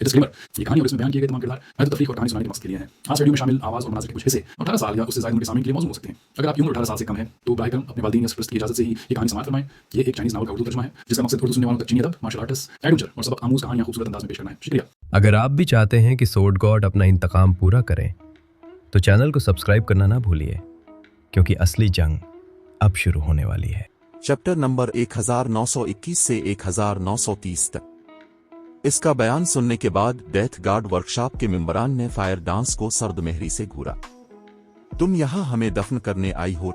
Disclaimer, ये कहानी और इसमें बयान किए गए तमाम किरदार महज तफरीक और कहानी सुनाने के मकसद के लिए हैं। आज वीडियो में शामिल आवाज़ और मनाज़िर के कुछ हिस्से 18 साल या उससे ज़्यादा उम्र के सामीन के लिए मौजूद हो सकते हैं। अगर आपकी उम्र 18 साल से कम है तो बराह करम अपने वालिदैन या सरपरस्त की इजाज़त से ही ये कहानी समाअत फरमाएं। ये एक चाइनीज़ नावल का उर्दू तर्जुमा है जिसका मकसद उर्दू सुनने वालों तक चीनी अदब, मार्शल आर्ट्स, एडवेंचर और सबक आमूज़ कहानियाँ खूबसूरत अंदाज में पेश करना है। शुक्रिया। अगर आप भी चाहते हैं कि सोर्ड गॉड अपना इंतकाम पूरा करें तो चैनल को सब्सक्राइब करना ना भूलिए, क्योंकि असली जंग अब शुरू होने वाली है। चैप्टर नंबर 1921 से 1930 तक। इसका बयान सुनने के बाद डेथ गार्ड वर्कशॉप के मेंबरान ने फायर डांस को सर्द मेहरी से घूरा। तुम यहां हमें दफन करने आई हो,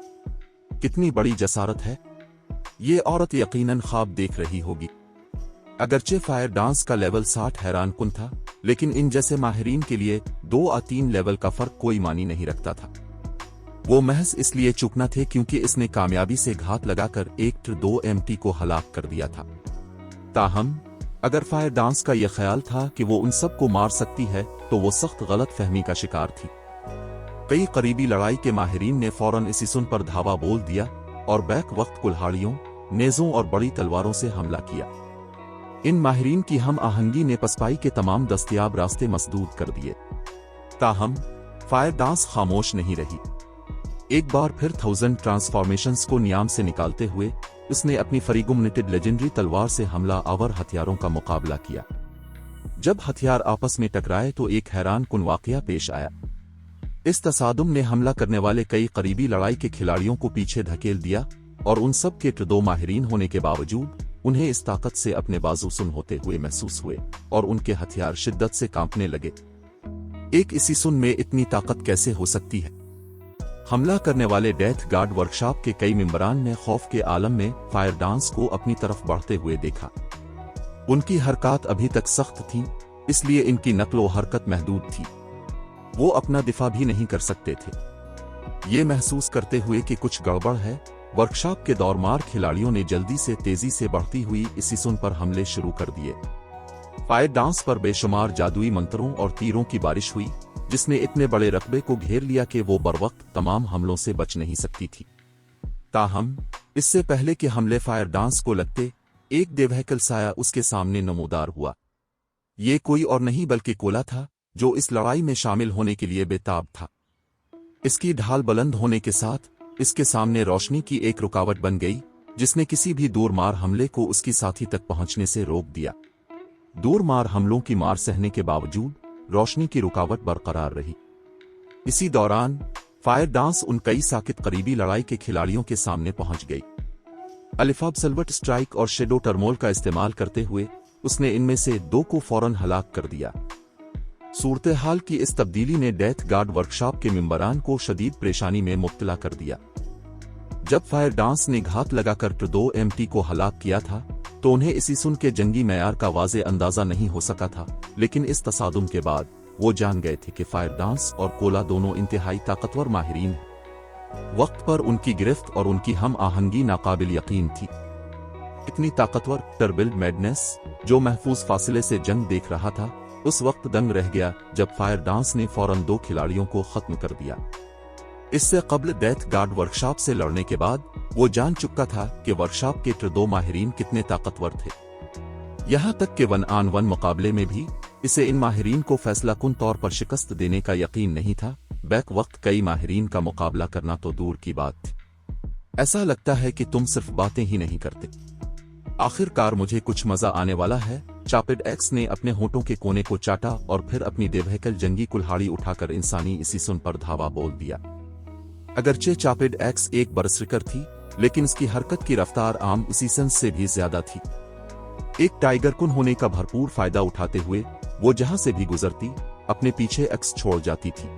कितनी बड़ी जसारत है। ये औरत यकीनन ख्वाब देख रही होगी। अगरचे फायर डांस का लेवल 60 हैरान कुन था, लेकिन इन जैसे माहिरीन के लिए 2 या 3 लेवल का फर्क कोई मानी नहीं रखता था। वो महज इसलिए चुप न थे क्योंकि इसने कामयाबी से घात लगाकर एक 2 MT को हलाक कर दिया था। ताहम अगर फायर डांस का यह ख्याल था कि वो उन सब को मार सकती है तो वो सख्त गलत फहमी का शिकार थी। कई करीबी लड़ाई के माहिरीन ने फौरन इसी सुन पर धावा बोल दिया और बैक वक्त कुल्हाड़ियों, नेज़ों और बड़ी तलवारों से हमला किया। इन माहिरीन की हम आहंगी ने पसपाई के तमाम दस्तयाब रास्ते मसदूद कर दिए। ताहम फायर डांस खामोश नहीं रही। एक बार फिर 1000 ट्रांसफॉर्मेशंस को नियाम से निकालते हुए उसने अपनी फरीगुमनेटेड लेजेंडरी तलवार से हमला आवर हथियारों का मुकाबला किया। जब हथियार आपस में टकराए तो एक हैरान कुन वाकया पेश आया। इस तसादुम ने हमला करने वाले कई करीबी लड़ाई के खिलाड़ियों को पीछे धकेल दिया और उन सब के 2 माहिरीन होने के बावजूद उन्हें इस ताकत से अपने बाजू सुन होते हुए महसूस हुए और उनके हथियार शिद्दत से कांपने लगे। एक इसी सुन में इतनी ताकत कैसे हो सकती है। हमला करने वाले डेथ गार्ड वर्कशॉप के कई मेंबरान ने खौफ के आलम में फायर डांस को अपनी तरफ बढ़ते हुए देखा। उनकी हरकत अभी तक सख्त थी, इसलिए इनकी नक्लो हरकत महदूद थी। वो अपना दिफा भी नहीं कर सकते थे। ये महसूस करते हुए कि कुछ गड़बड़ है, वर्कशॉप के दौरमार खिलाड़ियों ने जल्दी से तेजी से बढ़ती हुई इसी सुन पर हमले शुरू कर दिए। फायर डांस पर बेशुमार जादुई मंत्रों और तीरों की बारिश हुई, जिसने इतने बड़े रकबे को घेर लिया कि वो बरवक्त तमाम हमलों से बच नहीं सकती थी। ताहम इससे पहले कि हमले फायर डांस को लगते, एक देवहकल साया उसके सामने नमूदार हुआ। ये कोई और नहीं बल्कि कोला था, जो इस लड़ाई में शामिल होने के लिए बेताब था। इसकी ढाल बुलंद होने के साथ इसके सामने रोशनी की एक रुकावट बन गई, जिसने किसी भी दूरमार हमले को उसकी साथी तक पहुंचने से रोक दिया। दूरमार हमलों की मार सहने के बावजूद रोशनी की रुकावट बरकरार रही। इसी दौरान फायर डांस उन कई साकित करीबी लड़ाई के खिलाड़ियों के सामने पहुंच गई। अलिफाब सल्वट स्ट्राइक और शेडो टर्मोल का इस्तेमाल करते हुए उसने इनमें से 2 को फौरन हलाक कर दिया। सूरत हाल की इस तब्दीली ने डेथ गार्ड वर्कशॉप के मेंबरान को शदीद परेशानी में मुब्तला कर दिया। जब फायर डांस ने घात लगाकर 2 MT को हलाक किया था तो उन्हें इसी सुन के जंगी मैयार का वाज़े अंदाजा नहीं हो सका था, लेकिन इस तसादुम के बाद वो जान गए थे कि फायर डांस और कोला दोनों इंतहाई ताकतवर माहिरीन हैं। वक्त पर उनकी गिरफ्त और उनकी हम आहंगी नाकाबिल यकीन थी। इतनी ताकतवर टर्बिल्ड मैडनेस, जो महफूज फासिले से जंग देख रहा था, उस वक्त दंग रह गया जब फायर डांस ने फौरन 2 खिलाड़ियों को खत्म कर दिया। इससे कबल डेथ गार्ड वर्कशॉप से लड़ने के बाद वो जान चुका था कि वर्कशॉप के 2 माहिरीन कितने ताकतवर थे। यहां तक कि 1-on-1 मुकाबले में भी इसे इन माहिरीन को फैसला कुन तौर पर शिकस्त देने का यकीन नहीं था। बैक वक्त कई माहिरीन का मुकाबला करना तो दूर की बात थी। ऐसा लगता है कि तुम सिर्फ बातें ही नहीं करते। आखिरकार मुझे कुछ मजा आने वाला है। चापेड एक्स ने अपने होठों के कोने को चाटा और फिर अपनी देवहकल जंगी कुल्हाड़ी उठाकर इंसानी इसी सुन पर धावा बोल दिया। अगरचे चापेड एक्स एक बरसरिकर थी, लेकिन इसकी हरकत की रफ्तार आम इसी सन से भी ज्यादा थी। एक टाइगर कुन होने का भरपूर फायदा उठाते हुए वो जहां से भी गुजरती अपने पीछे एक्स छोड़ जाती थी।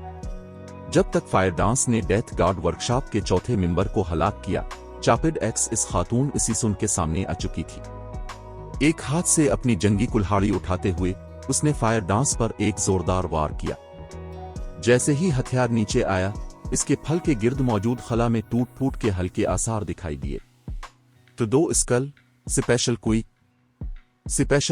जब तक फायर डांस ने डेथ गार्ड वर्कशॉप के 4थे मेंबर को हलाक किया, चापेड एक्स इस खातून इसी सुन के सामने आ चुकी थी। एक हाथ से अपनी जंगी कुल्हाड़ी उठाते हुए उसने फायर डांस पर एक जोरदार वार किया। जैसे ही हथियार नीचे आया, इसके फल के गिर्द मौजूद खला में टूट फूट के हल्के आसार दिखाई दिए। तो 2 स्कल स्पेशल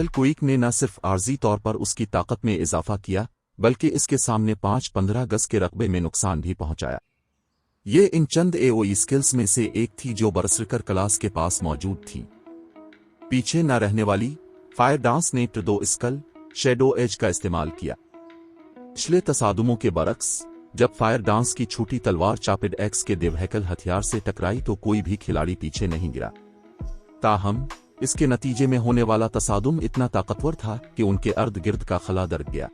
क्विक ने न सिर्फ आर्जी तौर पर उसकी ताकत में इजाफा किया, बल्कि इसके सामने 5-15 गज के रकबे में नुकसान भी पहुंचाया। ये इन चंद AOE स्किल्स में से एक थी जो बरसरिकर क्लास के पास मौजूद थी। पीछे न रहने वाली फायर डांस ने 2 स्कल शेडो एज का इस्तेमाल किया। पिछले तसादुमों के बरक्स, जब फायर डांस की छोटी तलवार चापिड एक्स के दिव्यकल हथियार से टकराई तो कोई भी खिलाड़ी पीछे नहीं गिरा। ताहम इसके नतीजे में होने वाला तसादुम इतना ताकतवर था कि उनके अर्द गिर्द का खला दर गया।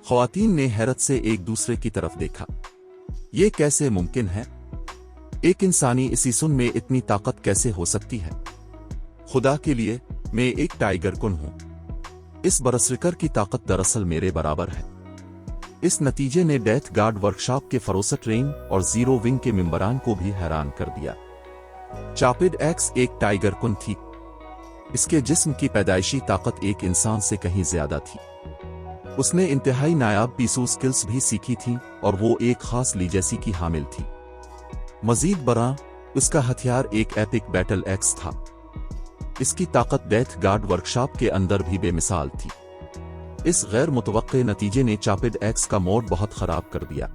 ख्वातीन ने हैरत से एक दूसरे की तरफ देखा। ये कैसे मुमकिन है? एक इंसानी इसीसुन में इतनी ताकत कैसे हो सकती है? खुदा के लिए, मैं एक टाइगर कुन हूं। इस बरसरिकर की ताकत दरअसल मेरे बराबर है। इस नतीजे ने डेथ गार्ड वर्कशॉप के फरोसट रेन और जीरो विंग के मेंबरान को भी हैरान कर दिया। चापिड एक्स एक टाइगर कुन थी। इसके जिस्म की पैदाइशी ताकत एक इंसान से कहीं ज्यादा थी। उसने इंतहाई नायाब पीसू स्किल्स भी सीखी थी और वो एक खास लीजेसी की हामिल थी। मजीद बरा, उसका हथियार एक एपिक बैटल एक्स था। इसकी ताकत डेथ गार्ड वर्कशॉप के अंदर भी बेमिसाल थी। इस गैर मुतवक्के नतीजे ने चापिड एक्स का मोड बहुत खराब कर दिया।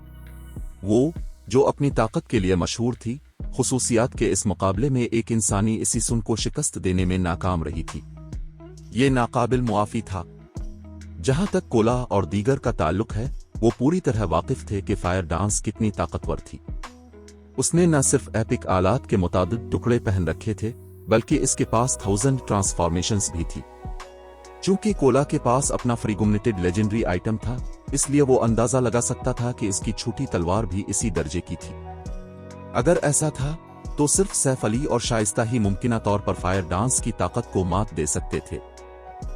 वो, जो अपनी ताकत के लिए मशहूर थी, खुसूसियात के इस मुकाबले में एक इंसानी इसीसुन को शिकस्त देने में नाकाम रही थी। ये नाकाबिल मुआफी था। जहां तक कोला और दीगर का ताल्लुक है, वो पूरी तरह वाकिफ थे कि फायर डांस कितनी ताकतवर थी। उसने न सिर्फ एपिक आलात के मुताबिक टुकड़े पहन रखे थे, बल्कि इसके पास 1000 ट्रांसफॉर्मेशंस भी थी। चूंकि कोला के पास अपना फ्रीगुमनेटेड लेजेंडरी आइटम था, इसलिए वो अंदाजा लगा सकता था कि इसकी छोटी तलवार भी इसी दर्जे की थी। अगर ऐसा था, तो सिर्फ सैफ अली और शाइस्ता ही मुमकिना तौर पर फायर डांस की ताकत को मात दे सकते थे।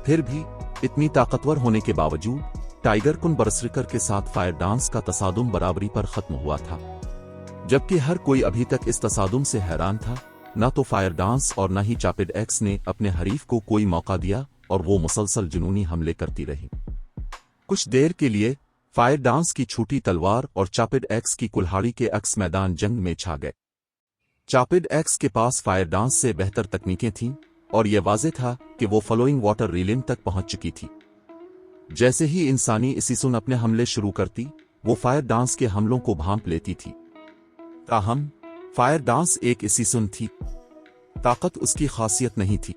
फिर भी इतनी ताकतवर होने के बावजूद टाइगर कुन बरसरिकर के साथ फायर डांस का तसादुम बराबरी पर खत्म हुआ था। जबकि हर कोई अभी तक इस तसादुम से हैरान था। न तो फायर डांस और न ही चापिड एक्स ने अपने हरीफ को कोई मौका दिया और वो मुसलसल जुनूनी हमले करती रही। कुछ देर के लिए फायर डांस की छोटी तलवार और चापिड एक्स की कुल्हाड़ी के अक्स मैदान जंग में छा गए। चापिड एक्स के पास फायर डांस से बेहतर तकनीकें थीं और यह वाज़ेह था कि वो फॉलोइंग वाटर रीलिम तक पहुंच चुकी थी। जैसे ही इंसानी इसीसुन अपने हमले शुरू करती, वो फायर डांस के हमलों को भांप लेती थी। ताहम फायर डांस एक इसीसुन थी। ताकत उसकी खासियत नहीं थी।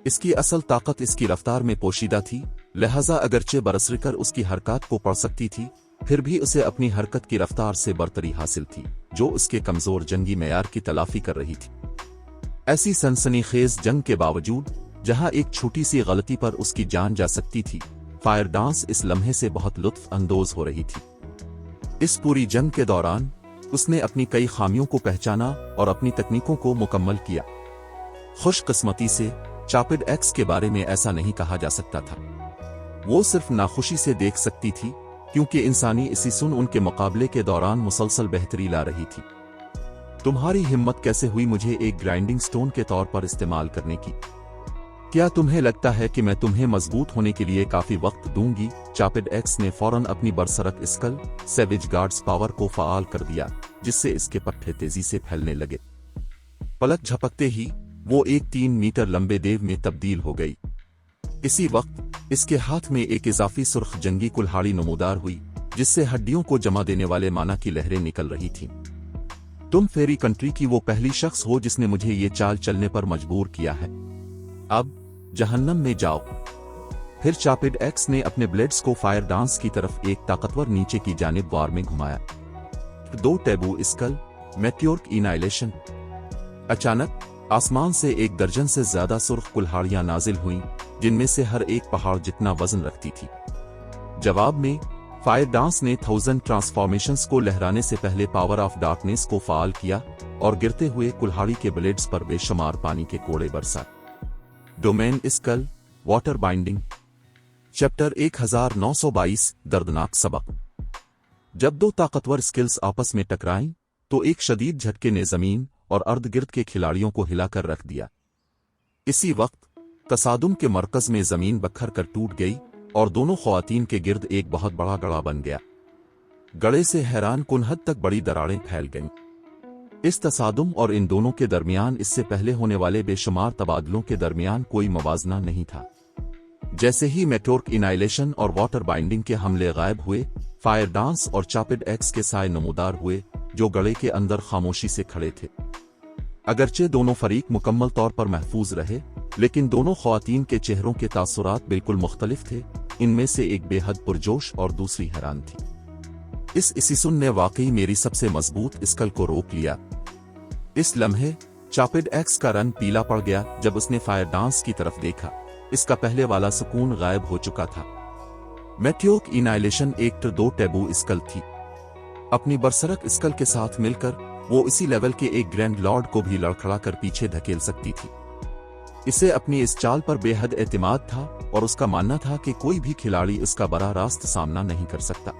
इसकी असल ताकत इसकी रफ्तार में पोशीदा थी। लिहाजा अगरचे बरसरिकर उसकी हरकत को पढ़ सकती थी, फिर भी उसे अपनी हरकत की रफ्तार से बरतरी हासिल थी, जो उसके कमजोर जंगी मेयार की तलाफी कर रही थी। ऐसी सनसनीखेज जंग के बावजूद, जहां एक छोटी सी गलती पर उसकी जान जा सकती थी, फायर डांस इस लम्हे से बहुत लुत्फ अंदोज हो रही थी। इस पूरी जंग के दौरान उसने अपनी कई खामियों को पहचाना और अपनी तकनीकों को मुकम्मल किया। खुशकिस्मती से चापिड एक्स के बारे में ऐसा नहीं कहा जा सकता था। वो सिर्फ नाखुशी से देख सकती थी, क्योंकि इंसानी इसीसुन उनके मुकाबले के दौरान मुसलसल बेहतरी ला रही थी। तुम्हारी हिम्मत कैसे हुई मुझे एक ग्राइंडिंग स्टोन के तौर पर इस्तेमाल करने की? क्या तुम्हें लगता है कि मैं तुम्हें मजबूत होने के लिए काफी वक्त दूंगी? चापिड एक्स ने फौरन अपनी बरसरक स्कल सेविज गार्ड्स पावर को फाल कर दिया, जिससे इसके पट्टे तेजी से फैलने लगे। पलक झपकते ही वो एक 3 मीटर लंबे देव में तब्दील हो गई। इसी वक्त इसके हाथ में एक इजाफी सुर्ख जंगी कुल्हाड़ी नमूदार हुई, जिससे हड्डियों को जमा देने वाले माना की लहरें निकल रही थीं। तुम फेरी कंट्री की वो पहली शख्स हो जिसने मुझे ये चाल चलने पर मजबूर किया है। अब जहन्नम में जाओ। फिर चापिड एक्स ने अपने ब्लेड्स को फायर डांस की तरफ एक ताकतवर नीचे की जानिब वार में घुमाया। 2 टैबू स्कल मेट्योर्क इनाइलेशन। अचानक आसमान से 1 दर्जन से ज्यादा सुर्ख कुल्हाड़ियां नाजिल हुईं, जिनमें से हर एक पहाड़ जितना वजन रखती थी। जवाब में फायर डांस ने 1000 ट्रांसफॉर्मेशंस को लहराने से पहले पावर ऑफ डार्कनेस को फाल किया और गिरते हुए कुल्हाड़ी के ब्लेड्स पर बेशुमार पानी के कोड़े बरसा। Domain skull water binding. Chapter 1922 दर्दनाक सबक। जब 2 ताकतवर स्किल्स आपस में टकराईं, तो एक शदीद झटके ने जमीन और अर्ध गिर्द के खिलाड़ियों को हिलाकर रख दिया। इसी वक्त तसादुम के मरकज में जमीन बखर कर टूट गई और दोनों ख्वातीन के गिर्द एक बहुत बड़ा गड़ा बन गया। गड़े से हैरान कुन हद तक बड़ी दरारें फैल गईं। इस तसादुम और इन दोनों के दरमियान इससे पहले होने वाले बेशुमार तबादलों के दरमियान कोई मवाजना नहीं था। जैसे ही मेट्योर्क इनाइलेशन और वाटर बाइंडिंग के हमले गायब हुए, फायर डांस और चापिड एक्स के साए नमूदार हुए, जो गड़े के अंदर खामोशी से खड़े थे। अगरचे दोनों फरीक मुकम्मल तौर पर महफूज रहे, लेकिन दोनों ख्वातीन के चेहरों के तासुरात बिल्कुल मुख्तलिफ थे। इनमें से एक बेहद पुरजोश और दूसरी हैरान थी। इस इसीसुन ने वाकई मेरी सबसे मजबूत स्कल को रोक लिया। इस लम्हे चापिड एक्स का रंग पीला पड़ गया जब उसने फायर डांस की तरफ देखा। इसका पहले वाला सुकून गायब हो चुका था। मेट्योक इनाइलेशन एक 2 टैबू स्कल थी। अपनी बरसरक स्कल के साथ मिलकर वो इसी लेवल के एक ग्रैंड लॉर्ड को भी लड़खड़ा कर पीछे धकेल सकती थी। इसे अपनी इस चाल पर बेहद एतमाद था और उसका मानना था कि कोई भी खिलाड़ी इसका बड़ा रास्त सामना नहीं कर सकता।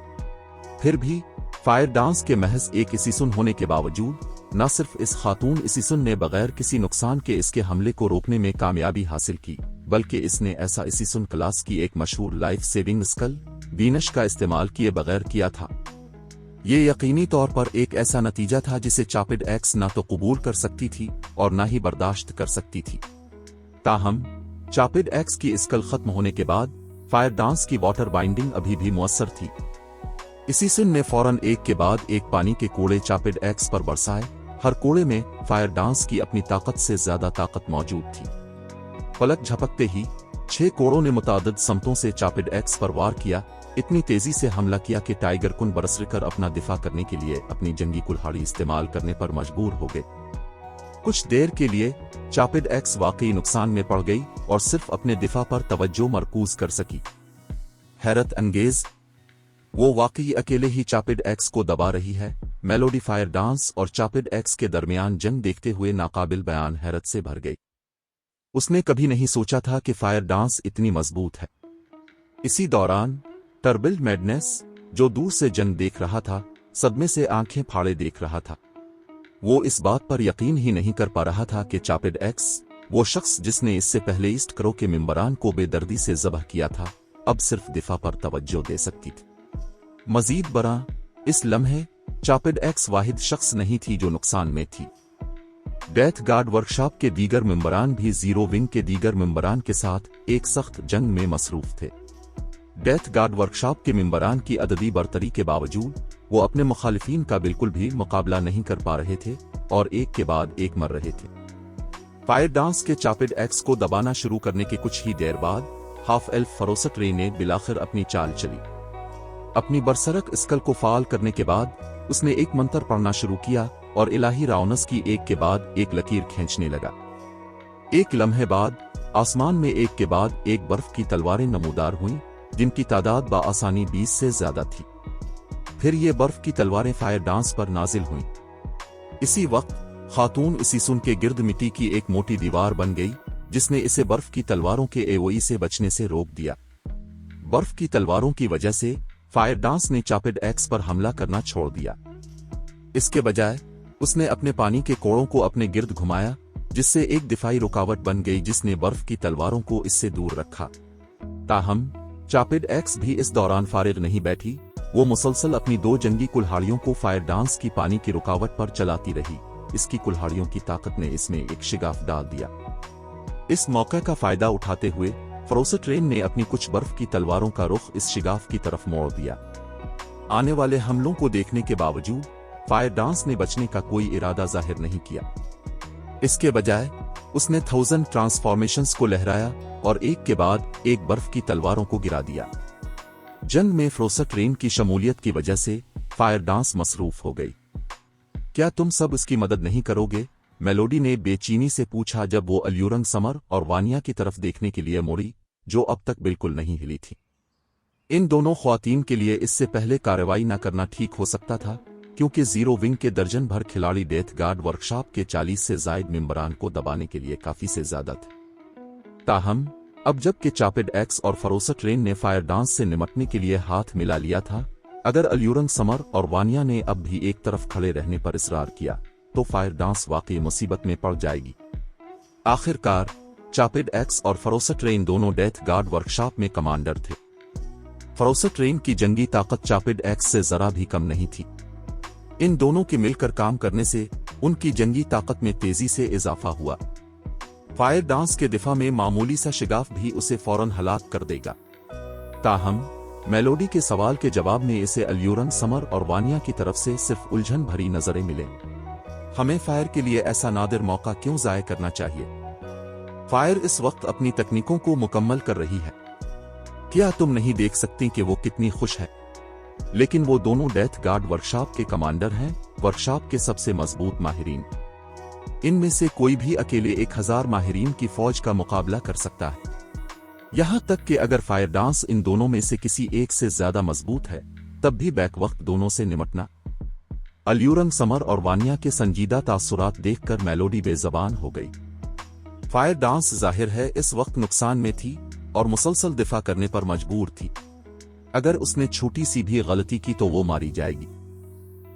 फिर भी फायर डांस के महज एक इसीसुन होने के बावजूद न सिर्फ इस खातून इसीसुन ने बगैर किसी नुकसान के इसके हमले को रोकने में कामयाबी हासिल की, बल्कि इसने ऐसा इसीसुन क्लास की एक मशहूर लाइफ सेविंग स्कल वीनश का इस्तेमाल किए बगैर किया था। ये यकीनी तौर पर एक ऐसा नतीजा था जिसे चापिड एक्स न तो कबूल कर सकती थी और न ही बर्दाश्त कर सकती थी। ताहम चापिड एक्स की स्कल खत्म होने के बाद फायर डांस की वाटर बाइंडिंग अभी भी मुअस्सर थी। इसीसुन ने फौरन एक के बाद एक पानी के कूड़े चापिड एक्स पर बरसाए। हर कूड़े में फायर डांस की अपनी ताकत से ज्यादा ताकत मौजूद थी। पलक झपकते ही 6 कोड़ों ने मुतादिद समतों से चापिड एक्स पर वार किया। इतनी तेजी से हमला किया कि टाइगर कुन बरसकर अपना दिफा करने के लिए अपनी जंगी कुल्हाड़ी इस्तेमाल करने पर मजबूर हो गए। कुछ देर के लिए चापिड एक्स वाकई नुकसान में पड़ गई और सिर्फ अपने दिफा पर तवज्जो मरकूज कर सकी। हैरत अंगेज, वो वाकई अकेले ही चापिड एक्स को दबा रही है। मेलोडी फायर डांस और चापिड एक्स के दरमियान जंग देखते हुए नाकाबिल बयान हैरत से भर गई। उसने कभी नहीं सोचा था कि फायर डांस इतनी मजबूत है। इसी दौरान टर्बिल मैडनेस, जो दूर से जंग देख रहा था, सदमे से आंखें फाड़े देख रहा था। वो इस बात पर यकीन ही नहीं कर पा रहा था कि चापिड एक्स, वो शख्स जिसने इससे पहले ईस्ट करो के मेंबरान को बेदर्दी से ज़बह किया था, अब सिर्फ दिफा पर तवज्जो दे सकती थी। मजीद बरा, इस लम्हे चापिड एक्स वाहिद शख्स नहीं थी जो नुकसान में थी। डेथ गार्ड वर्कशॉप के दीगर मेंबरान भी जीरो विंग के दीगर मेंबरान के साथ एक सख्त जंग में मसरूफ थे। डेथ गार्ड वर्कशॉप के मेंबरान की अददी बरतरी के बावजूद वो अपने मुखालिफिन का बिल्कुल भी मुकाबला नहीं कर पा रहे थे और एक के बाद एक मर रहे थे। फायर डांस के चापिड एक्स को दबाना शुरू करने के कुछ ही देर बाद हाफ एल्फ फरोसट रे ने बिलाखिर अपनी चाल चली। अपनी बरसरक स्कल को फाल करने के बाद उसने एक मंत्र पढ़ना शुरू किया और इलाही रावनस की एक के बाद एक लकीर खींचने लगा। एक लम्हे बाद आसमान में एक के बाद एक बर्फ की तलवारें नमूदार हुईं, जिनकी तादाद बाआसानी 20 से ज्यादा थी। फिर ये बर्फ की तलवारें फायर डांस पर नाजिल हुईं। इसी वक्त खातून इसीसुन के गिर्द मिट्टी की एक मोटी दीवार बन गई, जिसने इसे बर्फ की तलवारों के एओई से बचने से रोक दिया। बर्फ की तलवारों की वजह से फायर डांस ने चापिड एक्स पर हमला करना छोड़ दिया। इसके बजाय उसने अपने पानी के कोड़ों को अपने गिर्द घुमाया, जिससे एक दिफाई रुकावट बन गई जिसने बर्फ की तलवारों को इससे दूर रखा। ताहम चापिड एक्स भी इस दौरान फारिग नहीं बैठी। वो मुसलसल अपनी 2 जंगी कुल्हाड़ियों को फायर डांस की पानी की रुकावट पर चलाती रही। इसकी कुल्हाड़ियों की ताकत ने इसमें एक शिगाफ डाल दिया। इस मौके का फायदा उठाते हुए फरोसट रेन ने अपनी कुछ बर्फ की तलवारों का रुख इस शिगाफ की तरफ मोड़ दिया। आने वाले हमलों को देखने के बावजूद फायर डांस ने बचने का कोई इरादा जाहिर नहीं किया। इसके बजाय उसने 1000 ट्रांसफॉर्मेशंस को लहराया और एक के बाद एक बर्फ की तलवारों को गिरा दिया। जंग में फरोसट रेन की शमूलियत की वजह से फायर डांस मसरूफ हो गई। क्या तुम सब उसकी मदद नहीं करोगे? मेलोडी ने बेचैनी से पूछा जब वो अल्यूरंग समर और वानिया की तरफ देखने के लिए मुड़ी, जो अब तक बिल्कुल नहीं हिली थी। इन दोनों ख्वातीन के लिए इससे पहले कार्रवाई न करना ठीक हो सकता था, क्योंकि जीरो विंग के दर्जन भर खिलाड़ी डेथ गार्ड वर्कशॉप के 40 से जायद मेंबरान को दबाने के लिए काफी से ज्यादा थे। ताहम अब जबकि चापिड एक्स और फरोसट रेन ने फायर डांस से निपटने के लिए हाथ मिला लिया था, अगर अल्यूरंग समर और वानिया ने अब भी एक तरफ खड़े रहने पर इसरार किया तो फायर डांस वाकई मुसीबत में पड़ जाएगी। आखिरकार चापिड एक्स और फरोसट रेन दोनों डेथ गार्ड वर्कशॉप में कमांडर थे। फरोसट रेन की जंगी ताकत चापिड एक्स से जरा भी कम नहीं थी। इन दोनों के मिलकर काम करने से उनकी जंगी ताकत में तेजी से इजाफा हुआ। फायर डांस के दिफा में मामूली सा शिगाफ भी उसे फौरन हलाक कर देगा। ताहम मेलोडी के सवाल के जवाब में इसे अल्यूरंग समर और वानिया की तरफ से सिर्फ उलझन भरी नजरें मिले। हमें फायर के लिए ऐसा नादिर मौका क्यों ज़ाया करना चाहिए? फायर इस वक्त अपनी तकनीकों को मुकम्मल कर रही है। क्या तुम नहीं देख सकती कि वो कितनी खुश है? लेकिन वो दोनों डेथ गार्ड वर्कशॉप के कमांडर हैं, वर्कशॉप के सबसे मजबूत माहिरीन। इनमें से कोई भी अकेले 1000 माहिरीन की फौज का मुकाबला कर सकता है। यहां तक कि अगर फायर डांस इन दोनों में से किसी एक से ज्यादा मजबूत है, तब भी बैक वक्त दोनों से निपटना। अल्यूरंग समर और वानिया के संजीदा तासुरात देखकर मेलोडी बेजबान हो गई। फायर डांस जाहिर है इस वक्त नुकसान में थी और मुसलसल दिफा करने पर मजबूर थी। अगर उसने छोटी सी भी गलती की तो वो मारी जाएगी।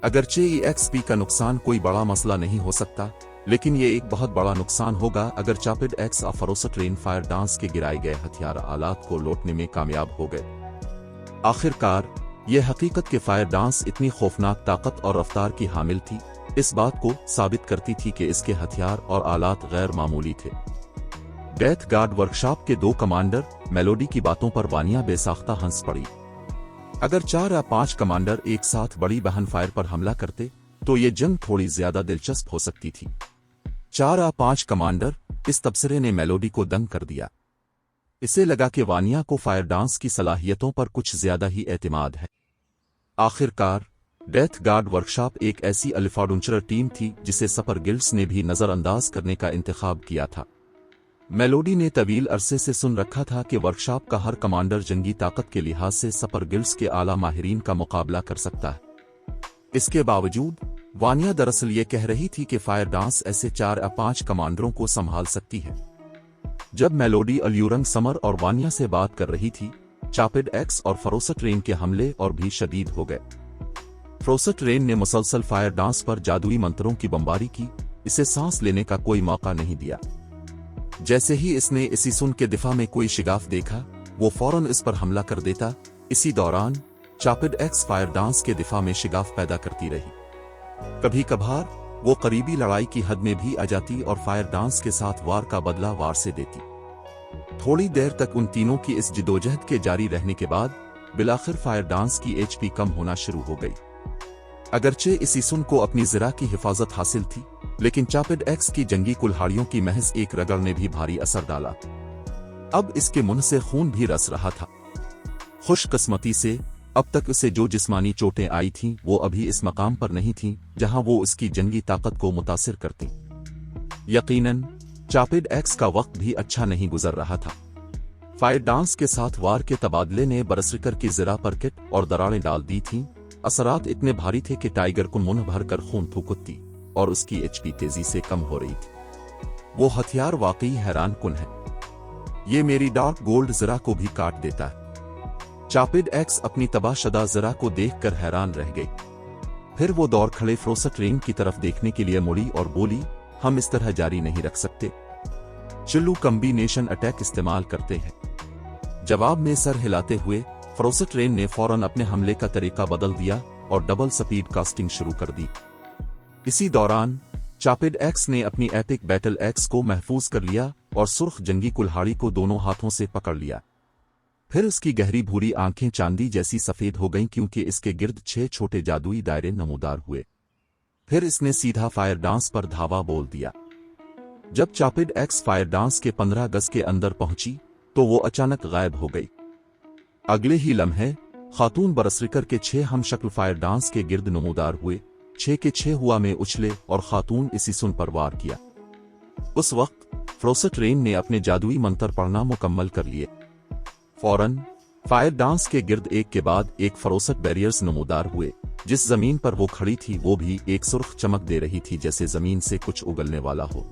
अगरचे EXP का नुकसान कोई बड़ा मसला नहीं हो सकता, लेकिन ये एक बहुत बड़ा नुकसान होगा अगर चापिड एक्स और फरोसा ट्रेन फायर डांस के गिराए गए हथियार आलात को लौटने में कामयाब हो गए। आखिरकार यह हकीकत कि फायर डांस इतनी खौफनाक ताकत और रफ्तार की हामिल थी, इस बात को साबित करती थी कि इसके हथियार और आलात गैर मामूली थे। डेथ गार्ड वर्कशॉप के 2 कमांडर मेलोडी की बातों पर वानिया बेसाख्ता हंस पड़ी। अगर 4 या 5 कमांडर एक साथ बड़ी बहन फायर पर हमला करते तो ये जंग थोड़ी ज्यादा दिलचस्प हो सकती थी। 4 या 5 कमांडर, इस तबसरे ने मेलोडी को दंग कर दिया। इसे लगा कि वानिया को फायर डांस की सलाहियतों पर कुछ ज्यादा ही एतमाद है। आखिरकार डेथ गार्ड वर्कशॉप एक ऐसी अल्फाडुंचरर टीम थी जिसे सपर गिल्ड्स ने भी नजरअंदाज करने का इंतखाब किया था। मेलोडी ने तवील अरसे से सुन रखा था कि वर्कशॉप का हर कमांडर जंगी ताकत के लिहाज से सपर गिल्ड्स के आला माहिरीन का मुकाबला कर सकता है। इसके बावजूद वानिया दरअसल ये कह रही थी कि फायर डांस ऐसे 4 या 5 कमांडरों को संभाल सकती है। जब मेलोडी अल्यूरंग समर और वानिया से बात कर रही थी, चापिड एक्स और फरोसा ट्रेन के हमले और भी शदीद हो गए। फरोसा ट्रेन ने मुसलसल फायर डांस पर जादुई मंत्रों की बमबारी की, इसे सांस लेने का कोई मौका नहीं दिया। जैसे ही इसने इसी सुन के दिफा में कोई शिगाफ देखा, वो फौरन इस पर हमला कर देता। इसी दौरान चापिड एक्स फायर डांस के दिफा में शिगाफ पैदा करती रही। कभी कभार वो करीबी लड़ाई की हद में भी आ जाती और फायर डांस के साथ वार का बदला वार से देती। थोड़ी देर तक उन तीनों की इस जिदोजहद के जारी रहने के बाद बिलाखिर फायर डांस की HP कम होना शुरू हो गई। अगरचे इसी सुन को अपनी ज़रा की हिफाजत हासिल थी, लेकिन चापिड एक्स की जंगी कुल्हाड़ियों की महज एक रगड़ ने भी भारी असर डाला। अब इसके मुंह से खून भी रस रहा था। खुशकिस्मती से अब तक उसे जो जिस्मानी चोटें आई थीं वो अभी इस मकाम पर नहीं थीं जहां वो उसकी जंगी ताकत को मुतासिर करती। यकीनन चापिड एक्स का वक्त भी अच्छा नहीं गुजर रहा था। फायर डांस के साथ वार के तबादले ने बरसरिकर की ज़रा पर किट और दरारें डाल दी थीं। असरात इतने भारी थे कि टाइगर को मुंह भर कर खून थूकती और उसकी HP तेजी से कम हो रही थी। वो हथियार वाकई हैरान कुन है। ये मेरी डार्क गोल्ड ज़रा को भी काट देता है। चापिड एक्स अपनी तबाहशुदा ज़रा को देखकर हैरान रह गई। फिर वो दौड़ खड़े फरोसा ट्रेन की तरफ देखने के लिए मुड़ी और बोली, हम इस तरह जारी नहीं रख सकते। चलो कॉम्बिनेशन अटैक इस्तेमाल करते हैं। जवाब में सर हिलाते हुए फरोसा ट्रेन ने फौरन अपने हमले का तरीका बदल दिया और डबल स्पीड कास्टिंग शुरू कर दी। इसी दौरान चापिड एक्स ने अपनी एपिक बैटल एक्स को महफूज कर लिया और सुर्ख जंगी कुल्हाड़ी को दोनों हाथों से पकड़ लिया। फिर उसकी गहरी भूरी आंखें चांदी जैसी सफेद हो गईं क्योंकि इसके गिर्द 6 छोटे जादुई दायरे नमूदार हुए। फिर इसने सीधा फायर डांस पर धावा बोल दिया। जब चापिड एक्स फायर डांस के 15 गज के अंदर पहुंची तो वो अचानक गायब हो गई। अगले ही लम्हे खातून बरसरिकर के 6 हम शक्ल फायर डांस के गिर्द नमूदार हुए। 6 के 6 हुआ में उछले और खातून इसी सुन पर वार किया। उस वक्त फरोसा ट्रेन ने अपने जादुई मंत्र पढ़ना मुकम्मल कर लिए। फौरन फायर डांस के गिर्द एक के बाद एक फरोसत बैरियर्स नमूदार हुए। जिस जमीन पर वो खड़ी थी वो भी एक सुर्ख चमक दे रही थी जैसे जमीन से कुछ उगलने वाला हो।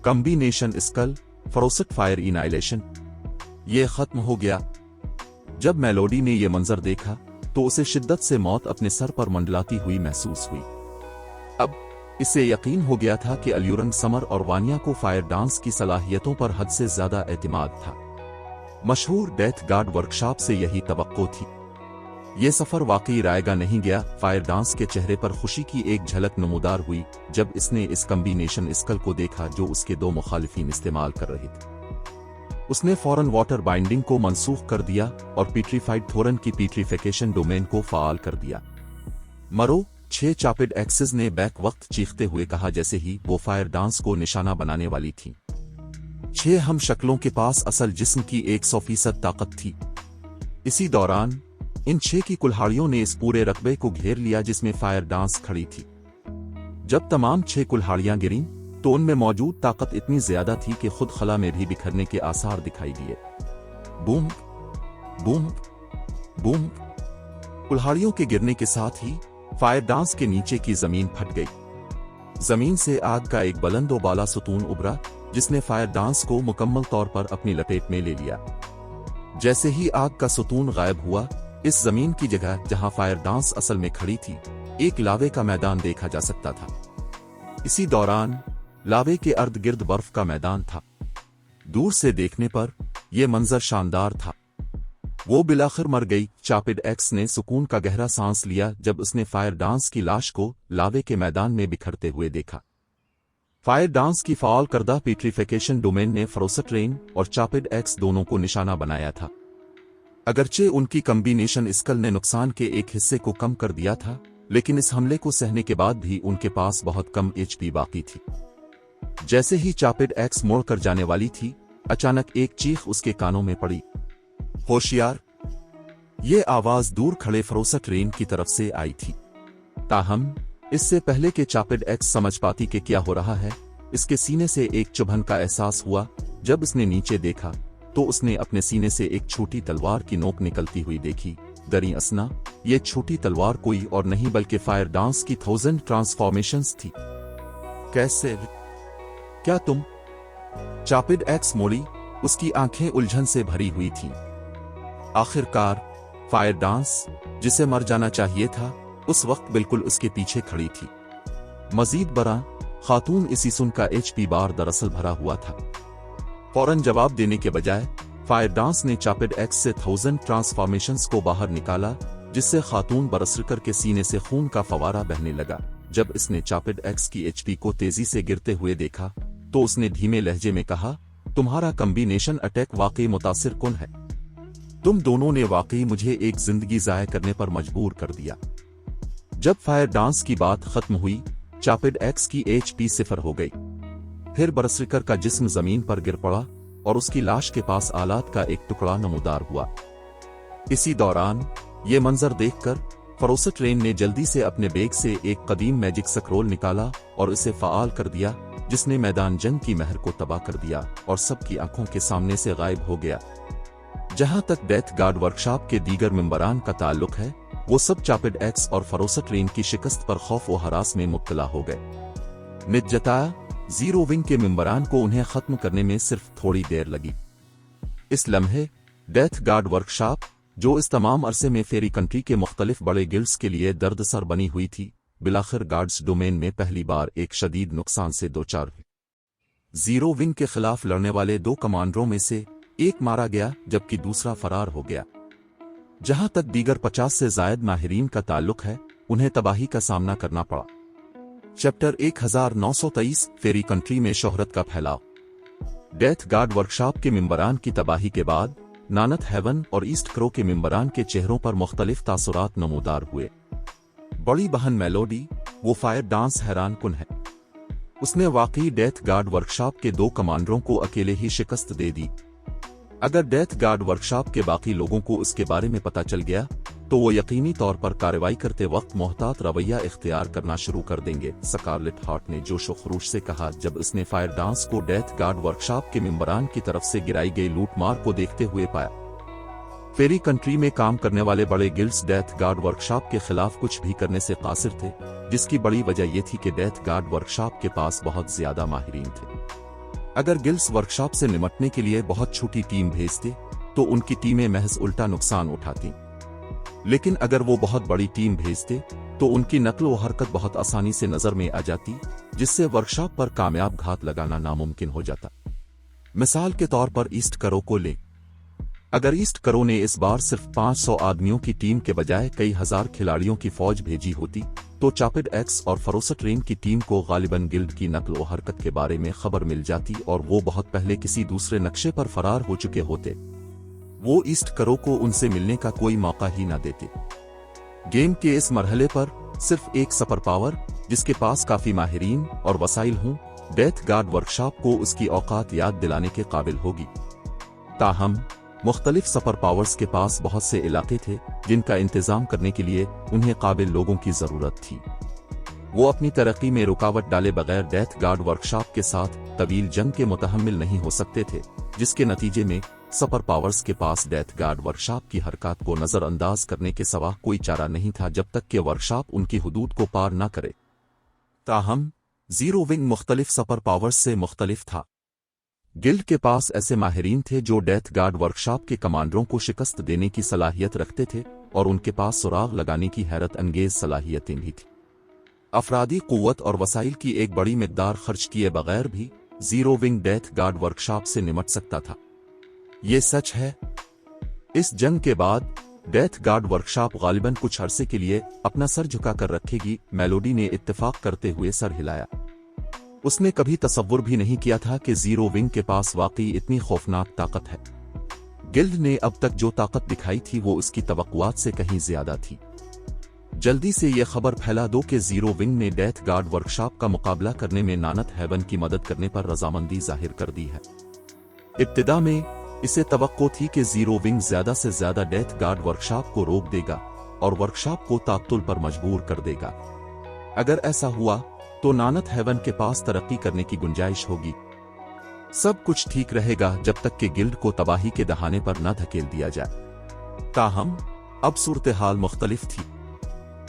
कॉम्बिनेशन स्कल फरोसत फायर इनाइलेशन। ये खत्म हो गया। जब मेलोडी ने यह मंजर देखा तो उसे शिद्दत से मौत अपने सर पर मंडलाती हुई महसूस हुई। अब इसे यकीन हो गया था कि अल्यूरंग समर और वानिया को फायर डांस की सलाहियतों पर हद से ज्यादा एतमाद था। मशहूर डेथ गार्ड वर्कशॉप से यही तवक्को थी। ये सफर वाकई रायगा नहीं गया। फायर डांस के चेहरे पर खुशी की एक झलक नमूदार हुई जब इसने इस कॉम्बिनेशन स्कल को देखा जो उसके 2 मुखालिफिन इस्तेमाल कर रहे थे। उसने फौरन वाटर बाइंडिंग को मनसूख कर दिया और पीट्रीफाइड थोरन की पीट्रीफिकेशन डोमेन को फाल कर दिया। मरो 6 चापिड एक्सेस ने बैक वक्त चीखते हुए कहा जैसे ही वो फायर डांस को निशाना बनाने वाली थी। 6 हम शक्लों के पास असल जिस्म की 100% ताकत थी। इसी दौरान इन 6 की कुल्हाड़ियों ने इस पूरे रकबे को घेर लिया जिसमें फायर डांस खड़ी थी। जब तमाम 6 कुल्हाड़ियां गिरीं तो उनमें मौजूद ताकत इतनी ज्यादा थी कि खुद खला में भी बिखरने के आसार दिखाई दिए। Boom boom boom. कुल्हाड़ियों के गिरने के साथ ही फायर डांस के नीचे की जमीन फट गई। जमीन से आग का एक बुलंद व बाला सुतून उभरा जिसने फायर डांस को मुकम्मल तौर पर अपनी लपेट में ले लिया। जैसे ही आग का सुतून गायब हुआ, इस जमीन की जगह जहां फायर डांस असल में खड़ी थी, एक लावे का मैदान देखा जा सकता था। इसी दौरान लावे के अर्द गिर्द बर्फ का मैदान था। दूर से देखने पर यह मंजर शानदार था। वो बिलाखिर मर गई। चापिड एक्स ने सुकून का गहरा सांस लिया जब उसने फायर डांस की लाश को लावे के मैदान में बिखरते हुए देखा। फायर डांस की फाल करदा पेट्रिफिकेशन डोमेन ने फ्रोसेट्रेन और चापिड एक्स दोनों को निशाना बनाया था। अगरचे उनकी कम्बिनेशन स्कल ने नुकसान के एक हिस्से को कम कर दिया था, लेकिन इस हमले को सहने के बाद भी उनके पास बहुत कम एचपी बाकी थी। जैसे ही चापिड एक्स मोड़ कर जाने वाली थी, अचानक एक चीख उसके कानों में पड़ी, होशियार। ये आवाज दूर खड़े फ्रोसेट्रेन की तरफ से आई थी। ताहम इससे पहले कि चापिड एक्स समझ पाती कि क्या हो रहा है, इसके सीने से एक चुभन का एहसास हुआ। जब उसने नीचे देखा तो उसने अपने सीने से एक छोटी तलवार की नोक निकलती हुई देखी। दरी असना, ये छोटी तलवार कोई और नहीं बल्कि फायर डांस की 1000 ट्रांसफॉर्मेशंस थी। कैसे? क्या तुम? चापिड एक्स मोड़ी, उसकी आंखें उलझन से भरी हुई थीं। आखिरकार फायर डांस, जिसे मर जाना चाहिए था, उस वक्त बिल्कुल उसके पीछे खड़ी थी। मजीद बरा खातून इसी सुन का एचपी बार दरअसल भरा हुआ था। फौरन जवाब देने के बजाय फायर डांस ने चापिड एक्स से 1000 ट्रांसफॉर्मेशंस को बाहर निकाला, जिससे खातून बरसकर के सीने से खून का फवारा बहने लगा। जब इसने चापिड एक्स की एचपी को तेजी से गिरते हुए देखा तो उसने धीमे लहजे में कहा, तुम्हारा कम्बिनेशन अटैक वाकई मुतासिर कुन है। तुम दोनों ने वाकई मुझे एक जिंदगी जाया करने पर मजबूर कर दिया। जब फायर डांस की बात खत्म हुई, चापिड एक्स की एचपी 0 हो गई। फिर बरसकर का जिस्म जमीन पर गिर पड़ा और उसकी लाश के पास आलात का एक टुकड़ा नमूदार हुआ। इसी दौरान ये मंजर देखकर फ्रोसेट्रेन ने जल्दी से अपने बैग से एक कदीम मैजिक स्क्रोल निकाला और इसे फाल कर दिया, जिसने मैदान जंग की महर को तबाह कर दिया और सबकी आंखों के सामने से गायब हो गया। जहां तक डेथ गार्ड वर्कशॉप के दीगर मेंबरान का ताल्लुक है, वो सब चापिड एक्स और फ्रोसेट्रेन की शिकस्त पर खौफ व हरास में मुब्तला हो गए। नित जताया, जीरो विंग के मेंबरान को उन्हें खत्म करने में सिर्फ थोड़ी देर लगी। इस लम्हे डेथ गार्ड वर्कशॉप, जो इस तमाम अरसे में फेरी कंट्री के मुख्तलिफ बड़े गिल्ड्स के लिए दर्दसर बनी हुई थी, बिलाखिर गार्ड्स डोमेन में पहली बार एक शदीद नुकसान से दो चार हुई। जीरो विंग के खिलाफ लड़ने वाले 2 कमांडरों में से एक मारा गया जबकि दूसरा फरार हो गया। जहां तक दीगर 50 से जायद माहिरीन का ताल्लुक है, उन्हें तबाही का सामना करना पड़ा। चैप्टर 1923 फेरी कंट्री में शोहरत का फैलाव। डेथ गार्ड वर्कशॉप के मेंबरान की तबाही के बाद नानथ हेवन और ईस्ट क्रो के मेंबरान के चेहरों पर मुख्तलिफ तासुरात नमूदार हुए। बड़ी बहन मेलोडी, वो फायर डांस हैरान कुन है। उसने वाकई डेथ गार्ड वर्कशॉप के 2 कमांडरों को अकेले ही शिकस्त दे दी। अगर डेथ गार्ड वर्कशॉप के बाकी लोगों को इसके बारे में पता चल गया तो वो यकीनी तौर पर कार्रवाई करते वक्त मोहतात रवैया इख्तियार करना शुरू कर देंगे, स्कारलेट हार्ट ने जोश व खरूश से कहा जब उसने फायर डांस को डेथ गार्ड वर्कशॉप के मेंबरान की तरफ से गिराई गई लूटमार को देखते हुए पाया। फेरी कंट्री में काम करने वाले बड़े गिल्ड्स डेथ गार्ड वर्कशॉप के खिलाफ कुछ भी करने से कासिर थे, जिसकी बड़ी वजह यह थी कि डेथ गार्ड वर्कशॉप के पास बहुत ज्यादा माहिरीन थे। अगर गिल्ड्स वर्कशॉप से निपटने के लिए बहुत छोटी टीम भेजते तो उनकी टीमें महज उल्टा नुकसान उठाती, लेकिन अगर वो बहुत बड़ी टीम भेजते तो उनकी नकल व हरकत बहुत आसानी से नजर में आ जाती, जिससे वर्कशॉप पर कामयाब घात लगाना नामुमकिन हो जाता। मिसाल के तौर पर ईस्ट करो को ले। अगर ईस्ट करो ने इस बार सिर्फ 500 आदमियों की टीम के बजाय कई हजार खिलाड़ियों की फौज भेजी होती तो चापिड एक्स और फ्रोसेट्रेन की टीम को गालिबन गिल्ड की नकल व हरकत के बारे में खबर मिल जाती और वो बहुत पहले किसी दूसरे नक्शे पर फरार हो चुके होते। वो ईस्ट करो को उनसे मिलने का कोई मौका ही ना देते। गेम के इस मरहले पर सिर्फ एक सुपर पावर जिसके पास काफी माहिरीन और वसाइल हों डेथ गार्ड वर्कशॉप को उसकी औकात याद दिलाने के काबिल होगी। ताहम मुख्तलिफ सुपर पावर्स के पास बहुत से इलाके थे जिनका इंतजाम करने के लिए उन्हें काबिल लोगों की जरूरत थी। वो अपनी तरक्की में रुकावट डाले बगैर डेथ गार्ड वर्कशॉप के साथ तवील जंग के मुतहम्मिल नहीं हो सकते थे, जिसके नतीजे में सुपर पावर्स के पास डेथ गार्ड वर्कशॉप की हरकत को नजरअंदाज करने के सिवा कोई चारा नहीं था जब तक कि वर्कशॉप उनकी हुदूद को पार न करे। ताहम जीरो विंग मुख्तलिफ सुपर पावर्स से मुख्तलिफ था। गिल्ड के पास ऐसे माहिरीन थे जो डेथ गार्ड वर्कशॉप के कमांडरों को शिकस्त देने की सलाहियत रखते थे और उनके पास सुराग लगाने की हैरत अंगेज सलाहियतें भी थी। अफरादी कुव्वत और वसाइल की एक बड़ी मिकदार खर्च किए बगैर भी zero wing death guard workshop से निमट सकता था। ये सच है। इस जंग के बाद डेथ गार्ड वर्कशॉप गालिबन कुछ अरसे के लिए अपना सर झुकाकर रखेगी। मेलोडी ने इत्तेफाक करते हुए सर हिलाया। उसने कभी तसव्वुर भी नहीं किया था कि जीरो विंग के पास वाकई इतनी खौफनाक ताकत है। गिल्ड ने अब तक जो ताकत दिखाई थी वो उसकी तवक्कुआत से कहीं ज्यादा थी। जल्दी से ये खबर फैला दो कि जीरो विंग ने डेथ गार्ड वर्कशॉप का मुकाबला करने में नानत हेवन की मदद करने पर रजामंदी जाहिर कर दी है। इब्तिदा में इसे तवक्को थी कि जीरो विंग ज्यादा से ज्यादा डेथ गार्ड वर्कशॉप को रोक देगा और वर्कशॉप को ताकतुल पर मजबूर कर देगा। अगर ऐसा हुआ तो नानत हेवन के पास तरक्की करने की गुंजाइश होगी। सब कुछ ठीक रहेगा जब तक कि गिल्ड को तबाही के दहाने पर न धकेल दिया जाए। ताहम अब सूरत हाल मुख्तलिफ थी।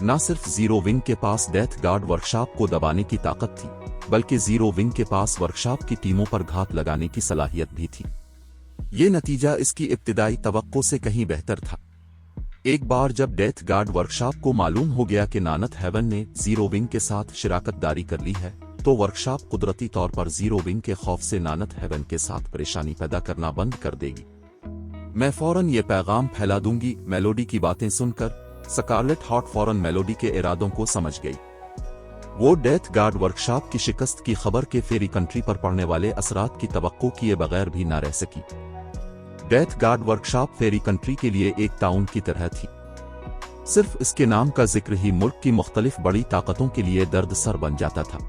न सिर्फ जीरो विंग के पास डेथ गार्ड वर्कशॉप को दबाने की ताकत थी, बल्कि जीरो विंग के पास वर्कशॉप की टीमों पर घात लगाने की सलाहियत भी थी। ये नतीजा इसकी इब्तिदाई तवक्को से कहीं बेहतर था। एक बार जब डेथ गार्ड वर्कशॉप को मालूम हो गया कि नानत हेवन ने जीरो विंग के साथ शिराकतदारी कर ली है, तो वर्कशॉप कुदरती तौर पर जीरो विंग के खौफ से नानत हेवन के साथ परेशानी पैदा करना बंद कर देगी। मैं फौरन ये पैगाम फैला दूंगी। मेलोडी की बातें सुनकर स्कारलेट हार्ट फौरन मेलोडी के इरादों को समझ गई। वो डेथ गार्ड वर्कशॉप की शिकस्त की खबर के फेरी कंट्री पर पड़ने वाले असरात की तवक्को किए बगैर भी न रह सकी। डेथ गार्ड वर्कशॉप फेरी कंट्री के लिए एक टाउन की तरह थी। सिर्फ इसके नाम का जिक्र ही मुल्क की मुख्तलिफ बड़ी ताकतों के लिए दर्द सर बन जाता था।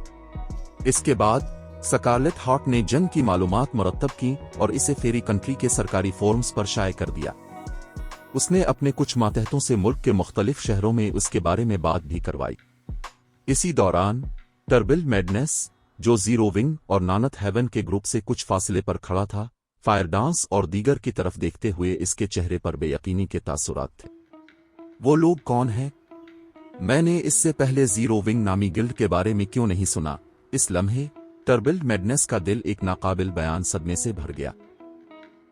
इसके बाद स्कारलेट हार्ट ने जंग की मालूमात मुरत्तब की और इसे फेरी कंट्री के सरकारी फोरम्स पर शाये कर दिया। उसने अपने कुछ मातहतों से मुल्क के मुख्तलिफ शहरों में उसके बारे में बात भी करवाई। इसी दौरान टर्बिल मैडनेस, जो जीरो विंग और नानत हेवन के ग्रुप से कुछ फासले पर खड़ा था, फायर डांस और दीगर की तरफ देखते हुए इसके चेहरे पर बेयकीनी के तासुरात थे। वो लोग कौन हैं? मैंने इससे पहले जीरो विंग नामी गिल्ड के बारे में क्यों नहीं सुना? इस लम्हे टर्बिल मैडनेस का दिल एक नाकाबिल बयान सदमे से भर गया।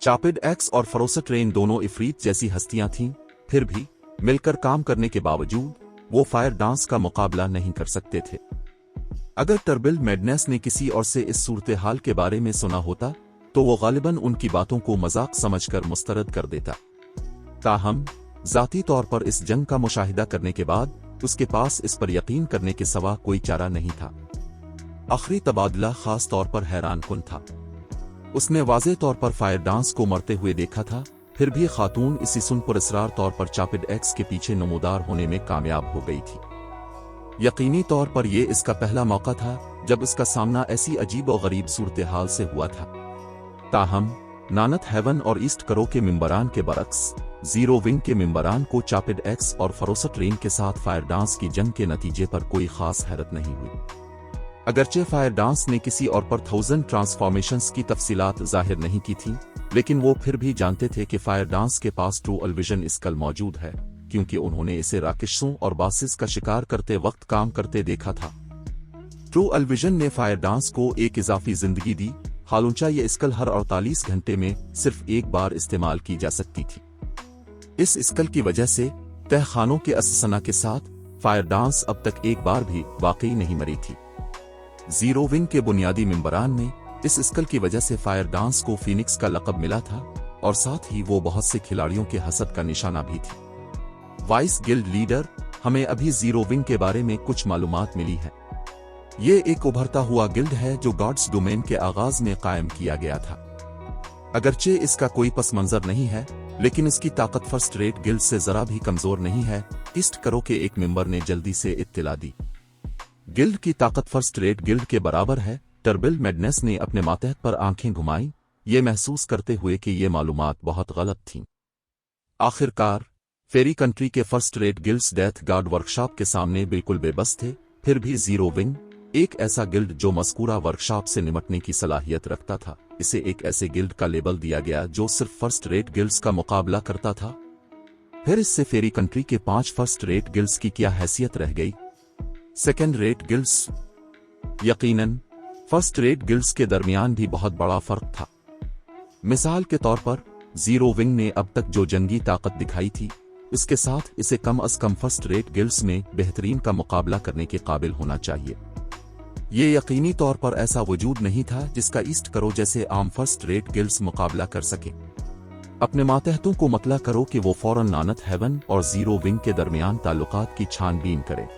चापिड एक्स और फरोसट रेन दोनों इफरीत जैसी हस्तियां थीं, फिर भी मिलकर काम करने के बावजूद वो फायर डांस का मुकाबला नहीं कर सकते थे। अगर टर्बिल मैडनेस ने किसी और से इस सूरत हाल के बारे में सुना होता तो वो गालिबन उनकी बातों को मजाक समझकर मुस्तरद कर देता। ताहम जाती तौर पर इस जंग का मुशाहिदा करने के बाद उसके पास इस पर यकीन करने के सिवा कोई चारा नहीं था। आखिरी तबादला खास तौर पर हैरान कुन था। उसने वाज़े तौर पर फायर डांस को मरते हुए देखा था, फिर भी खातून इसी सुन पर इसरार तौर पर चापिड एक्स के पीछे नमूदार होने में कामयाब हो गई थी। यकीनी तौर पर यह इसका पहला मौका था जब इसका सामना ऐसी अजीब और गरीब सूरत हाल से हुआ था। ताहम नानत हेवन और ईस्ट करो के मिंबरान के बरक्स जीरो विंग के मिंबरान को चापिड एक्स और फरोसट रेन के साथ फायर डांस की जंग के नतीजे पर कोई खास हैरत नहीं हुई। अगरचे फायर डांस ने किसी और पर 1000 ट्रांसफॉर्मेशंस की तफसीलात जाहिर नहीं की थी, लेकिन वो फिर भी जानते थे कि फायर डांस के पास ट्रू अलविजन इसकल मौजूद है, क्योंकि उन्होंने इसे राकेशों और बासिस का शिकार करते वक्त काम करते देखा था। ट्रू अलविजन ने फायर डांस को एक इजाफी जिंदगी दी, हालांकि ये इसकल हर 48 घंटे में सिर्फ एक बार इस्तेमाल की जा सकती थी। इस इसकल की वजह से तहखानों के अससना के साथ फायर डांस अब तक एक बार भी वाकई नहीं मरी थी। जीरो विंग के बुनियादी मेंबरान में इस इसकल की वजह से फायर डांस को फीनिक्स का लक़ब मिला था और साथ ही वो बहुत से खिलाड़ियों के हसद का निशाना भी थी। वाइस गिल्ड लीडर, हमें अभी जीरो विंग के बारे में कुछ मालूमात मिली है। ये एक उभरता हुआ गिल्ड है जो गॉड्स डोमेन के आगाज में कायम किया गया था। अगरचे इसका कोई पस मंजर नहीं है, लेकिन इसकी ताकत फर्स्ट रेट गिल्ड से जरा भी कमजोर नहीं है, ईस्ट करो के एक मेंबर ने जल्दी से इत्तला दी। गिल्ड की ताकत फर्स्ट रेट गिल्ड के बराबर है। टर्बिल मैडनेस ने अपने मातहत पर आंखें घुमाई, ये महसूस करते हुए कि ये मालूमात बहुत गलत थीं। आखिरकार फेरी कंट्री के first rate guilds death guard workshop के सामने बिल्कुल बेबस थे। फिर भी जीरो विंग, एक ऐसा गिल्ड जो मज़कूरा वर्कशॉप से निपटने की सलाहियत रखता था, इसे एक ऐसे गिल्ड का लेबल दिया गया जो सिर्फ फर्स्ट रेट गिल्ड्स का मुकाबला करता था। फिर इससे फेरी कंट्री के 5 फर्स्ट रेट गिल्ड्स की क्या हैसियत रह गई? Second rate guilds? यकीनन फर्स्ट रेट गिल्ड्स के दरमियान भी बहुत बड़ा फर्क था। मिसाल के तौर पर जीरो विंग ने अब तक जो जंगी ताकत दिखाई थी, इसके साथ इसे कम अज कम फर्स्ट रेट गिल्ड्स में बेहतरीन का मुकाबला करने के काबिल होना चाहिए। ये यकीनी तौर पर ऐसा वजूद नहीं था जिसका ईस्ट करो जैसे आम फर्स्ट रेट गिल्ड्स मुकाबला कर सके। अपने मातहतों को मतला करो कि वो फौरन नानत हेवन और जीरो विंग के दरमियान ताल्लुकात की छानबीन करें।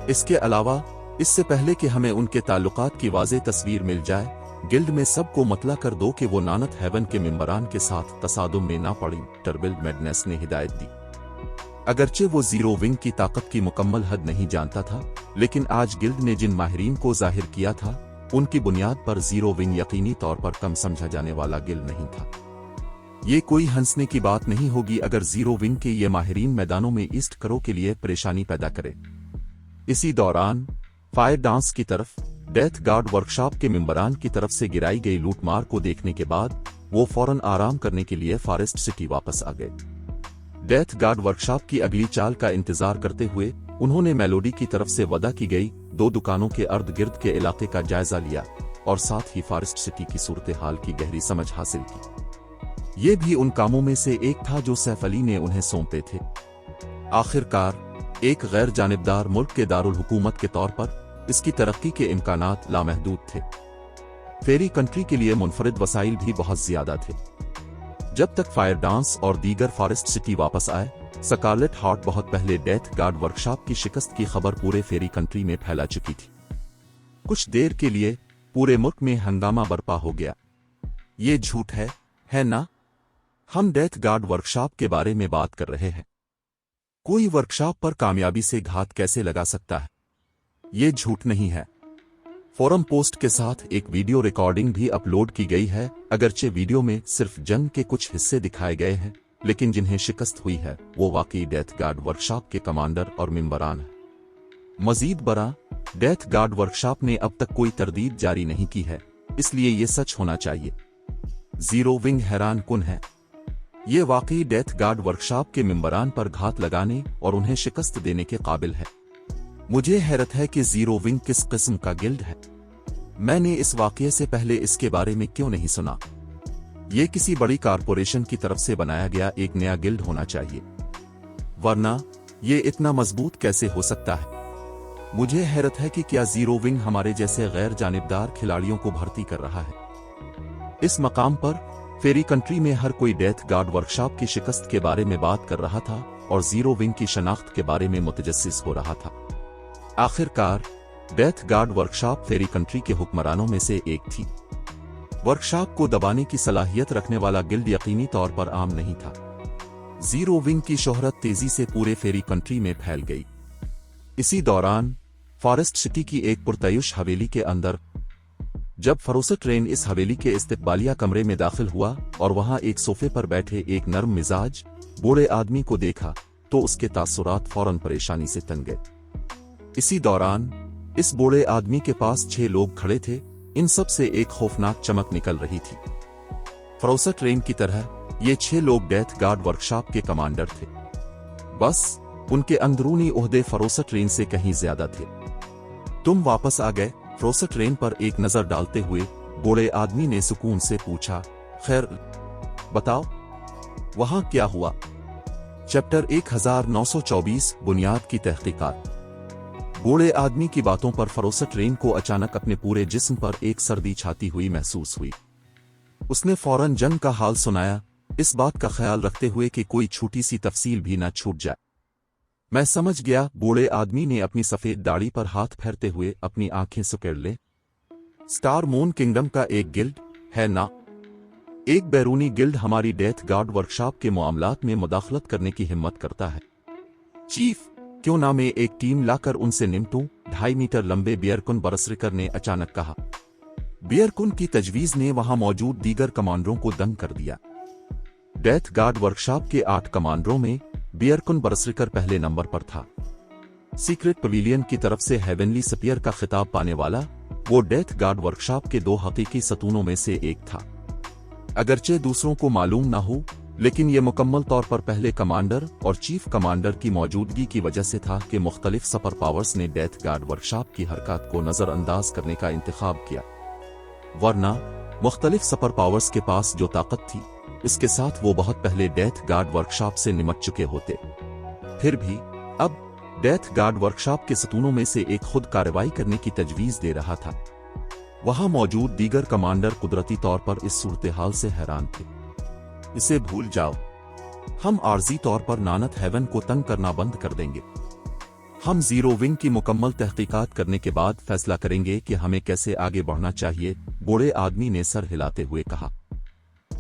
इसके अलावा इससे पहले कि हमें उनके ताल्लुकात की वाज़ेह तस्वीर मिल जाए, गिल्ड में सबको मतला कर दो कि वो नानत हेवन के मेंबरान के साथ तसादुम में ना पड़ी। टर्बिल मैडनेस ने हिदायत दी। अगरचे वो जीरो विंग की ताकत की मुकम्मल हद नहीं जानता था, लेकिन आज गिल्ड ने जिन माहिरीन को जाहिर किया था, उनकी बुनियाद पर जीरो विंग यकीनी तौर पर कम समझा जाने वाला गिल्ड नहीं था। ये कोई हंसने की बात नहीं होगी अगर जीरो विंग के ये माहिरीन मैदानों में ईस्ट करो के लिए परेशानी पैदा करे। इसी दौरान फायर डांस की तरफ डेथ गार्ड वर्कशॉप के मेंबरान की तरफ से गिराई गई लूटमार को देखने के बाद वो फौरन आराम करने के लिए फॉरेस्ट सिटी वापस आ गए। डेथ गार्ड वर्कशॉप की अगली चाल का इंतजार करते हुए उन्होंने मेलोडी की तरफ से वदा की गई 2 दुकानों के अर्द गिर्द के इलाके का जायजा लिया और साथ ही फॉरेस्ट सिटी की सूरत हाल की गहरी समझ हासिल की। ये भी उन कामों में से एक था जो सैफ अली ने उन्हें सौंपे थे। आखिरकार एक गैर जानिबदार मुल्क के दारुल हुकूमत के तौर पर इसकी तरक्की के इम्कानात लामहदूद थे। फेरी कंट्री के लिए मुनफरिद वसाइल भी बहुत ज्यादा थे। जब तक फायर डांस और दीगर फॉरेस्ट सिटी वापस आए, स्कारलेट हार्ट बहुत पहले डेथ गार्ड वर्कशॉप की शिकस्त की खबर पूरे फेरी कंट्री में फैला चुकी थी। कुछ देर के लिए पूरे मुल्क में हंगामा बर्पा हो गया। ये झूठ है ना? हम डेथ गार्ड वर्कशॉप के बारे में बात कर रहे हैं। कोई वर्कशॉप पर कामयाबी से घात कैसे लगा सकता है? ये झूठ नहीं है। फोरम पोस्ट के साथ एक वीडियो रिकॉर्डिंग भी अपलोड की गई है। अगरचे वीडियो में सिर्फ जंग के कुछ हिस्से दिखाए गए हैं, लेकिन जिन्हें शिकस्त हुई है वो वाकई डेथ गार्ड वर्कशॉप के कमांडर और मेंबरान हैं। मजीद बरा, डेथ गार्ड वर्कशॉप ने अब तक कोई तरदीद जारी नहीं की है, इसलिए ये सच होना चाहिए। जीरो विंग हैरान कुन है। ये वाकई डेथ गार्ड वर्कशॉप के मेंबरान पर घात लगाने और उन्हें शिकस्त देने के काबिल है। मुझे हैरत है कि जीरो विंग किस किस्म का गिल्ड है। मैंने इस वाकये से पहले इसके बारे में क्यों नहीं सुना? ये किसी बड़ी कारपोरेशन की तरफ से बनाया गया एक नया गिल्ड होना चाहिए, वरना ये इतना मजबूत कैसे हो सकता है? मुझे हैरत है कि क्या जीरो विंग हमारे जैसे गैर जानिबदार खिलाड़ियों को भर्ती कर रहा है। इस मकाम पर फेरी कंट्री में हर कोई डेथ गार्ड वर्कशॉप की शिकस्त के बारे में बात कर रहा था और जीरो विंग की शनाख्त के बारे में मुतजस्सिस हो रहा था। आखिरकार डेथ गार्ड वर्कशॉप फेरी कंट्री के हुक्मरानों में से एक थी। वर्कशॉप को दबाने की सलाहियत रखने वाला गिल्ड यकीनी तौर पर आम नहीं था। जीरो विंग की शोहरत तेजी से पूरे फेरी कंट्री में फैल गई। इसी दौरान फॉरेस्ट सिटी की एक पुरतयुश हवेली के अंदर जब फरोसत ट्रेन इस हवेली के इस्तिकबालिया कमरे में दाखिल हुआ और वहां एक सोफे पर बैठे एक नर्म मिजाज बूढ़े आदमी को देखा तो उसके तासुरात फौरन परेशानी से तन गए। इसी दौरान इस बूढ़े आदमी के पास 6 लोग खड़े थे। इन सब से एक खौफनाक चमक निकल रही थी। फरोसत ट्रेन की तरह ये 6 लोग डेथ गार्ड वर्कशॉप के कमांडर थे, बस उनके अंदरूनी ओहदे फरोसत ट्रेन से कहीं ज्यादा थे। तुम वापस आ गए? फरोसत ट्रेन पर एक नजर डालते हुए बूढ़े आदमी ने सुकून से पूछा। खैर बताओ, वहां क्या हुआ? चैप्टर 1924 बुनियाद की तहकीकात। बूढ़े आदमी की बातों पर फरोसत ट्रेन को अचानक अपने पूरे जिस्म पर एक सर्दी छाती हुई महसूस हुई। उसने फौरन जंग का हाल सुनाया, इस बात का ख्याल रखते हुए कि कोई छोटी सी तफसील भी न छूट जाए। मैं समझ गया। बूढ़े आदमी ने अपनी सफेद दाढ़ी पर हाथ फेरते हुए अपनी आंखें सुकेड़ ले। स्टार मून किंगडम का एक गिल्ड है ना? एक बैरूनी गिल्ड हमारी डेथ गार्ड वर्कशॉप के मामलात में मुदाखलत करने की हिम्मत करता है। चीफ, क्यों ना मैं एक टीम लाकर उनसे निपटूं? 2.5 मीटर लंबे बियरकुन बरसरिकर ने अचानक कहा। बियरकुन की तजवीज ने वहां मौजूद दीगर कमांडरों को दंग कर दिया। डेथ गार्ड वर्कशॉप के 8 कमांडरों में बियरकुन बरसरिकर पहले नंबर पर था। सीक्रेट पवेलियन की तरफ से हेवनली स्पीयर का खिताब पाने वाला वो डेथ गार्ड वर्कशॉप के 2 हकीकी सतूनों में से एक था। अगरचे दूसरों को मालूम ना हो, लेकिन यह मुकम्मल तौर पर पहले कमांडर और चीफ कमांडर की मौजूदगी की वजह से था कि मुख्तलिफ सुपर पावर्स ने डेथ गार्ड वर्कशॉप की हरकत को नजरअंदाज करने का इंतखाब किया। वरना मुख्तलिफ सुपर पावर्स के पास जो ताकत थी, इसके साथ वो बहुत पहले डेथ गार्ड वर्कशॉप से निमट चुके होते। फिर भी अब डेथ गार्ड वर्कशॉप के सतूनों में से एक खुद कार्रवाई करने की तजवीज दे रहा था। वहां मौजूद दीगर कमांडर कुदरती तौर पर इस सूरत हाल से हैरान थे। इसे भूल जाओ, हम आर्जी तौर पर नानत हेवन को तंग करना बंद कर देंगे। हम जीरो विंग की मुकम्मल तहकीकात करने के बाद फैसला करेंगे कि हमें कैसे आगे बढ़ना चाहिए, बूढ़े आदमी ने सर हिलाते हुए कहा।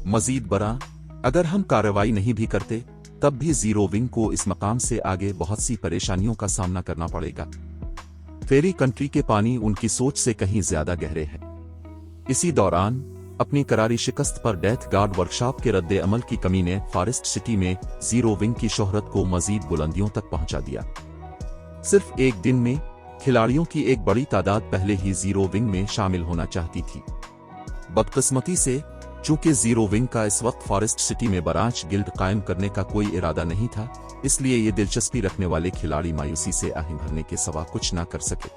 मजीद बरा, अगर हम कार्रवाई नहीं भी करते तब भी जीरो विंग को इस मकाम से आगे बहुत सी परेशानियों का सामना करना पड़ेगा। फेरी कंट्री के पानी उनकी सोच से कहीं ज्यादा गहरे हैं। इसी दौरान अपनी करारी शिकस्त पर डेथ गार्ड वर्कशॉप के रद्द अमल की कमी ने फॉरेस्ट सिटी में जीरो विंग की शोहरत को मजीद बुलंदियों तक पहुंचा दिया। सिर्फ एक दिन में खिलाड़ियों की एक बड़ी तादाद पहले ही जीरो विंग में शामिल होना चाहती थी। बदकिस्मती से चूंकि जीरो विंग का इस वक्त फॉरेस्ट सिटी में ब्रांच गिल्ड कायम करने का कोई इरादा नहीं था, इसलिए ये दिलचस्पी रखने वाले खिलाड़ी मायूसी से आह भरने के सिवा कुछ ना कर सके।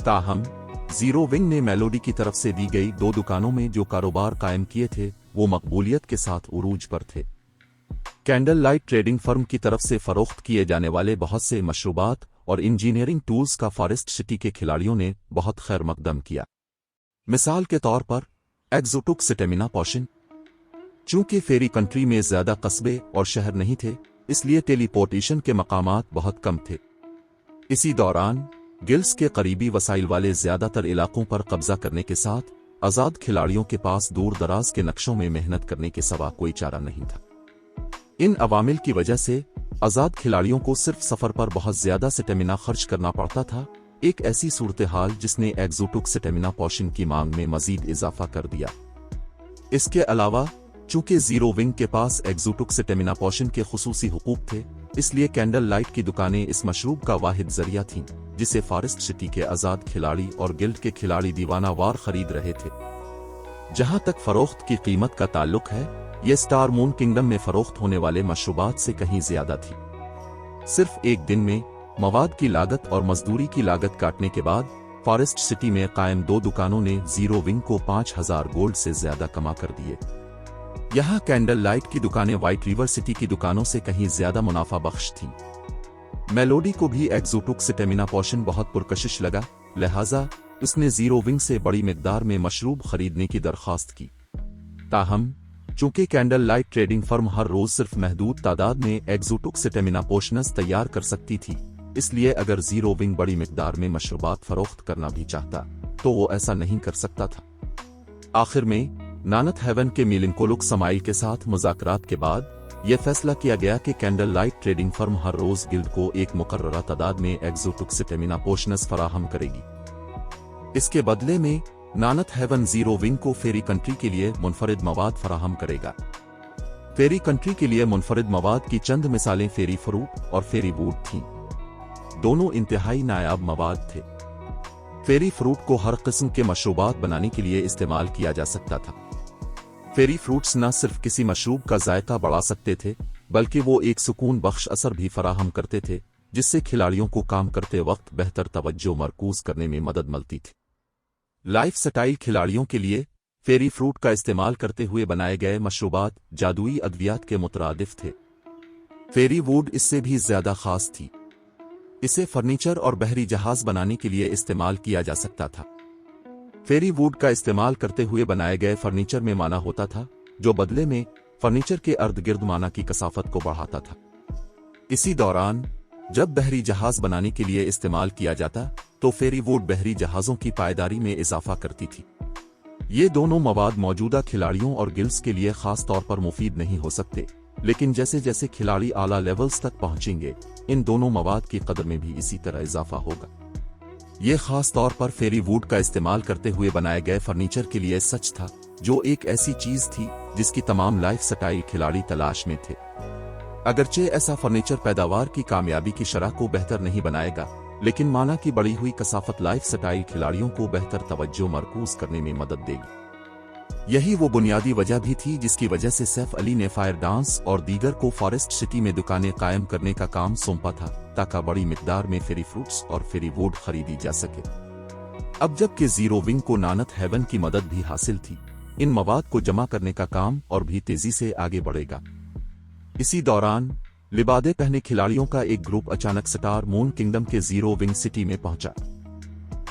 ताहम जीरो विंग ने मेलोडी की तरफ से दी गई 2 दुकानों में जो कारोबार कायम किए थे, वो मकबूलियत के साथ उरूज पर थे। कैंडल लाइट ट्रेडिंग फर्म की तरफ से फरोख्त किए जाने वाले बहुत से मशरूबात और इंजीनियरिंग टूल्स का फॉरेस्ट सिटी के खिलाड़ियों ने बहुत खैर मकदम किया। मिसाल के तौर पर एक्सोटिक स्टेमिना पोशन। चूंकि फेरी कंट्री में ज्यादा कस्बे और शहर नहीं थे, इसलिए टेलीपोर्टेशन के मकामात बहुत कम थे। इसी दौरान गिल्ड्स के करीबी वसाइल वाले ज्यादातर इलाकों पर कब्जा करने के साथ आजाद खिलाड़ियों के पास दूर दराज के नक्शों में मेहनत करने के सिवा कोई चारा नहीं था। इन अवामिल की वजह से आजाद खिलाड़ियों को सिर्फ सफर पर बहुत ज्यादा स्टेमिना खर्च करना पड़ता था, एक ऐसी सूरत हाल जिसने एक्सोटिक स्टेमिना पोशन की मांग में मजीद इजाफा कर दिया। इसके अलावा चूंकि जीरो विंग के पास एक्सोटिक स्टेमिना पोशन के खुसूसी हुकूक थे, इसलिए कैंडल लाइट की दुकानें इस मशरूब का वाहिद जरिया थीं जिसे फॉरेस्ट सिटी के आजाद खिलाड़ी और गिल्ड के खिलाड़ी दीवाना वार खरीद रहे थे। जहां तक फरोख्त की कीमत का ताल्लुक है, यह स्टार मून किंगडम में फरोख्त होने वाले मशरूबात से कहीं ज्यादा थी। सिर्फ एक दिन में मवाद की लागत और मजदूरी की लागत काटने के बाद फॉरेस्ट सिटी में कायम 2 दुकानों ने जीरो विंग को 5000 गोल्ड से ज्यादा कमा कर दिए। यहाँ कैंडल लाइट की दुकानें व्हाइट रिवर सिटी की दुकानों से कहीं ज्यादा मुनाफा बख्श थीं। मेलोडी को भी एक्सोटिक स्टेमिना पोशन बहुत पुरकशिश लगा, लिहाजा उसने जीरो विंग से बड़ी मिकदार में मशरूब खरीदने की दरख्वास्त की। ताहम चूंकि कैंडल लाइट ट्रेडिंग फर्म हर रोज सिर्फ महदूद तादाद में एक्सोटिक स्टेमिना पोशनस तैयार कर सकती थी, इसलिए अगर जीरो विंग बड़ी मिकदार में मशरूबात फरोख्त करना भी चाहता तो वो ऐसा नहीं कर सकता था। आखिर में नानत हेवन के मीलिंकोलुक समाइल के साथ मुज़ाकरात के बाद यह फैसला किया गया कि कैंडल लाइट ट्रेडिंग फर्म हर रोज गिल्ड को एक मुकर्ररा तादाद में एक्सोटिक स्टेमिना पोशनस फराहम करेगी। इसके बदले में नानत हेवन जीरो विंग को फेरी कंट्री के लिए मुनफरिद मवाद फराहम करेगा। फेरी कंट्री के लिए मुनफरिद मवाद की चंद मिसालें फेरी फ्रूट और फेरी वुड थीं। दोनों इंतहाई नायाब मवाद थे। फेरी फ्रूट को हर किस्म के मशरूबात बनाने के लिए इस्तेमाल किया जा सकता था। फेरी फ्रूट्स न सिर्फ किसी मशरूब का जायका बढ़ा सकते थे, बल्कि वो एक सुकून बख्श असर भी फराहम करते थे, जिससे खिलाड़ियों को काम करते वक्त बेहतर तवज्जो मरकूज करने में मदद मिलती थी। लाइफ स्टाइल खिलाड़ियों के लिए फेरी फ्रूट का इस्तेमाल करते हुए बनाए गए मशरूबात जादुई अद्वियात के मुतरादिफ थे। फेरी वुड इससे भी ज्यादा खास थी। इसे फर्नीचर और बहरी जहाज बनाने के लिए इस्तेमाल किया जा सकता था। फेरी वुड का इस्तेमाल करते हुए बनाए गए फर्नीचर में माना होता था, जो बदले में फर्नीचर के अर्द गिर्द माना की कसाफत को बढ़ाता था। इसी दौरान जब बहरी जहाज बनाने के लिए इस्तेमाल किया जाता तो फेरी वुड बहरी जहाजों की पायदारी में इजाफा करती थी। ये दोनों मवाद मौजूदा खिलाड़ियों और गिल्ड्स के लिए खास तौर पर मुफीद नहीं हो सकते, लेकिन जैसे जैसे खिलाड़ी आला लेवल्स तक पहुंचेंगे इन दोनों मवाद की कदर में भी इसी तरह इजाफा होगा। ये खास तौर पर फेरी वुड का इस्तेमाल करते हुए बनाए गए फर्नीचर के लिए सच था, जो एक ऐसी चीज थी जिसकी तमाम लाइफ स्टाइल खिलाड़ी तलाश में थे। अगरचे ऐसा फर्नीचर पैदावार की कामयाबी की शरह को बेहतर नहीं बनाएगा, लेकिन माना की बढ़ी हुई कसाफत लाइफ स्टाइल खिलाड़ियों को बेहतर तवज्जो मरकूज करने में मदद देगी। यही वो बुनियादी वजह भी थी जिसकी वजह से सैफ अली ने फायर डांस और दीगर को फॉरेस्ट सिटी में दुकानें कायम करने का काम सौंपा था, ताकि बड़ी मिकदार में फेरी फ्रूट्स और फेरी वुड खरीदी जा सके। अब जबकि जीरो विंग को नानत हेवन की मदद भी हासिल थी, इन मवाद को जमा करने का काम और भी तेजी से आगे बढ़ेगा। इसी दौरान लिबादे पहने खिलाड़ियों का एक ग्रुप अचानक स्टार मून किंगडम के जीरो विंग सिटी में पहुंचा।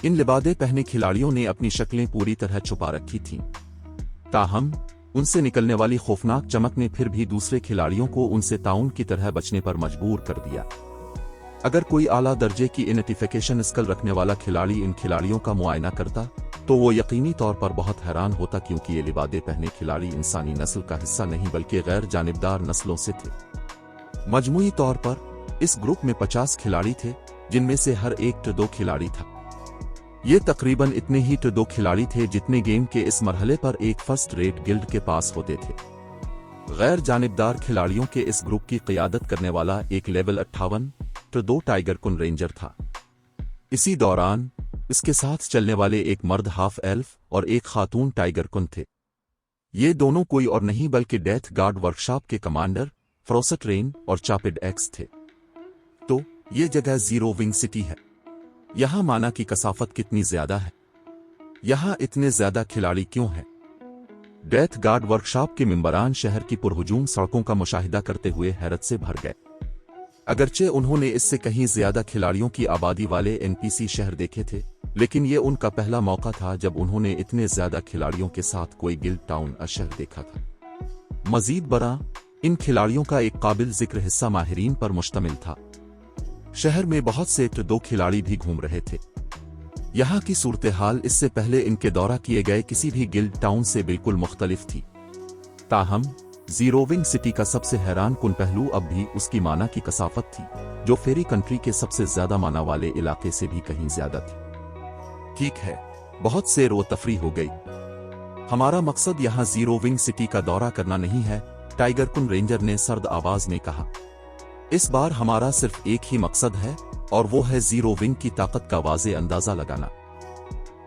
इन लिबादे पहने खिलाड़ियों ने अपनी शक्लें पूरी तरह छुपा रखी थीं, ताहम उनसे निकलने वाली खौफनाक चमक ने फिर भी दूसरे खिलाड़ियों को उनसे ताउन की तरह बचने पर मजबूर कर दिया। अगर कोई आला दर्जे की आइडेंटिफिकेशन स्किल रखने वाला खिलाड़ी इन खिलाड़ियों का मुआयना करता तो वो यकीनी तौर पर बहुत हैरान होता, क्योंकि ये लिबादे पहने खिलाड़ी इंसानी नस्ल का हिस्सा नहीं बल्कि गैर जानिबदार नस्लों से थे। मजमूई तौर पर इस ग्रुप में 50 खिलाड़ी थे, जिनमें से हर एक T2 खिलाड़ी था। ये तकरीबन इतने ही T2 खिलाड़ी थे जितने गेम के इस मरहले पर एक फर्स्ट रेट गिल्ड के पास होते थे। गैर जानिबदार खिलाड़ियों के इस ग्रुप की क़ियादत करने वाला एक लेवल 58 T2 टाइगर कुन रेंजर था। इसी दौरान इसके साथ चलने वाले एक मर्द हाफ एल्फ और एक खातून टाइगर कुन थे। ये दोनों कोई और नहीं बल्कि डेथ गार्ड वर्कशॉप के कमांडर फ्रोस्ट रेन और चापिड एक्स थे। तो ये जगह जीरो विंग सिटी है। यहां माना की कसाफत कितनी ज्यादा है? यहां इतने ज्यादा खिलाड़ी क्यों हैं? डेथ गार्ड वर्कशॉप के मेंबरान शहर की पुरहुजूम सड़कों का मुशाहिदा करते हुए हैरत से भर गए। अगरचे उन्होंने इससे कहीं ज्यादा खिलाड़ियों की आबादी वाले एनपीसी शहर देखे थे, लेकिन ये उनका पहला मौका था जब उन्होंने इतने ज्यादा खिलाड़ियों के साथ कोई गिल्ड टाउन शहर देखा था। मजीद बड़ा, इन खिलाड़ियों का एक काबिल जिक्र हिस्सा माहिरीन पर मुश्तमिल था। शहर में बहुत से T2 खिलाड़ी भी घूम रहे थे। यहाँ की सूरत हाल इससे पहले इनके दौरा किए गए किसी भी गिल्ड टाउन से बिल्कुल मुख्तलिफ थी। ताहम जीरो विंग सिटी का सबसे हैरान कुन पहलू अब भी उसकी माना की कसाफत थी, जो फेरी कंट्री के सबसे ज्यादा माना वाले इलाके से भी कहीं ज्यादा थी। ठीक है, बहुत से रो तफरी हो गई। हमारा मकसद यहाँ जीरो विंग सिटी का दौरा करना नहीं है, टाइगर कुन रेंजर ने सर्द आवाज में कहा। इस बार हमारा सिर्फ एक ही मकसद है और वो है जीरो विंग की ताकत का वाज़े अंदाजा लगाना।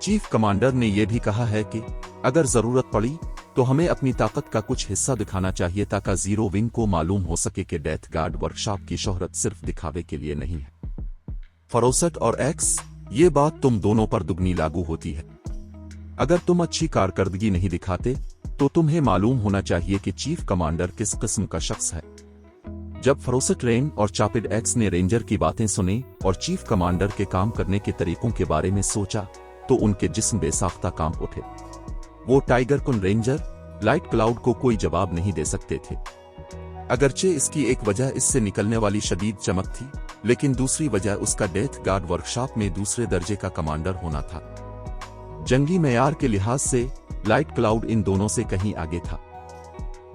चीफ कमांडर ने यह भी कहा है कि अगर जरूरत पड़ी तो हमें अपनी ताकत का कुछ हिस्सा दिखाना चाहिए, ताकि जीरो विंग को मालूम हो सके कि डेथ गार्ड वर्कशॉप की शोहरत सिर्फ दिखावे के लिए नहीं है। फरोसट और एक्स, ये बात तुम दोनों पर दुगनी लागू होती है। अगर तुम अच्छी कारकर्दगी नहीं दिखाते तो तुम्हें मालूम होना चाहिए कि चीफ कमांडर किस किस्म का शख्स है। जब फरोसट रेन और चापिड एक्स ने रेंजर की बातें सुनी और चीफ कमांडर के काम करने के तरीकों के बारे में सोचा तो उनके जिस्म बेसाख्ता कांप उठे। वो टाइगर कुन रेंजर लाइट क्लाउड को कोई जवाब नहीं दे सकते थे। अगरचे इसकी एक वजह इससे निकलने वाली शदीद चमक थी, लेकिन दूसरी वजह उसका डेथ गार्ड वर्कशॉप में दूसरे दर्जे का कमांडर होना था। जंगी मेयार के लिहाज से लाइट क्लाउड इन दोनों से कहीं आगे था।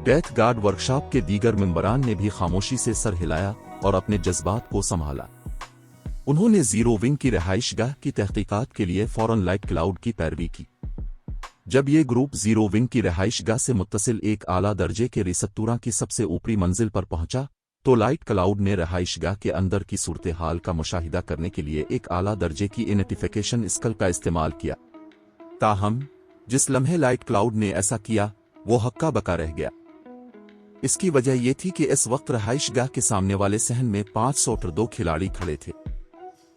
डेथ गार्ड वर्कशॉप के दीगर मेंबरान ने भी खामोशी से सर हिलाया और अपने जज्बात को संभाला। उन्होंने जीरो विंग की रिहाइशगाह की तहकीकात के लिए फौरन लाइट क्लाउड की पैरवी की। जब ये ग्रुप जीरो विंग की रिहाइशगाह से मुत्तसिल एक आला दर्जे के रिसत्तूरा की सबसे ऊपरी मंजिल पर पहुंचा तो लाइट क्लाउड ने रिहाइशगाह के अंदर की सूरत हाल का मुशाहिदा करने के लिए एक आला दर्जे की आइडेंटिफिकेशन स्किल का इस्तेमाल किया। ताहम जिस लम्हे लाइट क्लाउड ने ऐसा किया वो हक्का बका रह गया। इसकी वजह यह थी कि इस वक्त रिहाइशगाह के सामने वाले सहन में 502 खिलाड़ी खड़े थे।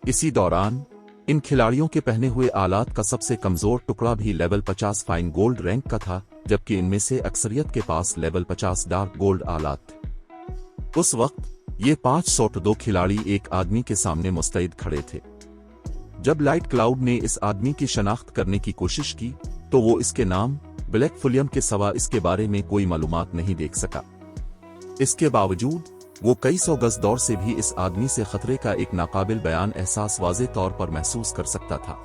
इसी दौरान इन खिलाड़ियों के पहने हुए आलात का सबसे कमजोर टुकड़ा भी लेवल 50 फाइन गोल्ड रैंक का था, जबकि इनमें से अक्सरियत के पास लेवल 50 डार्क गोल्ड आलात थे। उस वक्त ये 502 खिलाड़ी एक आदमी के सामने मुस्तैद खड़े थे। जब लाइट क्लाउड ने इस आदमी की शनाख्त करने की कोशिश की तो वो इसके नाम ब्लैक फुलियम के सिवा इसके बारे में कोई मालूमात नहीं देख सका। इसके बावजूद वो कई सौ गज दौर से भी इस आदमी से खतरे का एक नाकाबिल बयान एहसास वाज़े तौर पर महसूस कर सकता था।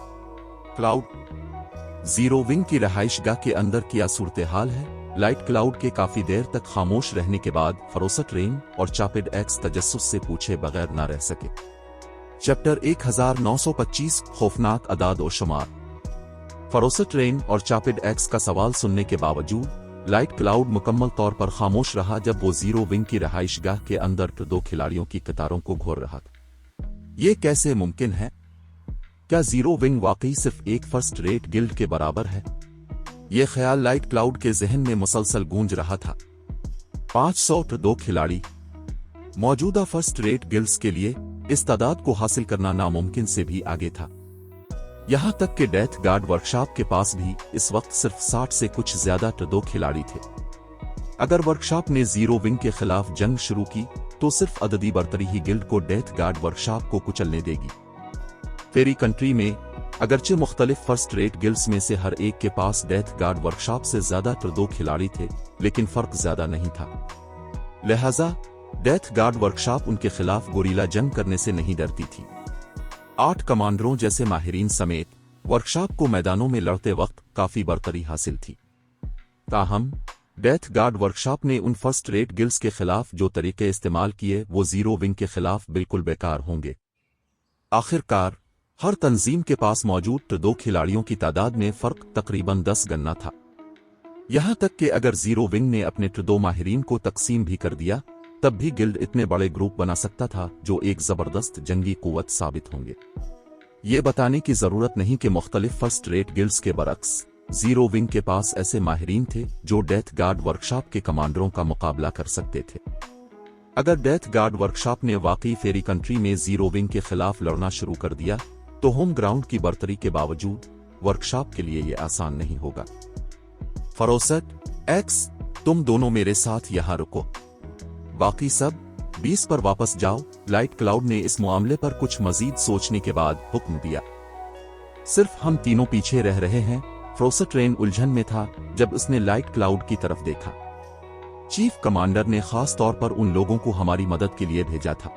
क्लाउड जीरो विंग की रहाइशगाह के अंदर क्या सूरत हाल है? लाइट क्लाउड के काफी देर तक खामोश रहने के बाद फरोसट रेन और चापिड एक्स तजस्सुस से पूछे बगैर न रह सके। चैप्टर 1925 खौफनाक अदाद और शुमार। फरोसट रेन और चापिड एक्स का सवाल सुनने के बावजूद लाइट क्लाउड मुकम्मल तौर पर खामोश रहा जब वो जीरो विंग की रहाइशगाह के अंदर दो खिलाड़ियों की कतारों को घोर रहा था। ये कैसे मुमकिन है? क्या जीरो विंग वाकई सिर्फ एक फर्स्ट रेट गिल्ड के बराबर है? यह ख्याल लाइट क्लाउड के जहन में मुसलसल गूंज रहा था। 502 खिलाड़ी मौजूदा फर्स्ट रेट गिल्ड्स के लिए इस तादाद को हासिल करना नामुमकिन से भी आगे था। यहां तक कि डेथ गार्ड वर्कशॉप के पास भी इस वक्त सिर्फ 60 से कुछ ज्यादा दो खिलाड़ी थे। अगर वर्कशॉप ने जीरो विंग के खिलाफ जंग शुरू की तो सिर्फ अददी बरतरी ही गिल्ड को डेथ गार्ड वर्कशॉप को कुचलने देगी। फेरी कंट्री में अगरचे मुख्तलिफ फर्स्ट रेट गिल्ड्स में से हर एक के पास डेथ गार्ड वर्कशॉप से ज्यादा दो खिलाड़ी थे, लेकिन फर्क ज्यादा नहीं था। लिहाजा डेथ गार्ड वर्कशॉप उनके खिलाफ गोरीला जंग करने से नहीं डरती थी। 8 कमांडरों जैसे माहिरीन समेत वर्कशॉप को मैदानों में लड़ते वक्त काफी बरतरी हासिल थी। ताहम डेथ गार्ड वर्कशॉप ने उन फर्स्ट रेट गिल्ड्स के खिलाफ जो तरीके इस्तेमाल किए वो जीरो विंग के खिलाफ बिल्कुल बेकार होंगे। आखिरकार हर तंजीम के पास मौजूद दो खिलाड़ियों की तादाद में फर्क तकरीबन 10 गना था। यहां तक कि अगर जीरो विंग ने अपने दो माहिरीन को तकसीम भी कर दिया तब भी गिल्ड इतने बड़े ग्रुप बना सकता था जो एक जबरदस्त जंगी कुव्वत साबित होंगे। ये बताने की जरूरत नहीं कि मुख्तलिफ फर्स्ट रेट गिल्ड्स के बरक्स जीरो विंग के पास ऐसे माहिरीन थे जो डेथ गार्ड वर्कशॉप के कमांडरों का मुकाबला कर सकते थे। अगर डेथ गार्ड वर्कशॉप ने वाकई फेरी कंट्री में जीरो विंग के खिलाफ लड़ना शुरू कर दिया तो होम ग्राउंड की बरतरी के बावजूद वर्कशॉप के लिए यह आसान नहीं होगा। फरोसट एक्स, तुम दोनों मेरे साथ यहां रुको, बाकी सब 20 पर वापस जाओ। लाइट क्लाउड ने इस मामले पर कुछ मजीद सोचने के बाद हुक्म दिया। सिर्फ हम तीनों पीछे रह रहे हैं। फरोसट रेन उलझन में था जब उसने लाइट क्लाउड की तरफ देखा। चीफ कमांडर ने खास तौर पर उन लोगों को हमारी मदद के लिए भेजा था।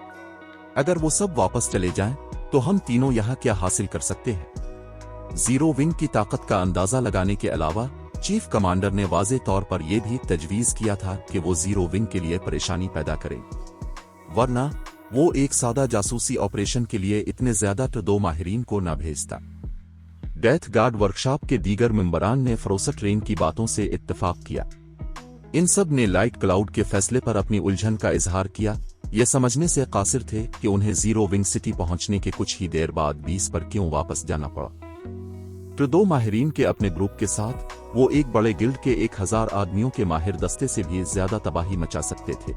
अगर वो सब वापस चले जाएं, तो हम तीनों यहां क्या हासिल कर सकते हैं? जीरो विंग की ताकत का अंदाजा लगाने के अलावा चीफ कमांडर ने वाज़े तौर पर यह भी तजवीज किया था कि वो जीरो विंग के लिए परेशानी पैदा करें, वरना वो एक सादा जासूसी ऑपरेशन के लिए इतने ज्यादा दो माहिरीन को न भेजता। डेथ गार्ड वर्कशॉप के दीगर मेंबरान ने फरोसट रेन की बातों से इत्तेफाक किया। इन सब ने लाइट क्लाउड के फैसले पर अपनी उलझन का इजहार किया। ये समझने से कासिर थे कि उन्हें जीरो विंग सिटी पहुंचने के कुछ ही देर बाद 20 पर क्यों वापस जाना पड़ा। दो माहिरीन के अपने ग्रुप के साथ वो एक बड़े गिल्ड के 1000 आदमियों के माहिर दस्ते से भी ज्यादा तबाही मचा सकते थे।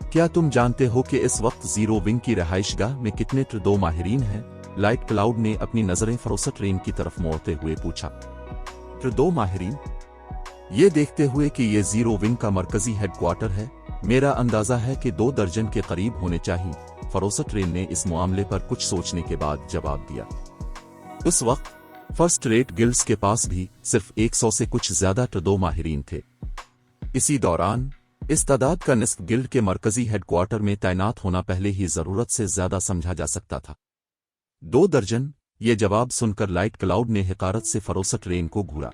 क्या तुम जानते हो कि इस वक्त जीरो विंग की रहाइशगाह में कितने दो माहिरीन हैं? लाइट क्लाउड ने अपनी नजरें फरोसट रेन की तरफ मोड़ते हुए पूछा। दो माहिरीन? ये देखते हुए कि ये जीरो विंग का मरकजी हेडक्वार्टर है, मेरा अंदाजा है कि 2 दर्जन के करीब होने चाहिए। फरोसट रेन ने इस मामले पर कुछ सोचने के बाद जवाब दिया। उस वक्त फर्स्ट रेट गिल्ड्स के पास भी सिर्फ 100 से कुछ ज्यादा दो माहिरीन थे। इसी दौरान इस तादाद का निस्फ गिल्ड के मरकजी हेडक्वार्टर में तैनात होना पहले ही जरूरत से ज्यादा समझा जा सकता था। 2 दर्जन? ये जवाब सुनकर लाइट क्लाउड ने हिकारत से फरोसट रेन को घूरा।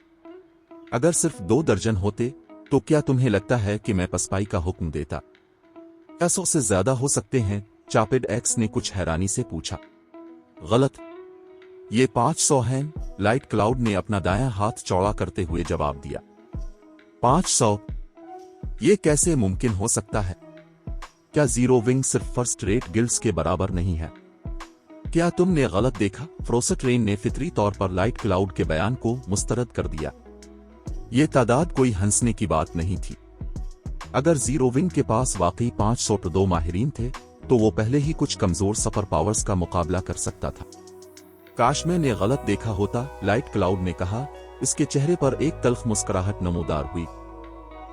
अगर सिर्फ 2 दर्जन होते तो क्या तुम्हें लगता है कि मैं पसपाई का हुक्म देता? 100 से ज्यादा हो सकते हैं, चापिड एक्स ने कुछ हैरानी से पूछा। गलत, ये 500 हैं, लाइट क्लाउड ने अपना दायां हाथ चौड़ा करते हुए जवाब दिया। 500? ये कैसे मुमकिन हो सकता है? क्या जीरो विंग सिर्फ फर्स्ट रेट गिल्ड्स के बराबर नहीं है? क्या तुमने गलत देखा? फरोसट रेन ने फितरी तौर पर लाइट क्लाउड के बयान को मुस्तरद कर दिया। ये तादाद कोई हंसने की बात नहीं थी। अगर जीरो विंग के पास वाकई 502 माहिरीन थे तो वो पहले ही कुछ कमजोर सुपर पावर्स का मुकाबला कर सकता था। काश मैंने गलत देखा होता, लाइट क्लाउड ने कहा। इसके चेहरे पर एक तल्ख मुस्कुराहट नमूदार हुई।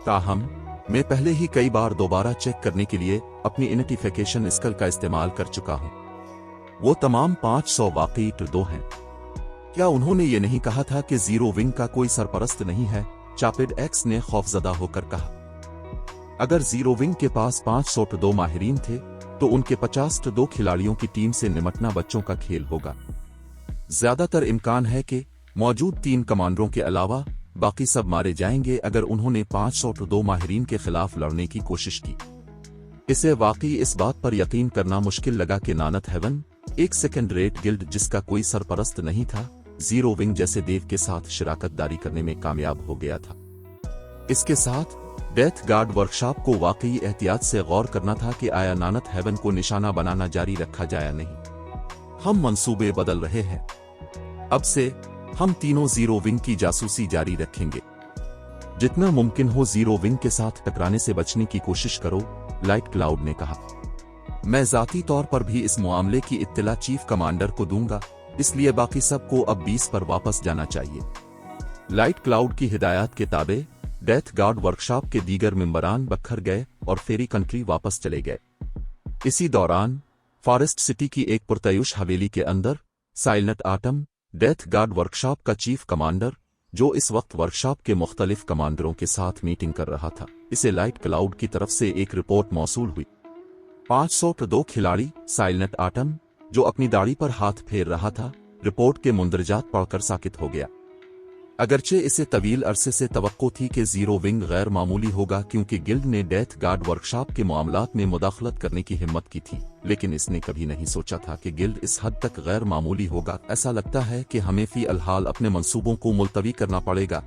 ताहम मैं पहले ही कई बार दोबारा चेक करने के लिए अपनी इडेंटिफिकेशन स्किल का इस्तेमाल कर चुका हूं। वो तमाम 500 वाकई दो हैं। क्या उन्होंने ये नहीं कहा था कि जीरो विंग का कोई सरपरस्त नहीं है? चापिड एक्स ने खौफजदा होकर कहा। अगर जीरो विंग के पास 502 माहिरीन थे तो उनके 52 खिलाड़ियों की टीम से निमटना बच्चों का खेल होगा। ज्यादातर इम्कान है कि मौजूद 3 कमांडरों के अलावा बाकी सब मारे जाएंगे अगर उन्होंने 502 माहिरीन के खिलाफ लड़ने की कोशिश की। इसे वाकई इस बात पर यकीन करना मुश्किल लगा कि नानत हेवन, एक सेकेंड रेट गिल्ड जिसका कोई सरपरस्त नहीं था, जीरो विंग जैसे देव के साथ शिराकतदारी करने में कामयाब हो गया था। इसके साथ डेथ गार्ड वर्कशॉप को वाकई एहतियात से गौर करना था कि आया नानत हेवन को निशाना बनाना जारी रखा जाए नहीं। हम मंसूबे बदल रहे हैं। अब से हम तीनों जीरो विंग की जासूसी जारी रखेंगे। जितना मुमकिन हो जीरो विंग के साथ टकराने से बचने की कोशिश करो, लाइट क्लाउड ने कहा। मैं जाती तौर पर भी इस मामले की इत्तला चीफ कमांडर को दूंगा, इसलिए बाकी सबको अब 20 पर वापस जाना चाहिए। लाइट क्लाउड की हिदायत के ताबे डेथ गार्ड वर्कशॉप के दीगर मेंबरान बखर गए और फेरी कंट्री वापस चले गए। इसी दौरान फॉरेस्ट सिटी की एक पुरतयुश हवेली के अंदर silent autumn, death guard workshop का चीफ कमांडर, जो इस वक्त वर्कशॉप के मुख्तलिफ कमांडरों के साथ मीटिंग कर रहा था, इसे लाइट क्लाउड की तरफ से एक रिपोर्ट मौसूल हुई। 502 खिलाड़ी साइलेंट आटम, जो अपनी दाढ़ी पर हाथ फेर रहा था, रिपोर्ट के मुंदरजात पढ़कर साकित हो गया। अगरचे इसे तवील अरसे से तवक्को थी कि जीरो विंग गैर मामूली होगा क्योंकि गिल्ड ने डेथ गार्ड वर्कशॉप के मामलात में मुदाखलत करने की हिम्मत की थी, लेकिन इसने कभी नहीं सोचा था कि गिल्ड इस हद तक गैर मामूली होगा। ऐसा लगता है कि हमें फी अलहाल अपने मंसूबों को मुलतवी करना पड़ेगा।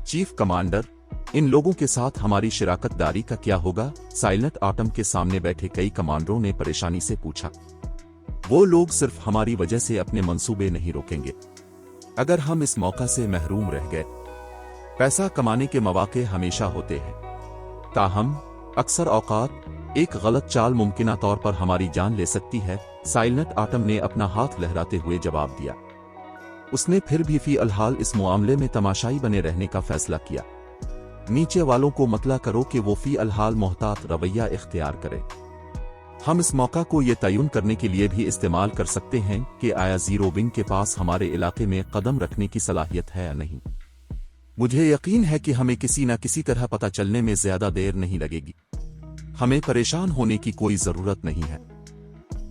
चीफ कमांडर, इन लोगों के साथ हमारी शिराकतदारी का क्या होगा? साइलेंट आटम के सामने बैठे कई कमांडरों ने परेशानी से पूछा। वो लोग सिर्फ हमारी वजह से अपने मंसूबे नहीं रोकेंगे। अगर हम इस मौका से महरूम रह गए, पैसा कमाने के मौके हमेशा होते हैं, ताहम अक्सर औकात एक गलत चाल मुमकिना तौर पर हमारी जान ले सकती है। साइलेंट आटम ने अपना हाथ लहराते हुए जवाब दिया। उसने फिर भी फी अलहाल इस मामले में तमाशाई बने रहने का फैसला किया। नीचे वालों को मतला करो कि वो फी अलहाल मोहतात रवैया इख्तियार करें। हम इस मौका को ये तयन करने के लिए भी इस्तेमाल कर सकते हैं कि आया जीरो विंग के पास हमारे इलाके में कदम रखने की सलाहियत है या नहीं। मुझे यकीन है कि हमें किसी न किसी तरह पता चलने में ज्यादा देर नहीं लगेगी। हमें परेशान होने की कोई जरूरत नहीं है।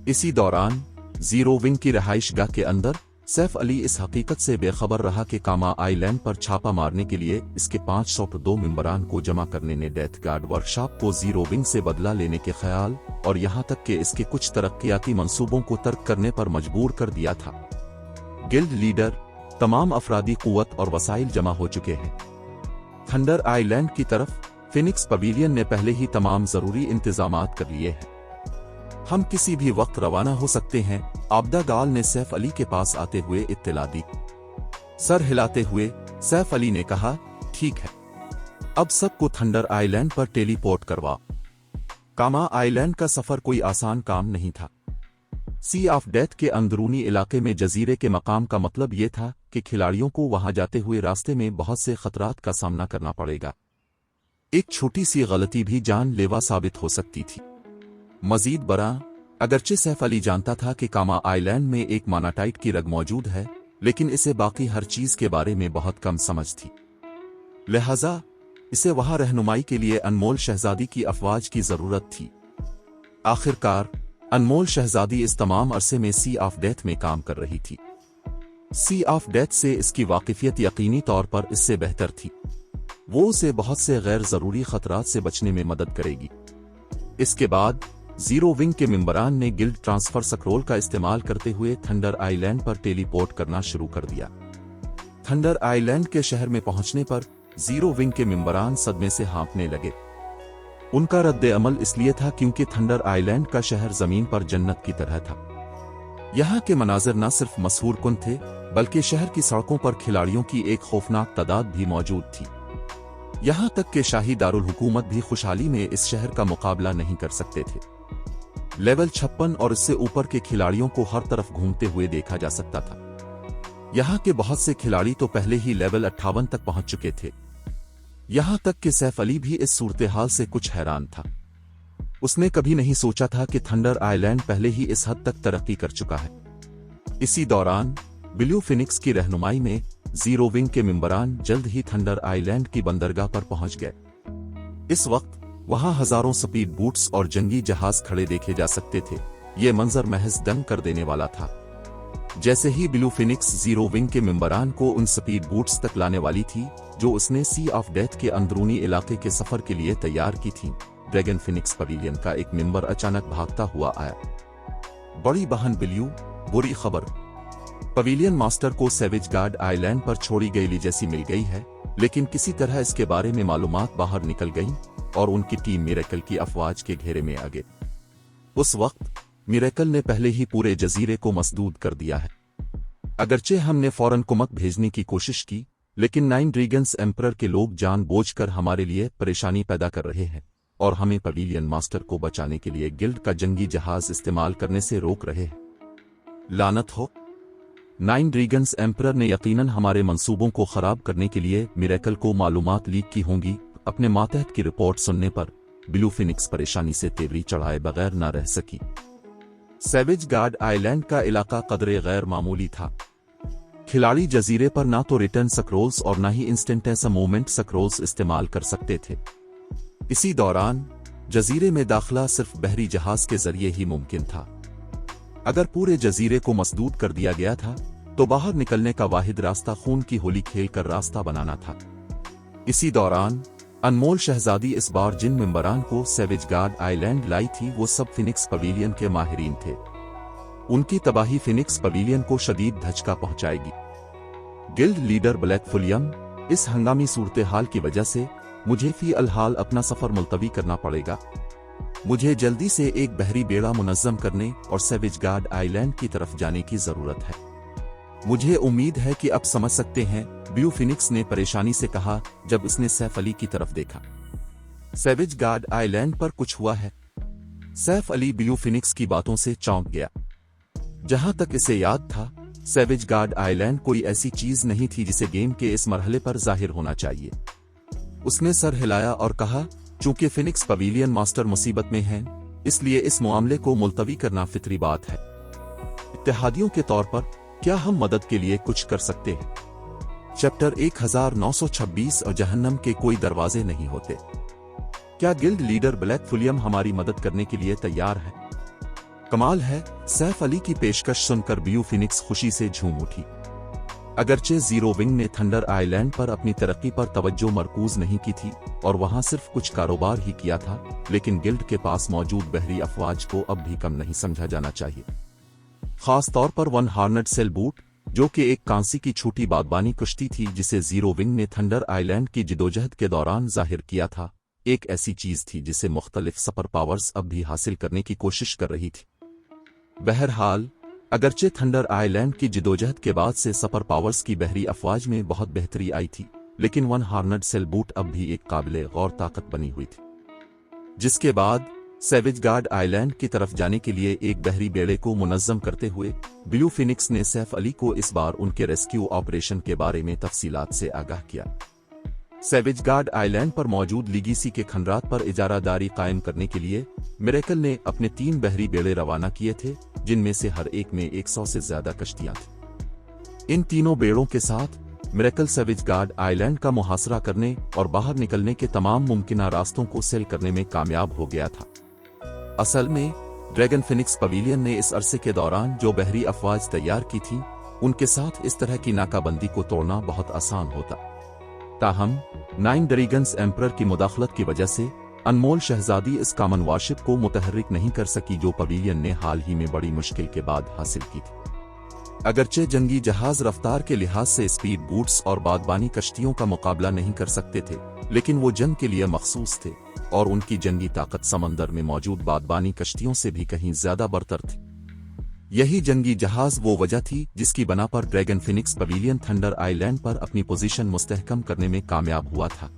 इसी दौरान जीरो विंग की रहाइशगाह के अंदर सैफ अली इस हकीकत से बेखबर रहा कि कामा आइलैंड पर छापा मारने के लिए इसके 502 मेंबरान को जमा करने ने डेथ गार्ड वर्कशॉप को जीरो विंग से बदला लेने के ख्याल और यहां तक कि इसके कुछ तरक्कियाती मंसूबों को तर्क करने पर मजबूर कर दिया था। गिल्ड लीडर, तमाम अफरादी कुव्वत और वसाइल जमा हो चुके हैं। थंडर आइलैंड की तरफ फिनिक्स पवेलियन ने पहले ही तमाम जरूरी इंतजामात कर लिए हैं। हम किसी भी वक्त रवाना हो सकते हैं। आबदा गाल ने सैफ अली के पास आते हुए इत्तला दी। सर हिलाते हुए सैफ अली ने कहा, ठीक है, अब सबको थंडर आइलैंड पर टेलीपोर्ट करवा। कामा आइलैंड का सफर कोई आसान काम नहीं था। सी ऑफ डेथ के अंदरूनी इलाके में जजीरे के मकाम का मतलब यह था कि खिलाड़ियों को वहां जाते हुए रास्ते में बहुत से खतरात का सामना करना पड़ेगा। एक छोटी सी गलती भी जानलेवा साबित हो सकती थी। मजीद बरा, अगरचे सैफ अली जानता था कि कामा आइलैंड में एक मानाटाइट की रग मौजूद है, लेकिन इसे बाकी हर चीज के बारे में बहुत कम समझ थी। लिहाजा इसे वहां रहनुमाई के लिए अनमोल शहजादी की अफवाज की जरूरत थी। आखिरकार अनमोल शहजादी इस तमाम अरसे में सी ऑफ डेथ में काम कर रही थी। सी ऑफ डेथ से इसकी वाकिफियत यकीनी तौर पर इससे बेहतर थी। वो उसे बहुत से गैर जरूरी खतरात से बचने में मदद करेगी। इसके बाद जीरो विंग के मेंबरान ने गिल्ड ट्रांसफर स्क्रोल का इस्तेमाल करते हुए थंडर आइलैंड पर टेलीपोर्ट करना शुरू कर दिया। थंडर आइलैंड के शहर में पहुंचने पर जीरो विंग के मेंबरान सदमे से हाँफने लगे। उनका रद्द अमल इसलिए था क्योंकि थंडर आइलैंड का शहर जमीन पर जन्नत की तरह था। यहाँ के मनाजिर न सिर्फ मशहूर कुन थे, बल्कि शहर की सड़कों पर खिलाड़ियों की एक खौफनाक तादाद भी मौजूद थी। यहाँ तक कि शाही दारुल हुकूमत भी खुशहाली में इस शहर का मुकाबला नहीं कर सकते थे। लेवल 56 और इससे ऊपर के खिलाड़ियों को हर तरफ घूमते हुए देखा जा सकता था। यहाँ के बहुत से खिलाड़ी तो पहले ही लेवल 58 तक पहुंच चुके थे। यहाँ तक कि सैफ अली भी इस सूरत-ए-हाल से कुछ हैरान था। उसने कभी नहीं सोचा था कि थंडर आइलैंड पहले ही इस हद तक तरक्की कर चुका है। इसी दौरान ब्लू फिनिक्स की रहनुमाई में जीरो विंग के मेंबरान जल्द ही थंडर आइलैंड की बंदरगाह पर पहुंच गए। इस वक्त वहां हजारों स्पीड बूट्स और जंगी जहाज खड़े देखे जा सकते थे। ये मंजर महज दंग कर देने वाला था। जैसे ही ब्लू फिनिक्स जीरो विंग के मेंबरान को उन स्पीड बोट्स तक लाने वाली थी जो उसने सी ऑफ डेथ के अंदरूनी इलाके के सफर के लिए तैयार की थी, ड्रैगन फिनिक्स पवेलियन का एक मेंबर अचानक भागता हुआ आया। बड़ी बहन ब्लू, बुरी खबर, पवेलियन मास्टर को सेवेज गार्ड आइलैंड पर छोड़ी गई जैसी मिल गई है, लेकिन किसी तरह इसके बारे में मालूमात बाहर निकल गई और उनकी टीम मिरेकल की अफवाज के घेरे में आ गई। उस वक्त मिरेकल ने पहले ही पूरे जजीरे को मसदूद कर दिया है। अगरचे हमने फौरन कुमक भेजने की कोशिश की, लेकिन नाइन ड्रैगन्स एम्परर के लोग जानबूझकर हमारे लिए परेशानी पैदा कर रहे हैं और हमें पवेलियन मास्टर को बचाने के लिए गिल्ड का जंगी जहाज इस्तेमाल करने से रोक रहे हैं। लानत हो! नाइन ड्रैगन्स एम्परर ने यकीनन हमारे मंसूबों को खराब करने के लिए मिरेकल को मालूमात लीक की होंगी। अपने मातहत की रिपोर्ट सुनने पर ब्लू फिनिक्स परेशानी से तेवरी चढ़ाए बगैर न रह सकी। सेवेज गार्ड आइलैंड का इलाका कदरे गैर मामूली था। खिलाड़ी जजीरे पर ना तो रिटर्न स्क्रॉल्स और ना ही इंस्टेंटेनियस मूवमेंट स्क्रॉल्स इस्तेमाल कर सकते थे। इसी दौरान जजीरे में दाखिला सिर्फ बहरी जहाज के जरिए ही मुमकिन था। अगर पूरे जजीरे को मसदूद कर दिया गया था तो बाहर निकलने का वाहिद रास्ता खून की होली खेलकर रास्ता बनाना था। इसी दौरान अनमोल शहजादी इस बार जिन मेंबरान को सेवेज गार्ड आइलैंड लाई थी वो सब फिनिक्स पवेलियन के माहिरीन थे। उनकी तबाही फिनिक्स पवेलियन को शदीद धचका पहुंचाएगी। गिल्ड लीडर ब्लैक फुलियम, इस हंगामी सूरत हाल की वजह से मुझे फी अलहाल अपना सफर मुलतवी करना पड़ेगा। मुझे जल्दी से एक बहरी बेड़ा मुनज़्ज़म करने और सेवेज गार्ड आइलैंड की तरफ जाने की जरूरत है। मुझे उम्मीद है कि अब समझ सकते हैं, ब्लू फिनिक्स ने परेशानी से कहा जब उसने सैफ अली की तरफ देखा। सेवेज गार्ड आइलैंड पर कुछ हुआ है। सैफ अली ब्लू फिनिक्स की बातों से चौंक गया। जहां तक इसे याद था, सेवेज गार्ड आइलैंड कोई ऐसी चीज नहीं थी जिसे गेम के इस मरहले पर जाहिर होना चाहिए। उसने सर हिलाया और कहा, चूंकि फिनिक्स पवेलियन मास्टर मुसीबत में है, इसलिए इस मामले को मुलतवी करना फितरी बात है। इत्तेहादियों के तौर पर क्या हम मदद के लिए कुछ कर सकते हैं? चैप्टर 1926 और जहन्नम के कोई दरवाजे नहीं होते। क्या गिल्ड लीडर ब्लैक फुलियम हमारी मदद करने के लिए तैयार है? कमाल है, सैफ अली की पेशकश सुनकर ब्लू फिनिक्स खुशी से झूम उठी। अगरचे जीरो विंग ने थंडर आइलैंड पर अपनी तरक्की पर तवज्जो मरकूज नहीं की थी और वहां सिर्फ कुछ कारोबार ही किया था, लेकिन गिल्ड के पास मौजूद बहरी अफवाज को अब भी कम नहीं समझा जाना चाहिए। खास तौर पर वन हार्नेड सेल बूट, जो कि एक कांसी की छोटी बागबानी कश्ती थी जिसे जीरो विंग ने थंडर आइलैंड की जिदोजहद के दौरान जाहिर किया था, एक ऐसी चीज थी जिसे मुख्तलिफ सुपर पावर्स अब भी हासिल करने की कोशिश कर रही थी। बहरहाल, अगरचे थंडर आइलैंड की जिदोजहद के बाद से सुपर पावर्स की बहरी अफवाज में बहुत बेहतरी आई थी, लेकिन वन हार्नेड सेल बूट अब भी एक काबिले गौर ताकत बनी हुई थी। जिसके बाद सेवेज गार्ड आइलैंड की तरफ जाने के लिए एक बहरी बेड़े को मुनज़्ज़म करते हुए ब्लू फिनिक्स ने सैफ अली को इस बार उनके रेस्क्यू ऑपरेशन के बारे में तफसीलात से आगाह किया। सेवेज गार्ड आइलैंड पर मौजूद लीगीसी के खंडरात पर इजारादारी कायम करने के लिए मिरेकल ने अपने 3 बहरी बेड़े रवाना किए थे, जिनमें से हर एक में 100 से ज्यादा कश्तियां थीं। इन तीनों बेड़ों के साथ मिरेकल सेवेज गार्ड आइलैंड का मुहासरा करने और बाहर निकलने के तमाम मुमकिना रास्तों को सेल करने में कामयाब हो गया था। असल में ड्रैगन फिनिक्स पवेलियन ने इस अरसे के दौरान जो बहरी अफवाज तैयार की थी, उनके साथ इस तरह की नाकाबंदी को तोड़ना बहुत आसान होता। ताहम नाइन ड्रैगन्स एम्परर की मुदाखलत की वजह से अनमोल शहजादी इस कामन वारशिप को मुतहर्रिक नहीं कर सकी जो पवेलियन ने हाल ही में बड़ी मुश्किल के बाद हासिल की थी। अगरचे जंगी जहाज रफ्तार के लिहाज से स्पीड बूट्स और बागबानी कश्तियों का मुकाबला नहीं कर सकते थे, लेकिन वो जंग के लिए मखसूस थे और उनकी जंगी ताकत समंदर में मौजूद बागबानी कश्तियों से भी कहीं ज्यादा बरतर थी। यही जंगी जहाज वो वजह थी जिसकी बना पर dragon Phoenix pavilion thunder island पर अपनी पोजीशन मुस्तहकम करने में कामयाब हुआ था।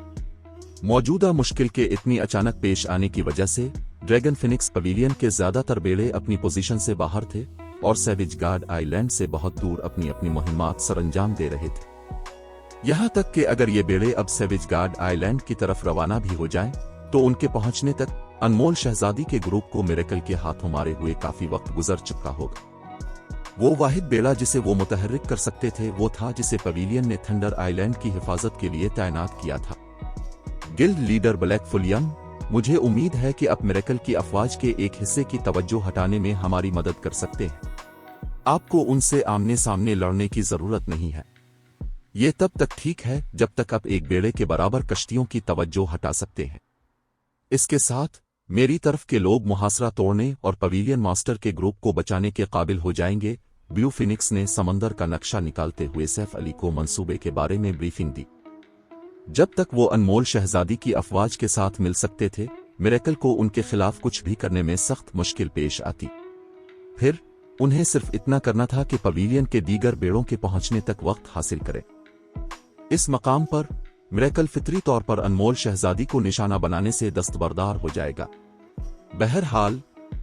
मौजूदा मुश्किल के इतनी अचानक पेश आने की वजह से ड्रैगन फिनिक्स पवेलियन के ज्यादातर बेड़े अपनी पोजीशन से बाहर थे और सेवेज गार्ड आइलैंड से बहुत दूर अपनी अपनी मुहिमात सरंजाम दे रहे थे। यहां तक कि अगर ये बेड़े अब सेवेज गार्ड आइलैंड की तरफ रवाना भी हो जाएं, तो उनके पहुंचने तक अनमोल शहजादी के ग्रुप को मिरेकल के हाथों मारे हुए काफी वक्त गुजर चुका होगा। वो वाहिद बेड़ा जिसे वो मुतहर्रिक कर सकते थे वो था जिसे पवेलियन ने थंडर आइलैंड की हिफाजत के लिए तैनात किया था। गिल्ड लीडर ब्लैक फुलियम, मुझे उम्मीद है कि अब मिरेकल की अफवाज के एक हिस्से की तवज्जो हटाने में हमारी मदद कर सकते हैं। आपको उनसे आमने सामने लड़ने की जरूरत नहीं है। ये तब तक ठीक है जब तक आप एक बेड़े के बराबर कश्तियों की तवज्जो हटा सकते हैं। इसके साथ मेरी तरफ के लोग मुहासरा तोड़ने और पवेलियन मास्टर के ग्रुप को बचाने के काबिल हो जाएंगे। ब्लू फिनिक्स ने समंदर का नक्शा निकालते हुए सैफ अली को मंसूबे के बारे में ब्रीफिंग दी। जब तक वो अनमोल शहजादी की अफवाज के साथ मिल सकते थे, मिरेकल को उनके खिलाफ कुछ भी करने में सख्त मुश्किल पेश आती। फिर उन्हें सिर्फ इतना करना था कि पवेलियन के दीगर बेड़ों के पहुंचने तक वक्त हासिल करें। इस मकाम पर मिरेकल फितरी तौर पर अनमोल शहजादी को निशाना बनाने से दस्तबरदार हो जाएगा। बहरहाल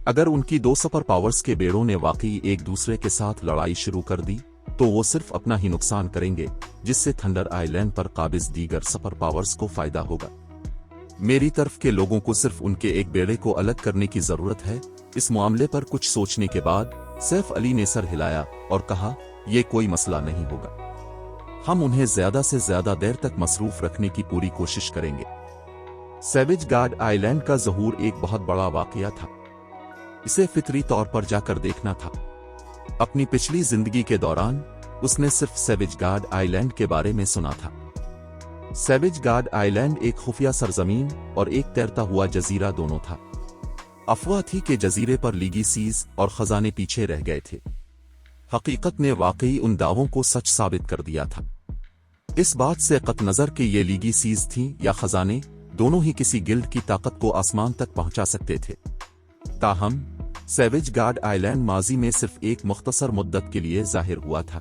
अगर उनकी दो सुपर पावर्स के बेड़ों ने वाकई एक दूसरे के साथ लड़ाई शुरू कर दी तो वो सिर्फ अपना ही नुकसान करेंगे, जिससे थंडर आइलैंड पर काबिज दीगर सुपर पावर्स को फायदा होगा। मेरी तरफ के लोगों को सिर्फ उनके एक बेड़े को अलग करने की जरूरत है। इस मामले पर कुछ सोचने के बाद सैफ अली ने सर हिलाया और कहा, यह कोई मसला नहीं होगा। हम उन्हें ज्यादा से ज्यादा देर तक मसरूफ रखने की पूरी कोशिश करेंगे। सैविज गार्ड आइलैंड का ज़हूर एक बहुत बड़ा वाकया था। इसे फितरी तौर पर जाकर देखना था। अपनी पिछली जिंदगी के दौरान उसने सिर्फ सैविज गार्ड आइलैंड के बारे में सुना था। सैविज गार्ड आइलैंड एक खुफिया सरजमीन और एक तैरता हुआ जजीरा दोनों था। अफवाह थी कि जजीरे पर लीगी सीज और खजाने पीछे रह गए थे। हकीकत ने वाकई उन दावों को सच साबित कर दिया था। इस बात से कत नजर कि ये लीगी सीज थीं या खजाने, दोनों ही किसी गिल्ड की ताकत को आसमान तक पहुंचा सकते थे। ताहम सैविज गार्ड आइलैंड माजी में सिर्फ एक मुख्तसर मुद्दत के लिए जाहिर हुआ था।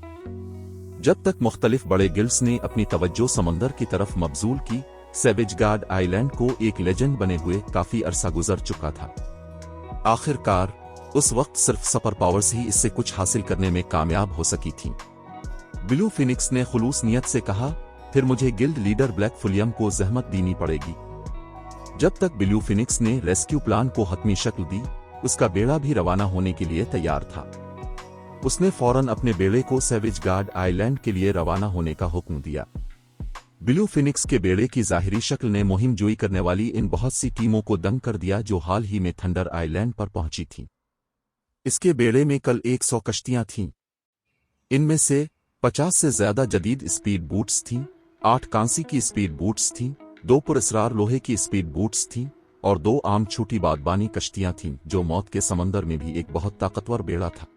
जब तक मुख्तलिफ बड़े गिल्ड्स ने अपनी तवज्जो समंदर की तरफ मबजूल की, सैविज गार्ड आइलैंड को एक लेजेंड बने हुए काफी अरसा गुजर चुका था। आखिरकार उस वक्त सिर्फ सुपर पावर्स ही इससे कुछ हासिल करने में कामयाब हो सकी थीं। ब्लू फिनिक्स ने खुलूस नियत से कहा, फिर मुझे गिल्ड लीडर ब्लैक फुलियम को जहमत देनी पड़ेगी। जब तक ब्लू फिनिक्स ने रेस्क्यू प्लान को हतमी शक्ल दी, उसका बेड़ा भी रवाना होने के लिए तैयार था। उसने फौरन अपने बेड़े को सैविज गार्ड आइलैंड के लिए रवाना होने का हुक्म दिया। ब्लू फिनिक्स के बेड़े की जाहिरी शक्ल ने मुहिम जोई करने वाली इन बहुत सी टीमों को दंग कर दिया जो हाल ही में थंडर आइलैंड पर पहुंची थीं। इसके बेड़े में कल 100 कश्तियां थीं। इनमें से 50 से ज्यादा जदीद स्पीड बूट्स थीं, 8 कांसी की स्पीड बूट्स थीं, 2 पुरस्रार लोहे की स्पीड बूट्स थीं और 2 आम छोटी बागबानी कश्तियां थीं, जो मौत के समंदर में भी एक बहुत ताकतवर बेड़ा था।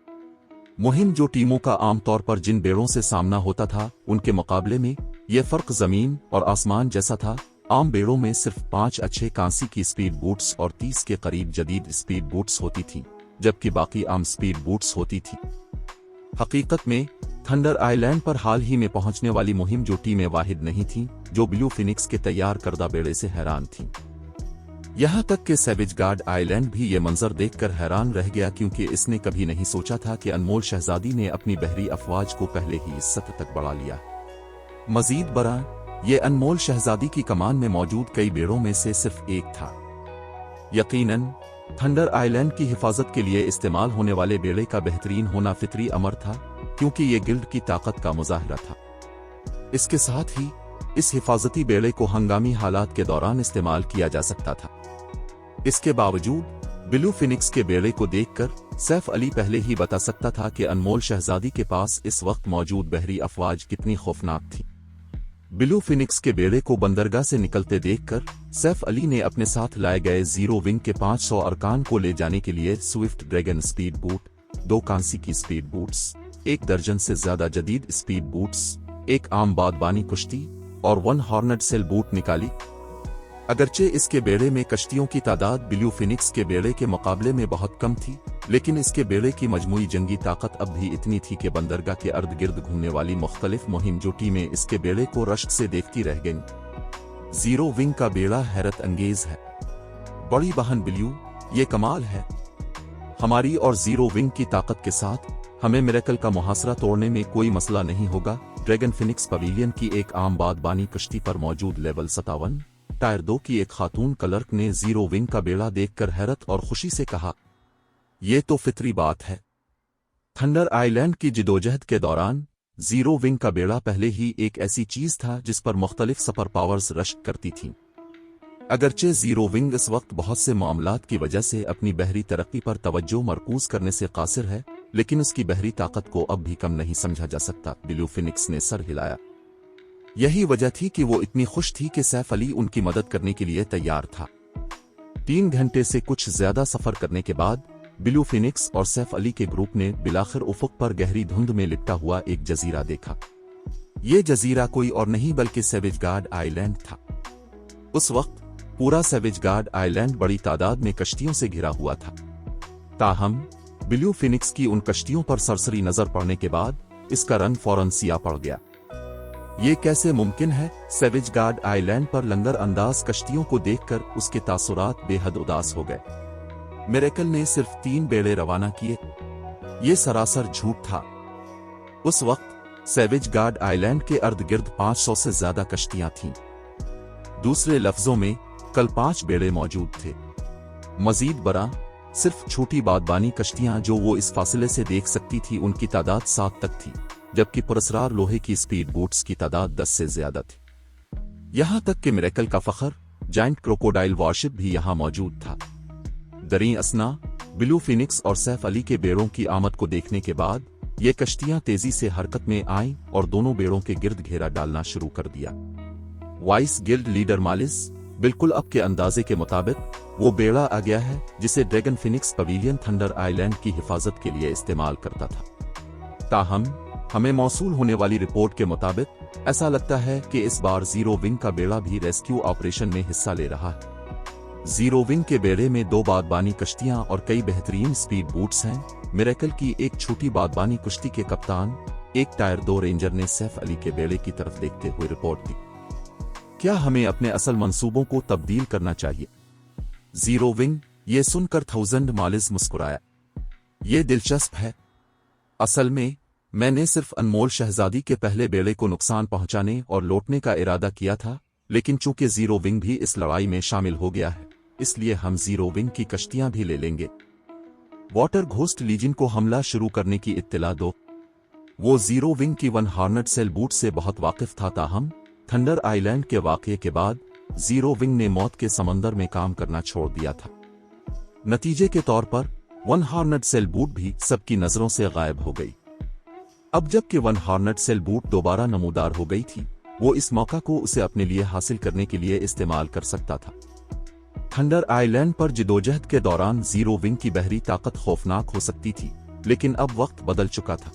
मुहिम जो टीमों का आमतौर पर जिन बेड़ों से सामना होता था, उनके मुकाबले में यह फर्क जमीन और आसमान जैसा था। आम बेड़ों में सिर्फ 5 अच्छे कांसी की स्पीड बूट्स और 30 के करीब जदीद स्पीड बूट्स होती थीं, जबकि बाकी आम स्पीड बूट्स होती थी। हकीकत में थंडर आइलैंड पर हाल ही में पहुंचने वाली मुहिम जो टीमें वाहिद नहीं थीं जो ब्लू फिनिक्स के तैयार करदा बेड़े से हैरान थीं। यहां तक कि सैविज गार्ड आइलैंड भी ये मंजर देखकर हैरान रह गया, क्योंकि इसने कभी नहीं सोचा था कि अनमोल शहजादी ने अपनी बहरी अफवाज को पहले ही इस सतह तक बढ़ा लिया। मजीद बरा, ये अनमोल शहजादी की कमान में मौजूद कई बेड़ों में से सिर्फ एक था। यकीनन थंडर आइलैंड की हिफाजत के लिए इस्तेमाल होने वाले बेड़े का बेहतरीन होना फितरी अमर था, क्योंकि ये गिल्ड की ताकत का मुजाहिरा था। इसके साथ ही इस हिफाजती बेड़े को हंगामी हालात के दौरान इस्तेमाल किया जा सकता था। इसके बावजूद ब्लू फिनिक्स के बेड़े को देखकर सैफ अली पहले ही बता सकता था कि अनमोल शहजादी के पास इस वक्त मौजूद बहरी अफवाज कितनी खौफनाक थी। ब्लू फिनिक्स के बेड़े को बंदरगाह से निकलते देखकर सैफ अली ने अपने साथ लाए गए जीरो विंग के 500 अरकान को ले जाने के लिए Swift dragon speed boot, 2 Kansi की स्पीड बूट्स, 1 दर्जन से ज्यादा जदीद स्पीड बूट्स, 1 आम बागबानी कुश्ती और 1 हॉर्नेट सेल बूट निकाली। अगरचे इसके बेड़े में कश्तियों की तादाद ब्लू फिनिक्स के बेड़े के मुकाबले में बहुत कम थी, लेकिन इसके बेड़े की मजमूई जंगी ताकत अब भी इतनी थी कि बंदरगाह के अर्द गिर्द घूमने वाली मुख्तलिफ मुहिम जो टीमें इसके बेड़े को रश्क से देखती रह गईं। जीरो विंग का बेड़ा हैरत अंगेज है। बड़ी बहन ब्लू, ये कमाल है। हमारी और जीरो विंग की ताकत के साथ हमें मिरेकल का मुहासरा तोड़ने में कोई मसला नहीं होगा। ड्रैगन फिनिक्स पवेलियन की एक आम बागबानी कश्ती पर मौजूद लेवल 57 टायर 2 की एक खातून क्लर्क ने जीरो विंग का बेड़ा देखकर हैरत और खुशी से कहा, यह तो फितरी बात है। थंडर आइलैंड की जिदोजहद के दौरान जीरो विंग का बेड़ा पहले ही एक ऐसी चीज था जिस पर मुख्तलिफ सुपर पावर्स रश्क करती थीं। अगरचे जीरो विंग इस वक्त बहुत से मामलात की वजह से अपनी बहरी तरक्की पर तवज्जो मरकूज करने से कासिर है, लेकिन उसकी बहरी ताकत को अब भी कम नहीं समझा जा सकता। ब्लू फिनिक्स ने सर हिलाया। यही वजह थी कि वो इतनी खुश थी कि सैफ अली उनकी मदद करने के लिए तैयार था। 3 घंटे से कुछ ज्यादा सफर करने के बाद ब्लू फिनिक्स और सैफ अली के ग्रुप ने बिलाखिर उफक पर गहरी धुंध में लिपटा हुआ एक जजीरा देखा। ये जजीरा कोई और नहीं बल्कि सैवेज गार्ड आइलैंड था। उस वक्त पूरा सैवेज गार्ड आइलैंड बड़ी तादाद में कश्तियों से घिरा हुआ था। ताहम ब्लू फिनिक्स की उन कश्तियों पर सरसरी नजर पड़ने के बाद इसका रंग फौरन सिया पड़ गया। ये कैसे मुमकिन है? सैवेज गार्ड आइलैंड पर लंगर अंदाज कश्तियों को देखकर उसके तासुरात बेहद उदास हो गए। मिरेकल ने सिर्फ 3 बेड़े रवाना किए। ये सरासर झूठ था। उस वक्त सैवेज गार्ड आइलैंड के अर्द गिर्द 500 से ज्यादा कश्तियां थीं। दूसरे लफ्जों में कल 5 बेड़े मौजूद थे। मजीद बरा सिर्फ छोटी बादबानी कश्तियां जो वो इस फासले से देख सकती थी उनकी तादाद 7 तक थी, जबकि पुरस्कार लोहे की स्पीड बोट्स की तादाद 10 से ज्यादा थी। यहां तक कि मिरेकल का फखर जाइंट क्रोकोडाइल वॉरशिप भी यहां मौजूद था। दरीं असना ब्लू फिनिक्स और सैफ अली के बेड़ों की आमद को देखने के बाद ये कश्तियां तेजी से हरकत में आईं और दोनों बेड़ों के गिर्द घेरा डालना शुरू कर दिया। वाइस गिल्ड लीडर मालिस बिल्कुल अब के अंदाजे के मुताबिक वो बेड़ा आ गया है जिसे dragon Phoenix pavilion thunder island की हिफाजत के लिए इस्तेमाल करता था। ताहम हमें मौसूल होने वाली रिपोर्ट के मुताबिक ऐसा लगता है कि इस बार जीरो विंग का बेड़ा भी रेस्क्यू ऑपरेशन में हिस्सा ले रहा है। जीरो विंग के बेड़े में 2 बादबानी कश्तियां और कई बेहतरीन स्पीड बोट्स हैं। मिरेकल की एक छोटी बादबानी कुश्ती के कप्तान एक टायर 2 रेंजर ने सैफ अली के बेड़े की तरफ देखते हुए रिपोर्ट दी। क्या हमें अपने असल मंसूबों को तब्दील करना चाहिए? जीरो विंग ये सुनकर 1000 मालिस मुस्कुराया। ये दिलचस्प है। असल में मैंने सिर्फ अनमोल शहजादी के पहले बेड़े को नुकसान पहुंचाने और लौटने का इरादा किया था, लेकिन चूंकि जीरो विंग भी इस लड़ाई में शामिल हो गया है इसलिए हम जीरो विंग की कश्तियां भी ले लेंगे। वाटर घोस्ट लीजन को हमला शुरू करने की इत्तला दो। वो जीरो विंग की 1 हॉर्नेट सेल बूट से बहुत वाकिफ था। ताहम थंडर आइलैंड के वाकये के बाद जीरो विंग ने मौत के समंदर में काम करना छोड़ दिया था। नतीजे के तौर पर 1 हॉर्नेट सेल बूट भी सबकी नजरों से गायब हो गई। अब जबकि 1 हॉर्नेट सेल बूट दोबारा नमूदार हो गई थी, वो इस मौका को उसे अपने लिए हासिल करने के लिए इस्तेमाल कर सकता था। थंडर आइलैंड पर जिदोजहद के दौरान जीरो विंग की बहरी ताकत खौफनाक हो सकती थी, लेकिन अब वक्त बदल चुका था।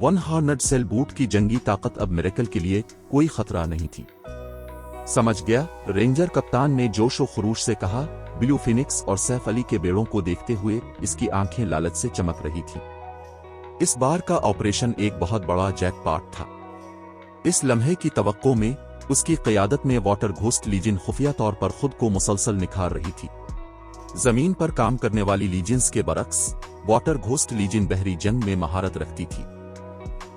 1 हॉर्नेट सेल बूट की जंगी ताकत अब मिरेकल के लिए कोई खतरा नहीं थी। समझ गया, रेंजर कप्तान ने जोश व खरूश से कहा। ब्लू फिनिक्स और सैफ अली के बेड़ों को देखते हुए इसकी आंखें लालच से चमक रही थी। इस बार का ऑपरेशन एक बहुत बड़ा जैकपॉट था। इस लम्हे की तवक्को में उसकी क़यादत में वाटर घोस्ट लीजन खुफिया तौर पर खुद को मुसलसल निखार रही थी। जमीन पर काम करने वाली लीजन्स के बरक्स वाटर घोस्ट लीजन बहरी जंग में महारत रखती थी।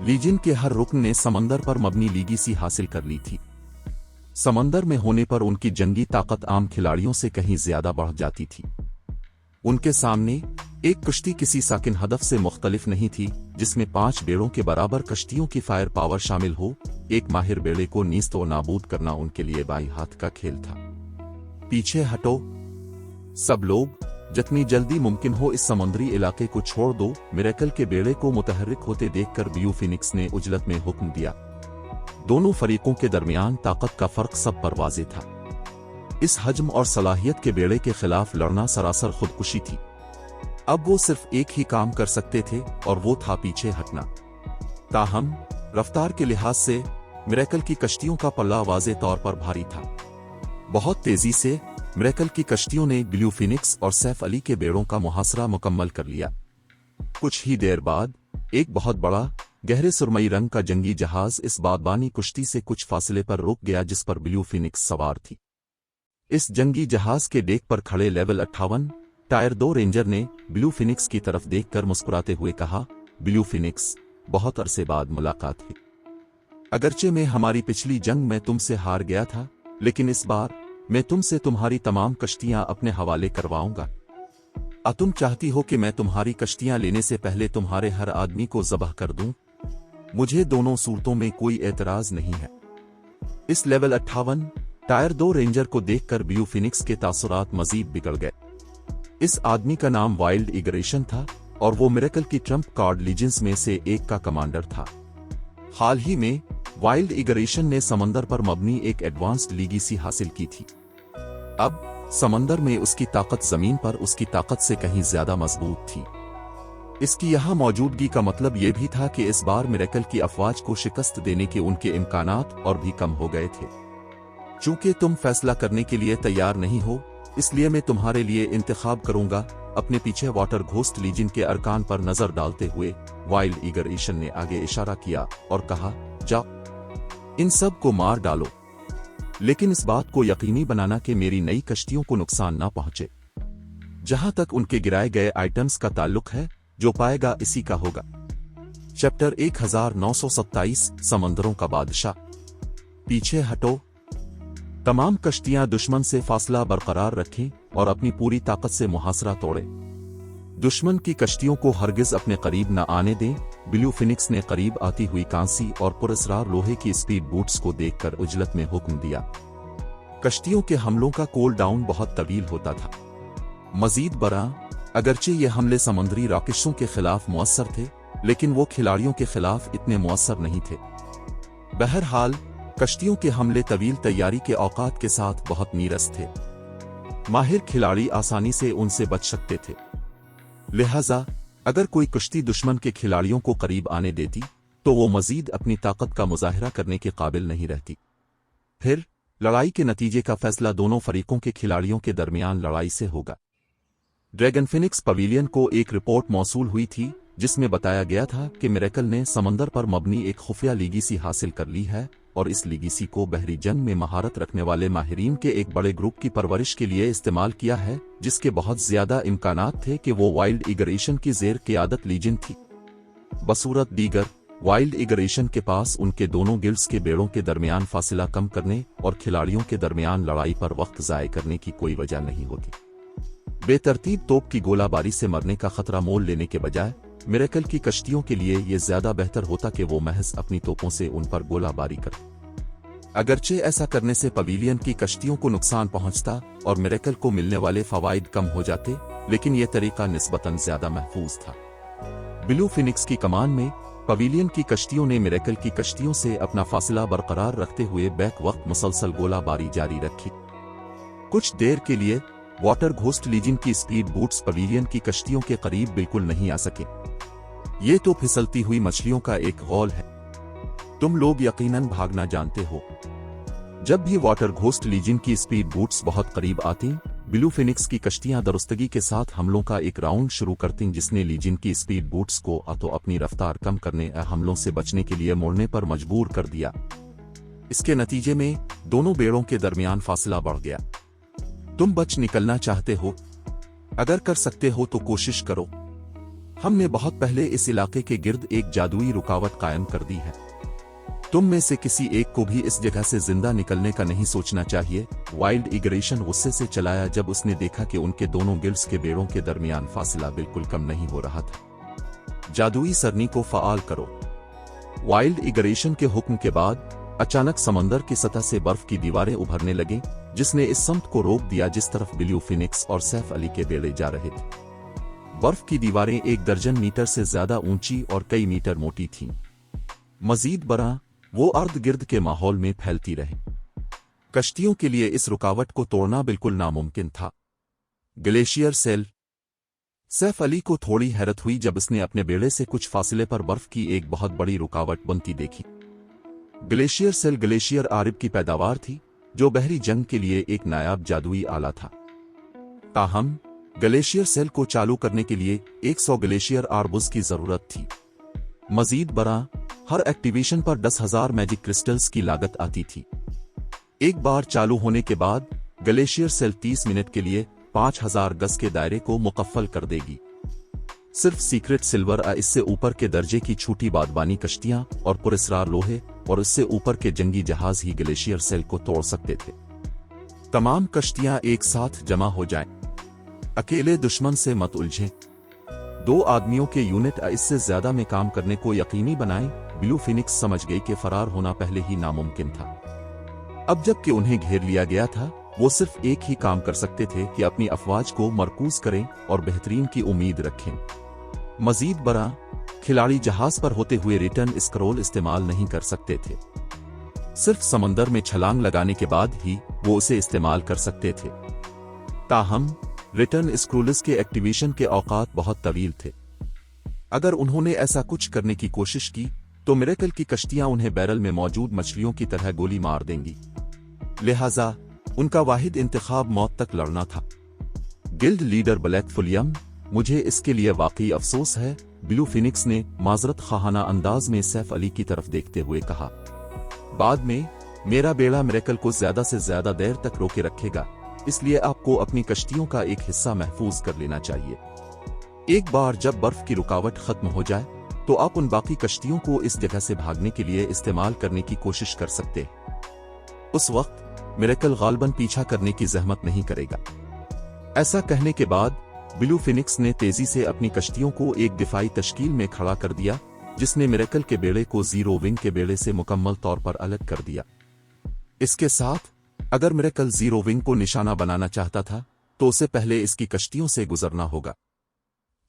लीजन के हर रुकन ने समंदर पर मबनी लीगेसी हासिल कर ली थी। समंदर में होने पर उनकी जंगी ताकत आम खिलाड़ियों से कहीं ज्यादा बढ़ जाती थी। उनके सामने एक कश्ती किसी साकिन हदफ से मुख्तलिफ नहीं थी जिसमें 5 बेड़ों के बराबर कश्तियों की फायर पावर शामिल हो। एक माहिर बेड़े को नीस्त व नाबूद करना उनके लिए बाई हाथ का खेल था। पीछे हटो सब लोग, जितनी जल्दी मुमकिन हो इस समुद्री इलाके को छोड़ दो। मिरेकल के बेड़े को मुतहर्रिक होते देखकर ब्लू फिनिक्स ने उजलत में हुक्म दिया। दोनों फरीकों के दरमियान ताकत का फर्क सब पर वाज़ेह था। इस हजम और सलाहियत के बेड़े के खिलाफ लड़ना सरासर खुदकुशी थी। अब वो सिर्फ एक ही काम कर सकते थे और वो था पीछे हटना। ताहम रफ्तार के लिहाज से मिरेकल की कश्तियों का पल्ला वाज़ेह तौर पर भारी था। बहुत तेजी से मिरेकल की कश्तियों ने ब्लू फिनिक्स और सैफ अली के बेड़ों का मुहासरा मुकम्मल कर लिया। कुछ ही देर बाद एक बहुत बड़ा गहरे सुरमई रंग का जंगी जहाज इस बादबानी कुश्ती से कुछ फासले पर रुक गया जिस पर ब्लू फिनिक्स सवार थी। इस जंगी जहाज के डेक पर खड़े लेवल 58 टायर 2 रेंजर ने ब्लू फिनिक्स की तरफ देखकर मुस्कुराते हुए कहा, ब्लू फिनिक्स, बहुत अरसे बाद मुलाकात हुई। अगरचे में हमारी पिछली जंग में तुमसे हार गया था, लेकिन इस बार मैं तुमसे तुम्हारी तमाम कश्तियां अपने हवाले करवाऊंगा। तुम चाहती हो कि मैं तुम्हारी कश्तियां लेने से पहले तुम्हारे हर आदमी को ज़बह कर दूं? मुझे दोनों सूरतों में कोई एतराज नहीं है। इस लेवल 58 टायर 2 रेंजर को देखकर ब्लू फिनिक्स के तासुरात मजीद बिगड़ गए। इस आदमी का नाम वाइल्ड इग्रेशन था। और वो मिरेकल की ट्रम्प कार्ड लीजेंड्स में से एक का कमांडर था। हाल ही में वाइल्ड इगरेशन ने समंदर पर मबनी एक एडवांस्ड लीगेसी हासिल की थी। अब समंदर में उसकी ताकत जमीन पर उसकी ताकत से कहीं ज्यादा मजबूत थी। इसकी यहां मौजूदगी का मतलब यह भी था कि इस बार मिरेकल की अफवाज को शिकस्त देने के उनके इम्कानात और भी कम हो गए थे। चूंकि तुम फैसला करने के लिए तैयार नहीं हो, इसलिए मैं तुम्हारे लिए इंतखाब करूंगा। अपने पीछे वाटर घोस्ट लीजन के अरकान पर नजर डालते हुए वाइल्ड इगरेशन ने आगे इशारा किया और कहा, जाओ, इन सब को मार डालो, लेकिन इस बात को यकीनी बनाना कि मेरी नई कश्तियों को नुकसान ना पहुंचे। जहां तक उनके गिराए गए आइटम्स का ताल्लुक है, जो पाएगा इसी का होगा। चैप्टर 1927 समंदरों का बादशाह। पीछे हटो। तमाम कश्तियां दुश्मन से फासला बरकरार रखें और अपनी पूरी ताकत से मुहासरा तोड़ें। दुश्मन की कश्तियों को हरगिज अपने करीब न आने दें। ब्लू फिनिक्स ने करीब आती हुई कांसी और पुरस्कार लोहे की स्पीड बूट्स को देखकर उजलत में हुक्म दिया। कश्तियों के हमलों का कूल डाउन बहुत तवील होता था। मजीद बरा, अगरचे ये हमले समुद्री राकेशों के खिलाफ मुअस्सर थे, लेकिन वो खिलाड़ियों के खिलाफ इतने मुअस्सर नहीं थे। बहरहाल कश्तियों के हमले तवील तैयारी के औकात के साथ बहुत नीरस थे। माहिर खिलाड़ी आसानी से उनसे बच सकते थे। लिहाजा अगर कोई कश्ती दुश्मन के खिलाड़ियों को करीब आने देती, तो वो मजीद अपनी ताकत का मुजाहिरा करने के काबिल नहीं रहती। फिर लड़ाई के नतीजे का फैसला दोनों फरीकों के खिलाड़ियों के दरमियान लड़ाई से होगा। ड्रैगन फिनिक्स पवेलियन को एक रिपोर्ट मौसूल हुई थी, जिसमें बताया गया था कि मिरेकल ने समंदर पर मबनी एक खुफिया लीगेसी हासिल कर ली है और इस लीगेसी को बहरी जंग में महारत रखने वाले माहिरीन के एक बड़े ग्रुप की परवरिश के लिए इस्तेमाल किया है, जिसके बहुत ज्यादा इम्कानात थे कि वो वाइल्ड इगरेशन की जेर क़ियादत लीजन थी। बसूरत दीगर, वाइल्ड इगरेशन के पास उनके दोनों गिल्ड्स के बेड़ों के दरमियान फासिला कम करने और खिलाड़ियों के दरमियान लड़ाई पर वक्त ज़ाय करने की कोई वजह नहीं होती। बेतरतीब तोप की गोलाबारी से मरने का खतरा मोल लेने के बजाय मिरेकल की कश्तियों के लिए यह ज्यादा बेहतर होता कि वो महज अपनी तोपों से उन पर गोलाबारी करें। अगरचे ऐसा करने से पवेलियन की कश्तियों को नुकसान पहुंचता और मिरेकल को मिलने वाले फवाइद कम हो जाते, लेकिन यह तरीका निस्बतन ज्यादा महफूज था। ब्लू फिनिक्स की कमान में पवेलियन की कश्तियों ने मिरेकल की कश्तियों से अपना फासला बरकरार रखते हुए बैक वक्त मुसलसल गोलाबारी जारी रखी। कुछ देर के लिए वाटर घोस्ट लीजन की स्पीड बूट्स पवेलियन की कश्तियों के करीब बिल्कुल नहीं आ सके। ये तो फिसलती हुई मछलियों का एक गौल है। तुम लोग यकीनन भागना जानते हो। जब भी वाटर घोस्ट लीजन की स्पीड बूट्स बहुत करीब आती, ब्लू फिनिक्स की कश्तियां दुरुस्तगी के साथ हमलों का एक राउंड शुरू करती, जिसने लीजन की स्पीड बूट्स को तो अपनी रफ्तार कम करने या हमलों से बचने के लिए मोड़ने पर मजबूर कर दिया। इसके नतीजे में दोनों बेड़ों के दरमियान फासला बढ़ गया। तुम बच निकलना चाहते हो? अगर कर सकते हो तो कोशिश करो। हमने बहुत पहले इस इलाके के गिर्द एक जादुई रुकावट कायम कर दी है। तुम में से किसी एक को भी इस जगह से जिंदा निकलने का नहीं सोचना चाहिए। वाइल्ड इगरेशन गुस्से से चलाया जब उसने देखा कि उनके दोनों गिल्ड्स के बेड़ों के दरमियान फासला बिल्कुल कम नहीं हो रहा था। जादुई सरनी को फ़आल करो। वाइल्ड इगरेशन के हुक्म के बाद अचानक समंदर की सतह से बर्फ की दीवारें उभरने लगीं, जिसने इस समत को रोक दिया जिस तरफ ब्लू फिनिक्स और सैफ अली के बेड़े जा रहे थे। बर्फ की दीवारें 1 दर्जन मीटर से ज्यादा ऊंची और कई मीटर मोटी थीं। मजीद बरा, वो अर्ध गिर्द के माहौल में फैलती रही। कश्तियों के लिए इस रुकावट को तोड़ना बिल्कुल नामुमकिन था। Glacier cell. सैफ अली को थोड़ी हैरत हुई जब उसने अपने बेड़े से कुछ फासले पर बर्फ की एक बहुत बड़ी रुकावट बनती देखी। ग्लेशियर सेल ग्लेशियर आरिब की पैदावार थी, जो बहरी जंग के लिए एक नायाब जादुई आला था। ताहम ग्लेशियर सेल को चालू करने के लिए 100 ग्लेशियर आर्बुस की जरूरत थी। मजीद बरा, हर एक्टिवेशन पर 10,000 मैजिक क्रिस्टल्स की लागत आती थी। एक बार चालू होने के बाद ग्लेशियर सेल 30 मिनट के लिए 5,000 गज के दायरे को मुकफ्फल कर देगी। सिर्फ सीक्रेट सिल्वर इससे ऊपर के दर्जे की छूटी बादबानी कश्तियां और पुरस्कार लोहे और इससे ऊपर के जंगी जहाज ही ग्लेशियर सेल को तोड़ सकते थे। तमाम कश्तियां एक साथ जमा हो जाएं। अकेले दुश्मन से मत उलझें। 2 आदमियों के यूनिट इससे ज्यादा में काम करने को यकीनी बनाएं। ब्लू फिनिक्स समझ गई कि फरार होना पहले ही नामुमकिन था। अब जबकि उन्हें घेर लिया गया था, वो सिर्फ एक ही काम कर सकते थे कि अपनी अफवाज को मरकूज करें और बेहतरीन की उम्मीद रखें। मजीद बड़ा, खिलाड़ी जहाज पर होते हुए रिटर्न स्क्रॉल इस्तेमाल नहीं कर सकते थे। सिर्फ समंदर में छलांग लगाने के बाद ही वो उसे इस्तेमाल कर सकते थे। ताहम रिटर्न स्क्रूल्स के एक्टिवेशन के औकात बहुत तवील थे। अगर उन्होंने ऐसा कुछ करने की कोशिश की तो मिरेकल की कश्तियां उन्हें बैरल में मौजूद मछलियों की तरह गोली मार देंगी। लिहाजा उनका वाहिद इंतखाब मौत तक लड़ना था। गिल्ड लीडर ब्लैक फुलियम, मुझे इसके लिए वाकई अफसोस है, ब्लू फिनिक्स ने माजरत खाना अंदाज में सैफ अली की तरफ देखते हुए कहा। बाद में मेरा बेड़ा मिरेकल को ज्यादा से ज्यादा देर तक रोके रखेगा, इसलिए आपको अपनी कश्तियों का एक हिस्सा महफूज कर लेना चाहिए। एक बार जब बर्फ की रुकावट खत्म हो जाए तो आप उन बाकी कश्तियों को इस जगह से भागने के लिए इस्तेमाल करने की कोशिश कर सकते हैं। उस वक्त मिरेकल गालबन पीछा करने की जहमत नहीं करेगा। ऐसा कहने के बाद ब्लू फिनिक्स ने तेजी से अपनी कश्तियों को एक दिफाई तश्कील में खड़ा कर दिया, जिसने मिरेकल के बेड़े को जीरो विंग के बेड़े से मुकम्मल तौर पर अलग कर दिया। इसके साथ अगर मिरेकल जीरो विंग को निशाना बनाना चाहता था तो उसे पहले इसकी कश्तियों से गुजरना होगा।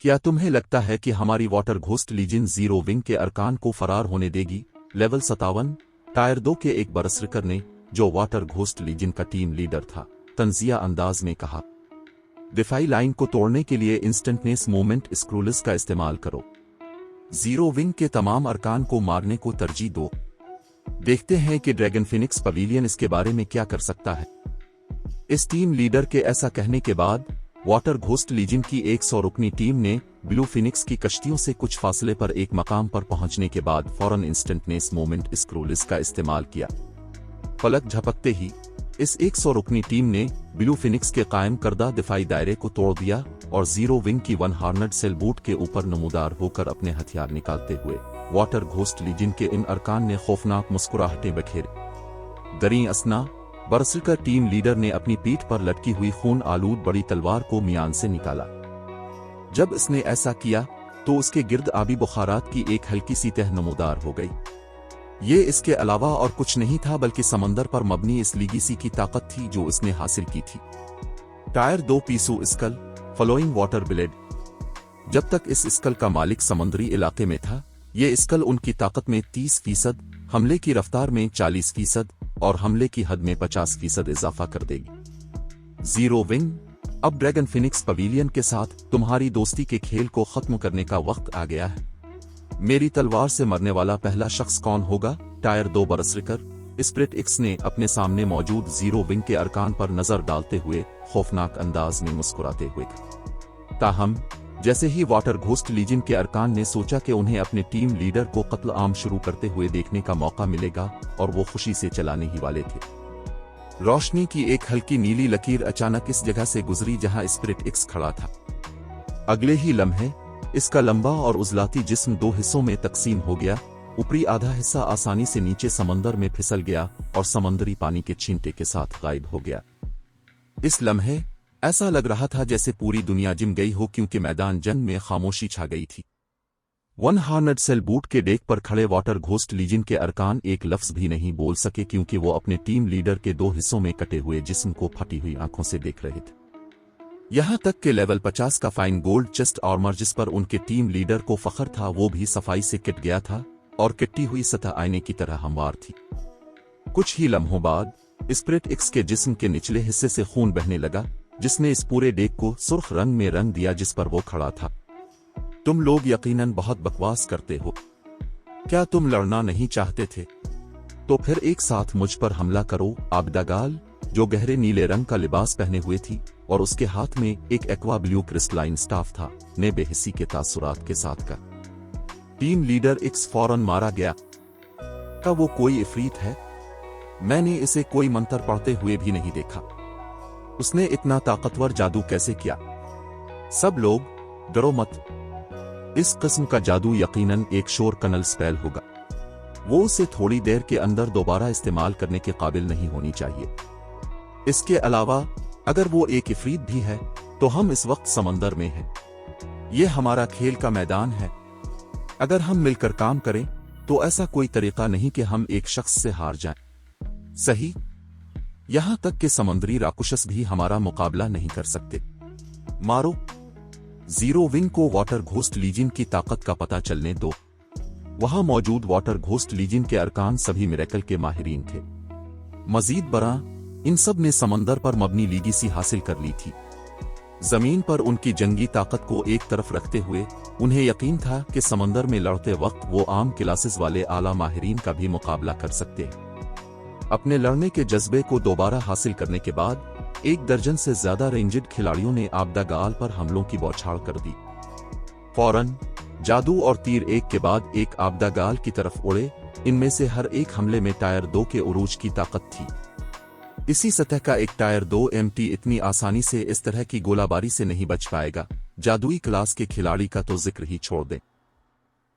क्या तुम्हें लगता है कि हमारी वाटर घोस्ट लीजिन जीरो विंग के अरकान को फरार होने देगी? लेवल 57 टायर 2 के एक बरसरकर ने, जो वाटर घोस्ट लीजिन का टीम लीडर था, तंजिया अंदाज में कहा। दिफाई लाइन को तोड़ने के लिए इंस्टेंटनेस मोमेंट स्क्रूल्स का इस्तेमाल करो। जीरो विंग के तमाम अरकान को मारने को तरजीह दो। देखते हैं कि ड्रैगन फिनिक्स पवेलियन इसके बारे में क्या कर सकता है। इस टीम लीडर के ऐसा कहने के बाद वाटर घोस्ट लीजिन की 100 रुकनी टीम ने ब्लू फिनिक्स की कश्तियों से कुछ फासले पर एक मकाम पर पहुंचने के बाद फौरन इंस्टेंटनेस मोमेंट स्क्रूल्स का इस्तेमाल किया। पलक झपकते ही इस 100 रुकनी टीम ने ब्लू फिनिक्स के कायम करदा दिफाई दायरे को तोड़ दिया और जीरो विंग की वन हार्नड सेल बूट के ऊपर नमूदार होकर अपने हथियार निकालते हुए वाटर घोस्ट लीजिन के इन अरकान ने खौफनाक मुस्कुराहटें बखेरी। दरी असना बरसरकर टीम लीडर ने अपनी पीठ पर लटकी हुई खून आलूद बड़ी तलवार को मियान से निकाला। जब इसने ऐसा किया तो उसके गिर्द आबी बुखारात की एक हल्की सी तह नमूदार हो गई। ये इसके अलावा और कुछ नहीं था बल्कि समंदर पर मबनी इस लीगेसी की ताकत थी जो इसने हासिल की थी। टायर 2 पीसू स्कल फॉलोइंग वाटर ब्लेड। जब तक इस स्कल का मालिक समुद्री इलाके में था, ये स्कल उनकी ताकत में 30%, हमले की रफ्तार में 40% और हमले की हद में 50% इजाफा कर देगी। जीरो विंग, अब ड्रैगन फिनिक्स पवेलियन के साथ तुम्हारी दोस्ती के खेल को खत्म करने का वक्त आ गया है। मेरी तलवार से मरने वाला पहला शख्स कौन होगा? टायर 2 बरसरकर स्प्रिट एक्स ने अपने सामने मौजूद जीरो विंग के अरकान पर नजर डालते हुए खौफनाक अंदाज में मुस्कुराते हुए कहा। ताहम जैसे ही वाटर घोस्ट लीजिन के अरकान ने सोचा कि उन्हें अपने टीम लीडर को कत्ल आम शुरू करते हुए देखने का मौका मिलेगा, और वो खुशी से चलाने ही वाले थे, रोशनी की एक हल्की नीली लकीर अचानक इस जगह से गुजरी जहां स्पिरिट एक्स खड़ा था। अगले ही लम्हे इसका लंबा और उजलाती जिस्म 2 हिस्सों में तकसीम हो गया। ऊपरी आधा हिस्सा आसानी से नीचे समंदर में फिसल गया और समंदरी पानी के छींटे के साथ गायब हो गया। इस लम्हे ऐसा लग रहा था जैसे पूरी दुनिया जिम गई हो, क्योंकि मैदान जंग में खामोशी छा गई थी। वन हार्नड सेल बूट के डेक पर खड़े वाटर घोस्ट लीजिन के अरकान एक लफ्ज भी नहीं बोल सके, क्योंकि वो अपने टीम लीडर के 2 हिस्सों में कटे हुए जिस्म को फटी हुई आंखों से देख रहे थे। यहां तक कि लेवल 50 का फाइन गोल्ड चेस्ट आर्मर जिस पर उनके टीम लीडर को फख्र था, वो भी सफाई से कट गया था और कटी हुई सतह आईने की तरह हमवार थी। कुछ ही लम्हों बाद स्पिरिट एक्स के जिस्म के निचले हिस्से से खून बहने लगा, जिसने इस पूरे डेक को सुर्ख रंग में रंग दिया जिस पर वो खड़ा था। तुम लोग यकीनन बहुत बकवास करते हो। क्या तुम लड़ना नहीं चाहते थे? तो फिर एक साथ मुझ पर हमला करो। आबदागाल, जो गहरे नीले रंग का लिबास पहने हुए थी और उसके हाथ में एक एक्वा ब्लू क्रिस्टलाइन स्टाफ था, ने बेहिसी के तासुरात के साथ कहा। टीम लीडर एक्स फौरन मारा गया। क्या वो कोई इफरीत है? मैंने इसे कोई मंत्र पढ़ते हुए भी नहीं देखा। उसने इतना ताकतवर जादू कैसे किया? सब लोग डरो मत। इस किस्म का जादू यकीनन एक शोर कनल स्पेल होगा। वो उसे थोड़ी देर के अंदर दोबारा इस्तेमाल करने के काबिल नहीं होनी चाहिए। इसके अलावा अगर वो एक इफरीत भी है तो हम इस वक्त समंदर में हैं। ये हमारा खेल का मैदान है। अगर हम मिलकर काम करें तो ऐसा कोई तरीका नहीं कि हम एक शख्स से हार जाएं। सही, यहां तक कि समुद्री राक्षस भी हमारा मुकाबला नहीं कर सकते। मारो। जीरो विंग को वाटर घोस्ट लीजियन की ताकत का पता चलने दो। वहां मौजूद वाटर घोस्ट लीजियन के अरकान सभी मिरेकल के माहिरीन थे। मजीद बरा, इन सब ने समंदर पर मबनी लीगेसी हासिल कर ली थी। जमीन पर उनकी जंगी ताकत को एक तरफ रखते हुए उन्हें यकीन था कि समंदर में लड़ते वक्त वो आम क्लासेस वाले आला माहिरीन का भी मुकाबला कर सकते हैं। अपने लड़ने के जज्बे को दोबारा हासिल करने के बाद 1 दर्जन से ज्यादा रेंजड खिलाड़ियों ने आबदा गाल पर हमलों की बौछार कर दी। फौरन जादू और तीर एक के बाद एक आबदा गाल की तरफ उड़े। इनमें से हर एक हमले में टायर 2 के उरूज की ताकत थी। इसी सतह का एक टायर 2 MT इतनी आसानी से इस तरह की गोलाबारी से नहीं बच पाएगा। जादुई क्लास के खिलाड़ी का तो जिक्र ही छोड़ दें।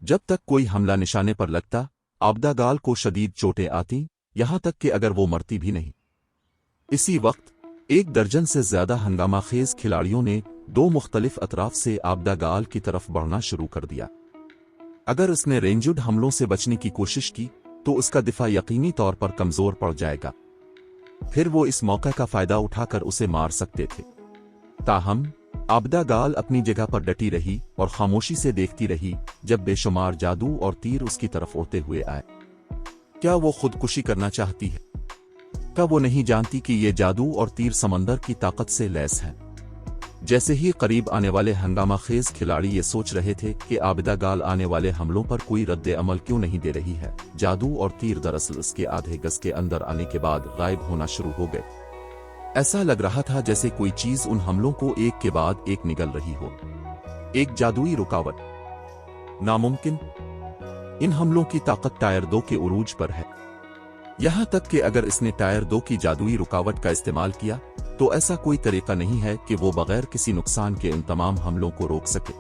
जब तक कोई हमला निशाने पर लगता, आबदा गाल को शदीद चोटें आती, यहां तक कि अगर वो मरती भी नहीं। इसी वक्त 1 दर्जन से ज्यादा हंगामा खेज खिलाड़ियों ने 2 मुख्तलिफ अतराफ से आबदा गाल की तरफ बढ़ना शुरू कर दिया। अगर उसने रेंजड हमलों से बचने की कोशिश की तो उसका दिफा यकीनी तौर पर कमजोर पड़ जाएगा। फिर वो इस मौके का फायदा उठाकर उसे मार सकते थे। ताहम आबदा गाल अपनी जगह पर डटी रही और खामोशी से देखती रही जब बेशुमार जादू और तीर उसकी तरफ उड़ते हुए आए। क्या वो खुदकुशी करना चाहती है? क्या वो नहीं जानती कि ये जादू और तीर समंदर की ताकत से लैस हैं? जैसे ही करीब आने वाले हंगामा खेज खिलाड़ी ये सोच रहे थे कि आबदा गाल आने वाले हमलों पर कोई रद्द अमल क्यों नहीं दे रही है, जादू और तीर दरअसल उसके आधे गज के अंदर आने के बाद गायब होना शुरू हो गए। ऐसा लग रहा था जैसे कोई चीज उन हमलों को एक के बाद एक निगल रही हो। एक जादुई रुकावट। नामुमकिन। इन हमलों की ताकत टायर 2 के उरूज पर है। यहां तक कि अगर इसने टायर 2 की जादुई रुकावट का इस्तेमाल किया तो ऐसा कोई तरीका नहीं है कि वो बगैर किसी नुकसान के इन तमाम हमलों को रोक सके।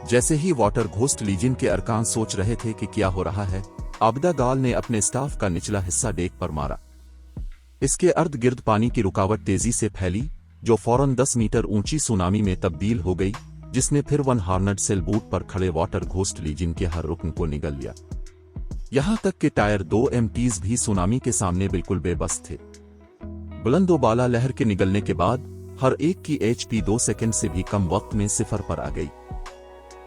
जैसे ही वाटर घोस्ट लीजियन के अरकान सोच रहे थे कि क्या हो रहा है, आबदा गाल ने अपने स्टाफ का निचला हिस्सा डेक पर मारा। इसके अर्द गिर्द पानी की रुकावट तेजी से फैली, जो फौरन 10 मीटर ऊंची सुनामी में तब्दील हो गई, जिसने फिर 1 हार्नड सेल बूट पर खड़े वाटर घोस्ट लीजियन के हर रुकन को निगल लिया। यहां तक कि टायर 2 MTs भी सुनामी के सामने बिल्कुल बेबस थे। बुलंदोबाला लहर के निगलने के बाद हर एक की HP 2 सेकंड से भी कम वक्त में 0 पर आ गई।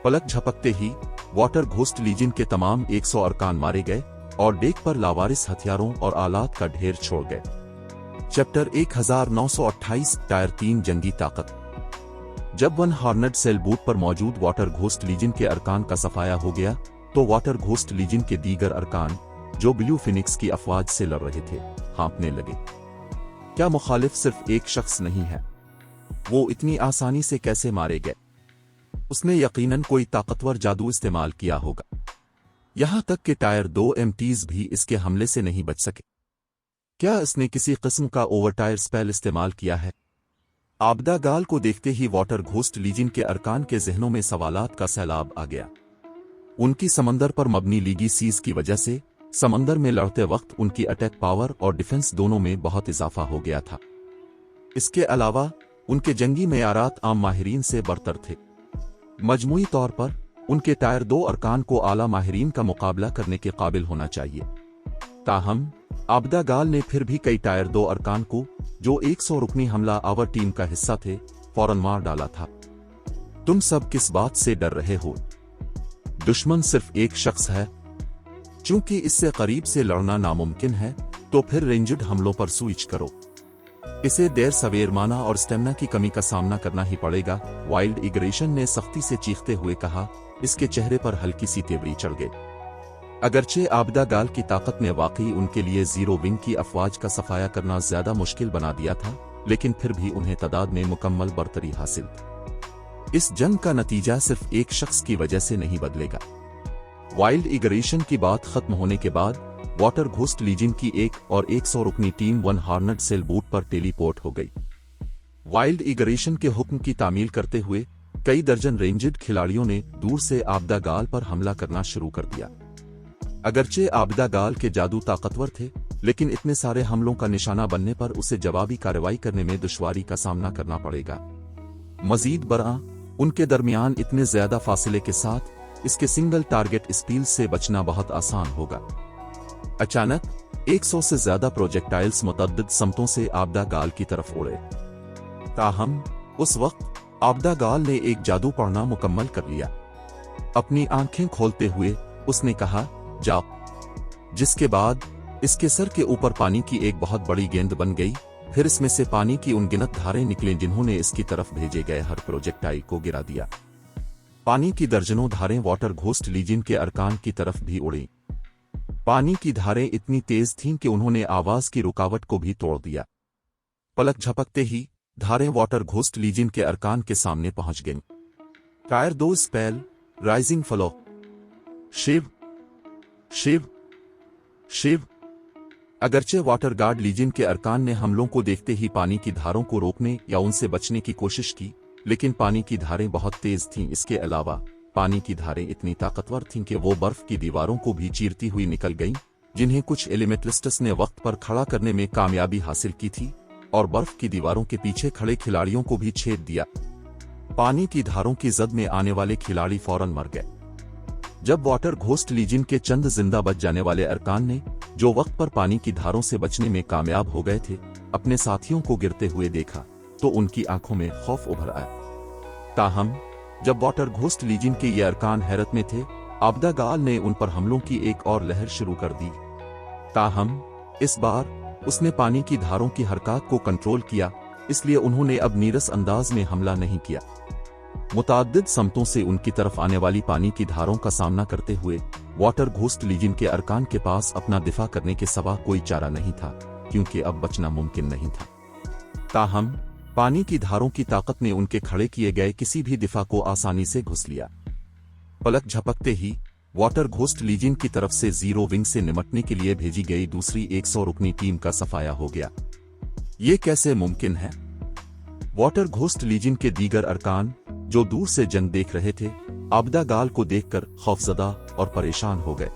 पलक झपकते ही वाटर घोस्ट लीजियन के तमाम 100 अरकान मारे गए और डेक पर लावारिस हथियारों और आलात का ढेर छोड़ गए। चैप्टर 1928 टायर 3 जंगी ताकत। जब 1 हार्नड सेल बूट पर मौजूद वाटर घोस्ट लीजियन के अरकान का सफाया हो गया तो वाटर घोस्ट लीजियन के दीगर अरकान, जो ब्लू फिनिक्स की अफवाज से लड़ रहे थे, हाँपने लगे। क्या मुखालिफ सिर्फ एक शख्स नहीं है? वो इतनी आसानी से कैसे मारे गए? उसने यकीनन कोई ताकतवर जादू इस्तेमाल किया होगा। यहां तक कि टायर 2 MTs भी इसके हमले से नहीं बच सके। क्या इसने किसी किस्म का ओवरटायर स्पेल इस्तेमाल किया है? आबदा गाल को देखते ही वाटर घोस्ट लीजियन के अरकान के जहनों में सवालात का सैलाब आ गया। उनकी समंदर पर मबनी लीगी सीज की वजह से समंदर में लड़ते वक्त उनकी अटैक पावर और डिफेंस दोनों में बहुत इजाफा हो गया था। इसके अलावा उनके जंगी मेयारात आम माहिरीन से बरतर थे। मजमूई तौर पर उनके टायर 2 अरकान को आला माहिरीन का मुकाबला करने के काबिल होना चाहिए। ताहम आबदा गाल ने फिर भी कई टायर 2 अरकान को, जो 100 रुकनी हमला आवर टीम का हिस्सा थे, फौरन मार डाला था। तुम सब किस बात से डर रहे हो? दुश्मन सिर्फ एक शख्स है। चूंकि इससे करीब से लड़ना नामुमकिन है तो फिर रेंजड हमलों पर स्विच करो। इसे देर सवेर माना और स्टेमिना की कमी का सामना करना ही पड़ेगा। वाइल्ड इग्रेशन ने सख्ती से चीखते हुए कहा। इसके चेहरे पर हल्की सी तेवरी चढ़ गई। अगरचे आबदा गाल की ताकत ने वाकई उनके लिए जीरो विंग की अफवाज का सफाया करना ज्यादा मुश्किल बना दिया था, लेकिन फिर भी उन्हें तादाद में मुकम्मल बरतरी हासिल थी। इस जंग का नतीजा सिर्फ एक शख्स की वजह से नहीं बदलेगा। वाइल्ड इग्रेशन की बात खत्म होने के बाद वाटर घोस्ट लीजियन की 1 और 100 रुकनी टीम 1 हार्नड सेल बूट पर टेलीपोर्ट हो गई। वाइल्ड इग्रेशन के हुक्म की तामील करते हुए कई दर्जन रेंजड खिलाड़ियों ने दूर से आबदा गाल पर हमला करना शुरू कर दिया। अगरचे आबदा गाल के जादू ताकतवर थे, लेकिन इतने सारे हमलों का निशाना बनने पर उसे जवाबी कार्रवाई करने में दुश्वारी का सामना करना पड़ेगा। मजीद बरआं उनके दरमियान इतने ज्यादा फासले के साथ इसके सिंगल टारगेट स्पील से बचना बहुत आसान होगा। अचानक 100 से ज्यादा प्रोजेक्टाइल्स मुतअद्दिद समतों से आबदा गाल की तरफ उड़े। ताहम उस वक्त आबदा गाल ने एक जादू पढ़ना मुकम्मल कर लिया। अपनी आंखें खोलते हुए उसने कहा, जाओ। जिसके बाद इसके सर के ऊपर पानी की एक बहुत बड़ी गेंद बन गई। फिर इसमें से पानी की अनगिनत धारें निकलें जिन्होंने इसकी तरफ भेजे गए हर प्रोजेक्टाइल को गिरा दिया। पानी की दर्जनों धारें वाटर घोस्ट लीजियन के अरकान की तरफ भी उड़ी। पानी की धारें इतनी तेज थीं कि उन्होंने आवाज की रुकावट को भी तोड़ दिया। पलक झपकते ही धारें वाटर घोस्ट लीजियन के अरकान के सामने पहुंच गईं। Tier 2 spell rising flow. Shiv Shiv Shiv. अगरचे वाटर गार्ड लीजियन के अरकान ने हमलों को देखते ही पानी की धारों को रोकने या उनसे बचने की कोशिश की, लेकिन पानी की धारें बहुत तेज थीं। इसके अलावा पानी की धारें इतनी ताकतवर थीं कि वो बर्फ की दीवारों को भी चीरती हुई निकल गईं, जिन्हें कुछ एलिमेंटलिस्ट्स ने वक्त पर खड़ा करने में कामयाबी हासिल की थी और बर्फ की दीवारों के पीछे खड़े खिलाड़ियों को भी छेद दिया। पानी की धारों की जद में आने वाले खिलाड़ी फौरन मर गए। जब वाटर घोस्ट लीजियन के चंद जिंदा बच जाने वाले अरकान ने, जो वक्त पर पानी की धारों से बचने में कामयाब हो गए थे, अपने साथियों को गिरते हुए देखा तो उनकी आंखों में खौफ उभर आया। ताहम जब वाटर घोस्ट लीजियन के ये अरकान हैरत में थे, आबदा गाल ने उन पर हमलों की एक और लहर शुरू कर दी। ताहम इस बार उसने पानी की धारों की हरकत को कंट्रोल किया, इसलिए उन्होंने अब नीरस अंदाज में हमला नहीं किया। मुताद्दिद समतों से उनकी तरफ आने वाली पानी की धारों का सामना करते हुए वाटर घोस्ट लीजियन के अरकान के पास अपना दिफा करने के सिवा कोई चारा नहीं था, क्योंकि अब बचना मुमकिन नहीं था। ताहम पानी की धारों की ताकत ने उनके खड़े किए गए किसी भी दिफा को आसानी से घुस लिया। पलक झपकते ही वाटर घोस्ट लीजियन की तरफ से जीरो विंग से निमटने के लिए भेजी गई दूसरी 100 रुकनी टीम का सफाया हो गया। ये कैसे मुमकिन है? वाटर घोस्ट लीजियन के दीगर अरकान जो दूर से जंग देख रहे थे, आबदा गाल को देखकर खौफजदा और परेशान हो गए।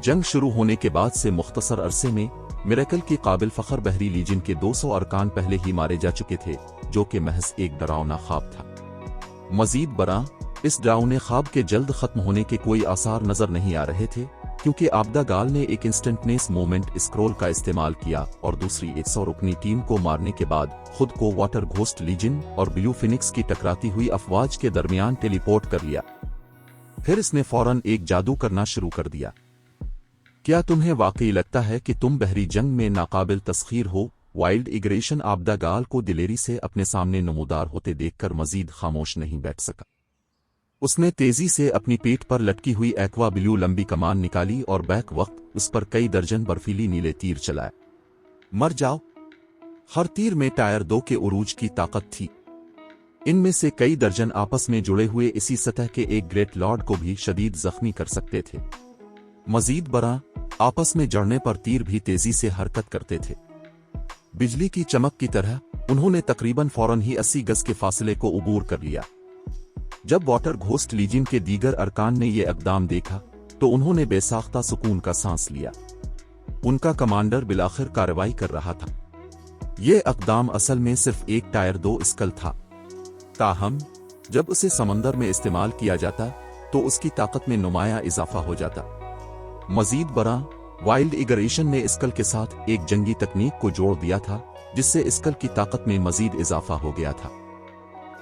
जंग शुरू होने के बाद से मुख्तसर अरसे में मिरेकल की काबिल फखर बहरी लीजियन के 200 अरकान पहले ही मारे जा चुके थे, जो कि महज एक डरावना ख्वाब था। मजीद बरा इस डरावने ख्वाब के जल्द खत्म होने के कोई आसार नजर नहीं आ रहे थे, क्योंकि आबदा गाल ने एक इंस्टेंटनेस मोमेंट स्क्रोल का इस्तेमाल किया और दूसरी 100 रुकनी टीम को मारने के बाद खुद को वाटर घोस्ट लीजियन और ब्लू फिनिक्स की टकराती हुई अफवाज के दरमियान टेलीपोर्ट कर लिया। फिर इसने फौरन एक जादू करना शुरू कर दिया। क्या तुम्हें वाकई लगता है कि तुम बहरी जंग में नाकाबिल तस्खीर हो? वाइल्ड इग्रेशन आबदा गाल को दिलेरी से अपने सामने नमूदार होते देखकर मजीद खामोश नहीं बैठ सका। उसने तेजी से अपनी पीठ पर लटकी हुई एक्वा ब्लू लंबी कमान निकाली और बैक वक्त उस पर कई दर्जन बर्फीली नीले तीर चलाए। मर जाओ। हर तीर में टायर 2 के उरूज की ताकत थी। इनमें से कई दर्जन आपस में जुड़े हुए इसी सतह के एक ग्रेट लॉर्ड को भी शदीद जख्मी कर सकते थे। मजीद बरा आपस में जड़ने पर तीर भी तेजी से हरकत करते थे। बिजली की चमक की तरह उन्होंने तकरीबन फौरन ही 80 गज के फासले को उबूर कर लिया। जब वाटर घोस्ट लीजियन के दीगर अरकान ने यह इक़दाम देखा तो उन्होंने बेसाख्ता सुकून का सांस लिया। उनका कमांडर बिलाखिर कार्रवाई कर रहा था। यह इक़दाम असल में सिर्फ एक टायर 2 स्कल था, ताहम जब उसे समंदर में इस्तेमाल किया जाता तो उसकी ताकत में नुमाया इजाफा हो जाता। मजीद बरा वाइल्ड इग्रेशन ने स्कल के साथ एक जंगी तकनीक को जोड़ दिया था, जिससे स्कल की ताकत में मजीद इजाफा हो गया था।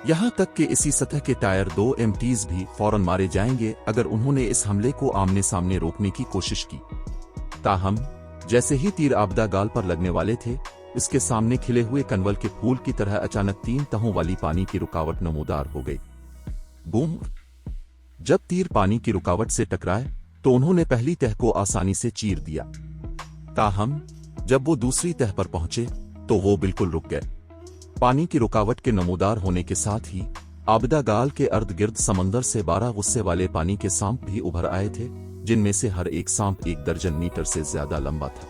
यहां तक कि इसी सतह के टायर 2 एमटीज भी फौरन मारे जाएंगे अगर उन्होंने इस हमले को आमने सामने रोकने की कोशिश की। ताहम जैसे ही तीर आबदा गाल पर लगने वाले थे, इसके सामने खिले हुए कनवल के फूल की तरह अचानक 3 तहों वाली पानी की रुकावट नमूदार हो गई। बूम! जब तीर पानी की रुकावट से टकराए तो उन्होंने पहली तह को आसानी से चीर दिया। ताहम जब वो दूसरी तह पर पहुंचे तो वो बिल्कुल रुक गए। पानी की रुकावट के नमूदार होने के साथ ही आबदा गाल के अर्द गिर्द समंदर से 12 गुस्से वाले पानी के सांप भी उभर आए थे, जिनमें से हर एक सांप 1 दर्जन मीटर से ज्यादा लंबा था।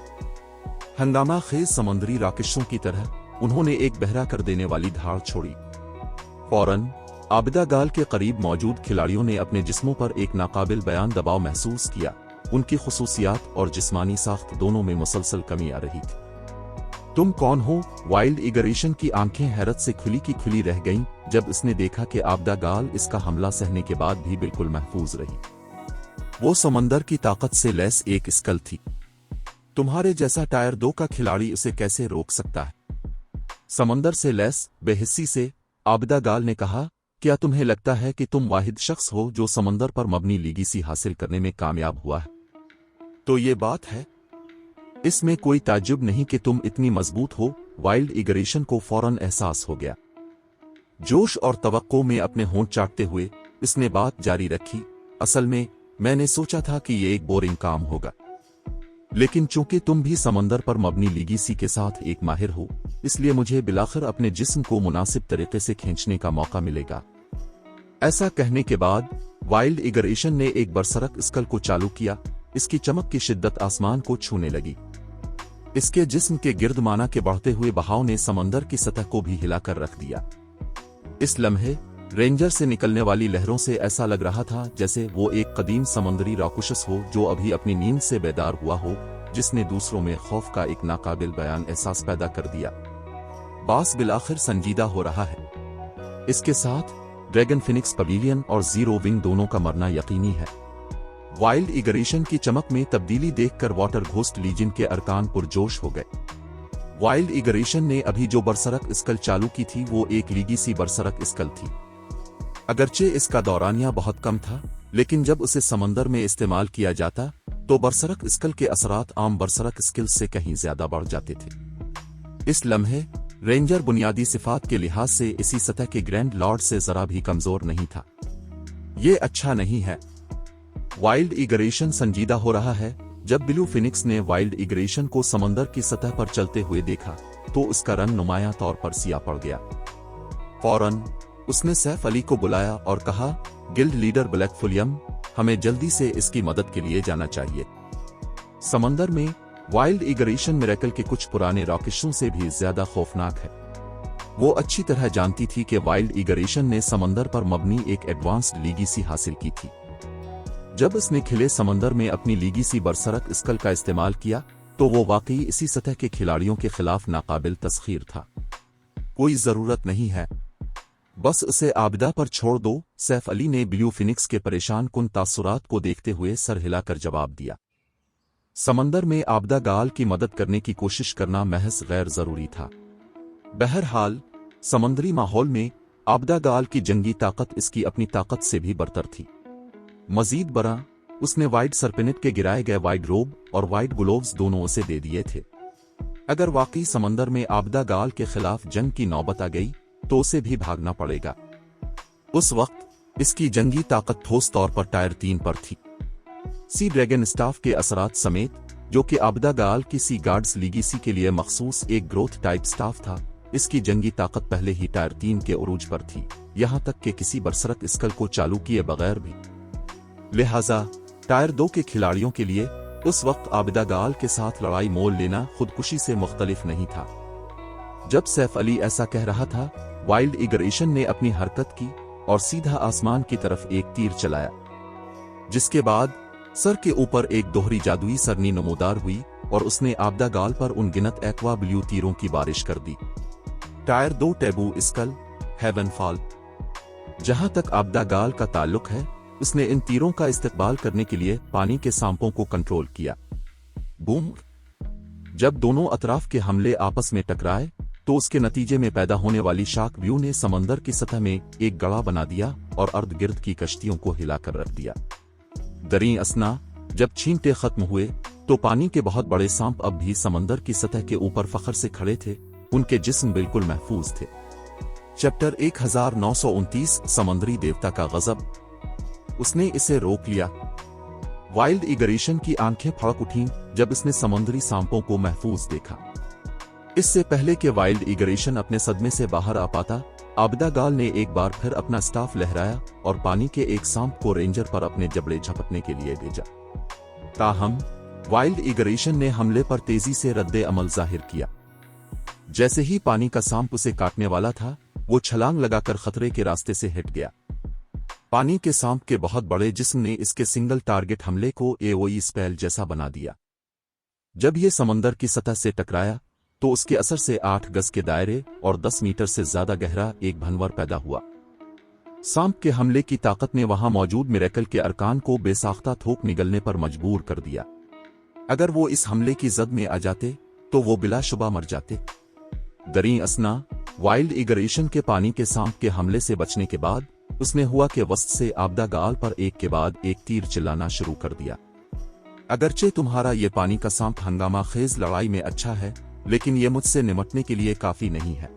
हंगामा खेज समंदरी राकेशों की तरह उन्होंने एक बहरा कर देने वाली धाड़ छोड़ी। फौरन आबदा गाल के करीब मौजूद खिलाड़ियों ने अपने जिस्मों पर एक नाकाबिल बयान दबाव महसूस किया। उनकी खुसूसियात और जिस्मानी साख्त दोनों में मुसलसल कमी आ रही थी। तुम कौन हो? वाइल्ड इग्रेशन की आंखें हैरत से खुली की खुली रह गईं जब उसने देखा कि आबदा गाल इसका हमला सहने के बाद भी बिल्कुल महफूज रही। वो समंदर की ताकत से लैस एक स्कल थी। तुम्हारे जैसा टायर 2 का खिलाड़ी उसे कैसे रोक सकता है? समंदर से लैस बेहिस्सी से आबदा गाल ने कहा, क्या तुम्हें लगता है कि तुम वाहिद शख्स हो जो समंदर पर मबनी लीगेसी हासिल करने में कामयाब हुआ है? तो ये बात है। इसमें कोई ताज्जुब नहीं कि तुम इतनी मजबूत हो। वाइल्ड इगरेशन को फौरन एहसास हो गया। जोश और तवक्को में अपने होंठ चाटते हुए इसने बात जारी रखी, असल में मैंने सोचा था कि ये एक बोरिंग काम होगा, लेकिन चूंकि तुम भी समंदर पर मबनी लीगेसी के साथ एक माहिर हो, इसलिए मुझे बिलाखिर अपने जिस्म को मुनासिब तरीके से खींचने का मौका मिलेगा। ऐसा कहने के बाद वाइल्ड इगरेशन ने एक बरसरक स्कल को चालू किया। इसकी चमक की शिद्दत आसमान को छूने लगी। इसके जिस्म के गिर्दमाना के बढ़ते हुए बहाव ने समंदर की सतह को भी हिलाकर रख दिया। इस लम्हे रेंजर से निकलने वाली लहरों से ऐसा लग रहा था जैसे वो एक कदीम समंदरी राक्षस हो जो अभी अपनी नींद से बेदार हुआ हो, जिसने दूसरों में खौफ का एक नाकाबिल बयान एहसास पैदा कर दिया। बास बिलाखिर संजीदा हो रहा है। इसके साथ ड्रैगन फिनिक्स पवेलियन और जीरो विंग दोनों का मरना यकीनी है। वाइल्ड इगरेशन की चमक में तब्दीली देखकर वाटर घोस्ट लीजन के अरकान पुरजोश हो गए। वाइल्ड इगरेशन ने अभी जो बरसरक स्कल चालू की थी वो एक लीगेसी बरसरक स्कल थी। अगरचे इसका दौरानिया बहुत कम था, लेकिन जब उसे समंदर में इस्तेमाल किया जाता तो बरसरक स्कल के असरात आम बरसरक स्किल्स से कहीं ज्यादा बढ़ जाते थे। इस लम्हे रेंजर बुनियादी सिफात के लिहाज से इसी सतह के ग्रैंड लॉर्ड से जरा भी कमजोर नहीं था। ये अच्छा नहीं है। वाइल्ड इगरेशन संजीदा हो रहा है। जब ब्लू फिनिक्स ने वाइल्ड इगरेशन को समंदर की सतह पर चलते हुए देखा तो उसका रंग नुमायां तौर पर सिया पड़ गया। फौरन उसने सैफ अली को बुलाया और कहा, गिल्ड लीडर ब्लैक फुलियम, हमें जल्दी से इसकी मदद के लिए जाना चाहिए। समंदर में वाइल्ड इगरेशन मिरेकल के कुछ पुराने रॉकेशों से भी ज्यादा खौफनाक है। वो अच्छी तरह जानती थी कि वाइल्ड इगरेशन ने समंदर पर मबनी एक एडवांस्ड लीगेसी हासिल की थी। जब उसने खिले समंदर में अपनी लीगेसी बरसरक स्कल का इस्तेमाल किया तो वो वाकई इसी सतह के खिलाड़ियों के खिलाफ नाकाबिल तस्खीर था। कोई जरूरत नहीं है, बस उसे आबिदा पर छोड़ दो। सैफ अली ने ब्लू फिनिक्स के परेशान कुन तासुरात को देखते हुए सर हिलाकर जवाब दिया। समंदर में आबिदा गाल की मदद करने की कोशिश करना महज गैर जरूरी था। बहरहाल समंदरी माहौल में आबिदा गाल की जंगी ताकत इसकी अपनी ताकत से भी बरतर थी। मजीद बरा, उसने वाइड सरपेनेट के गिराए गए वाइड रोब और वाइड ग्लोव्स दोनों उसे दे दिए थे। अगर वाकई समंदर में आबिदा गाल के खिलाफ जंग की नौबत आ गई तो उसे भी भागना पड़ेगा। उस वक्त इसकी जंगी ताकत ठोस तौर पर टायर 3 पर थी। सी ड्रैगन स्टाफ के असरात समेत, जो कि आबिदा गाल की सी गार्ड्स लीगेसी के लिए मखसूस एक ग्रोथ टाइप स्टाफ था, इसकी जंगी ताकत पहले ही टायर 3 के उरूज पर थी, यहां तक कि किसी बरसरक स्कल को चालू किए बगैर भी। लिहाजा टायर 2 के खिलाड़ियों के लिए उस वक्त आबिदा गाल के साथ लड़ाई मोल लेना खुदकुशी से मुख्तलिफ नहीं था। जब सैफ अली ऐसा कह रहा था, वाइल्ड इगरेशन ने अपनी हरकत की और सीधा आसमान की तरफ एक तीर चलाया, जिसके बाद सर के ऊपर एक दोहरी जादुई सरनी नमूदार हुई और उसने आबिदा गाल पर उनगिनत एक्वा ब्लू तीरों की बारिश कर दी। Tier 2 taboo skull heavenfall. जहां तक आबिदा गाल का ताल्लुक है, उसने इन तीरों का इस्तेमाल करने के लिए पानी के सांपों को कंट्रोल किया। बूम! जब दोनों अतराफ के हमले आपस में टकराए तो उसके नतीजे में पैदा होने वाली शाक व्यू ने समंदर की सतह में एक गड़ा बना दिया और अर्द गिर्द की कश्तियों को हिलाकर रख दिया। दरी असना, जब छींटे खत्म हुए तो पानी के बहुत बड़े सांप अब भी समंदर की सतह के ऊपर फखर से खड़े थे। उनके जिस्म बिल्कुल महफूज थे। चैप्टर 1929 समंदरी देवता का गजब। उसने इसे रोक लिया। वाइल्ड इगरेशन की आंखें फड़क उठीं जब इसने समुद्री सांपों को महफूज देखा। इससे पहले कि वाइल्ड इगरेशन अपने सदमे से बाहर आ पाता, आबिदा गाल ने एक बार फिर अपना स्टाफ लहराया और पानी के एक सांप को रेंजर पर अपने जबड़े झपटने के लिए भेजा। ताहम वाइल्ड इगरेशन ने हमले पर तेजी से रद्दे अमल जाहिर किया। जैसे ही पानी का सांप उसे काटने वाला था, वो छलांग लगाकर खतरे के रास्ते से हट गया। पानी के सांप के बहुत बड़े जिस्म ने इसके सिंगल टारगेट हमले को एओई स्पेल जैसा बना दिया। जब ये समंदर की सतह से टकराया तो उसके असर से 8 गज के दायरे और 10 मीटर से ज्यादा गहरा एक भंवर पैदा हुआ। सांप के हमले की ताकत ने वहां मौजूद मिरेकल के अरकान को बेसाख्ता थोक निगलने पर मजबूर कर दिया। अगर वो इस हमले की जद में आ जाते तो वो बिलाशुबा मर जाते। दरी असना वाइल्ड इगरेशन के पानी के सांप के हमले से बचने के बाद उसने हुआ के वस्त से आपदा गाल पर एक के बाद एक तीर चलाना शुरू कर दिया। अगरचे तुम्हारा ये पानी का सांप हंगामा खेज लड़ाई में अच्छा है, लेकिन ये मुझसे निमटने के लिए काफी नहीं है।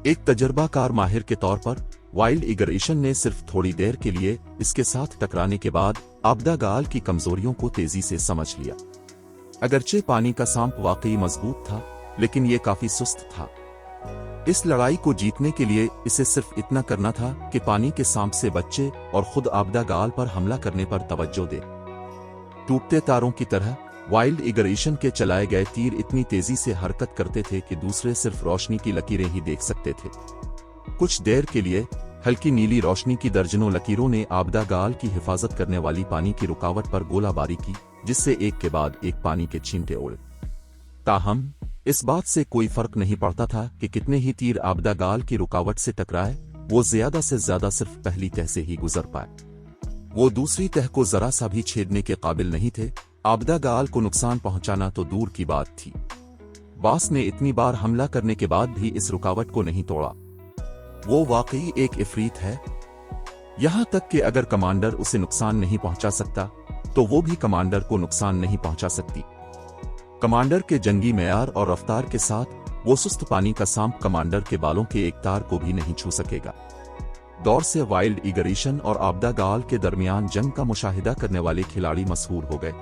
एक तजर्बाकार माहिर के तौर पर वाइल्ड इगरेशन ने सिर्फ थोड़ी देर के लिए इसके साथ टकराने के बाद आपदा गाल की कमजोरियों को तेजी से समझ लिया। अगरचे पानी का सांप वाकई मजबूत था, लेकिन ये काफी सुस्त था। इस लड़ाई को जीतने के लिए इसे सिर्फ इतना करना था कि पानी के सांप से बच्चे और खुद आपदा गाल पर हमला करने पर तवज्जो दे। टूटते तारों की तरह वाइल्ड इगरेशन के चलाए गए तीर इतनी तेजी से हरकत करते थे कि दूसरे सिर्फ रोशनी की लकीरें ही देख सकते थे। कुछ देर के लिए हल्की नीली रोशनी की दर्जनों लकीरों ने आपदा गाल की हिफाजत करने वाली पानी की रुकावट पर गोलाबारी की, जिससे एक के बाद एक पानी के छींटे उड़े। ताहम इस बात से कोई फर्क नहीं पड़ता था कि कितने ही तीर आपदा गाल की रुकावट से टकराए, वो ज्यादा से ज्यादा सिर्फ पहली तह से ही गुजर पाए। वो दूसरी तह को जरा सा भी छेदने के काबिल नहीं थे। आपदा गाल को नुकसान पहुंचाना तो दूर की बात थी, बास ने इतनी बार हमला करने के बाद भी इस रुकावट को नहीं तोड़ा। वो वाकई एक इफरीत है। यहां तक कि अगर कमांडर उसे नुकसान नहीं पहुंचा सकता, तो वो भी कमांडर को नुकसान नहीं पहुंचा सकती। कमांडर के जंगी मेयार और रफ्तार के साथ वो सुस्त पानी का सांप कमांडर के बालों के एक तार को भी नहीं छू सकेगा। दौर से वाइल्ड इगरेशन और आपदा गाल के दरमियान जंग का मुशाहिदा करने वाले खिलाड़ी मशहूर हो गए।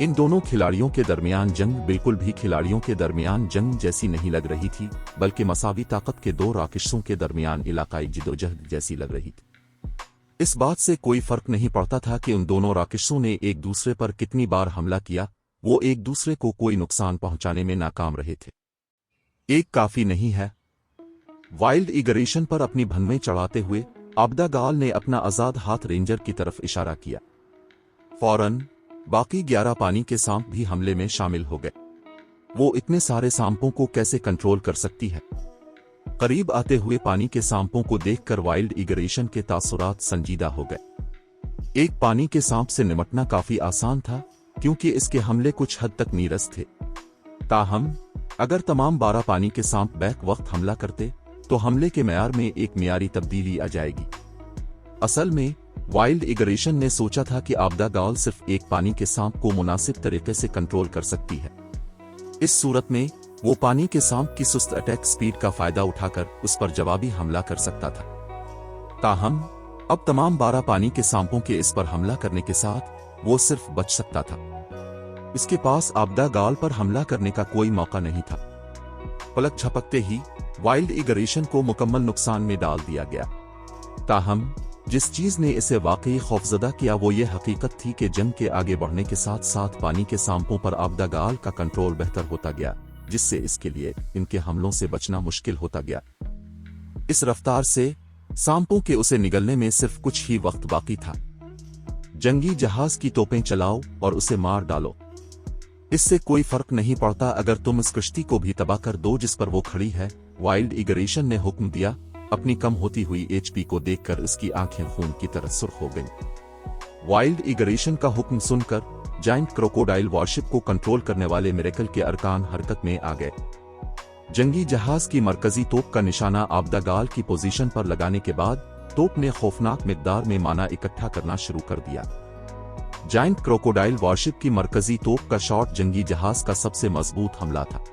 इन दोनों खिलाड़ियों के दरमियान जंग बिल्कुल भी खिलाड़ियों के दरमियान जंग जैसी नहीं लग रही थी, बल्कि मसावी ताकत के दो राकेशों के दरमियान इलाकाई जिदोजहद जैसी लग रही थी। इस बात से कोई फर्क नहीं पड़ता था कि उन दोनों राकेशों ने एक दूसरे पर कितनी बार हमला किया, वो एक दूसरे को कोई नुकसान पहुंचाने में नाकाम रहे थे। एक काफी नहीं है। वाइल्ड इगरेशन पर अपनी भनवें चढ़ाते हुए आपदा गाल ने अपना आजाद हाथ रेंजर की तरफ इशारा किया। फौरन बाकी 11 पानी के सांप भी हमले में शामिल हो गए। वो इतने सारे सांपों को कैसे कंट्रोल कर सकती है? करीब आते हुए पानी के सांपों को देखकर वाइल्ड इगरेशन के तासुरात संजीदा हो गए। एक पानी के सांप से निमटना काफी आसान था, क्योंकि इसके हमले कुछ हद तक नीरस थे। ताहम अगर तमाम 12 पानी के सांप बैक वक्त हमला करते, तो हमले के मेयार में एक मियारी तब्दीली आ जाएगी। असल में वाइल्ड इगरेशन ने सोचा था कि आपदा गाल सिर्फ एक पानी के सांप को मुनासिब तरीके से कंट्रोल कर सकती है। इस सूरत में वो पानी के सांप की सुस्त अटैक स्पीड का फायदा उठाकर उस पर जवाबी हमला कर सकता था। ताहम अब तमाम 12 पानी के सांपों के इस पर हमला करने के साथ वो सिर्फ बच सकता था। इसके पास आपदा गाल पर हमला करने का कोई मौका नहीं था। पलक झपकते ही वाइल्ड इगरेशन को मुकम्मल नुकसान में डाल दिया गया। ताहम जिस चीज ने इसे वाकई खौफजदा किया वो ये हकीकत थी कि जंग के आगे बढ़ने के साथ साथ पानी के सांपों पर आपदा गाल का कंट्रोल बेहतर होता गया, जिससे इसके लिए इनके हमलों से बचना मुश्किल होता गया। इस रफ्तार से सांपों के उसे निगलने में सिर्फ कुछ ही वक्त बाकी था। जंगी जहाज की तोपें चलाओ और उसे मार डालो। इससे कोई फर्क नहीं पड़ता अगर तुम इस कश्ती को भी तबाह कर दो जिस पर वो खड़ी है। वाइल्ड इगरेशन ने हुक्म दिया। अपनी कम होती हुई एचपी को देखकर उसकी आंखें खून की तरह सुर्ख हो गईं। वाइल्ड इगरेशन का हुक्म सुनकर जायंट क्रोकोडाइल वॉरशिप को कंट्रोल करने वाले मिरेकल के अरकान हरकत में आ गए। जंगी जहाज की मरकजी तोप का निशाना आपदा गाल की पोजीशन पर लगाने के बाद तोप ने खौफनाक मिकदार में माना इकट्ठा करना शुरू कर दिया। जायंट क्रोकोडाइल वॉरशिप की मरकजी तोप का शॉट जंगी जहाज का सबसे मजबूत हमला था।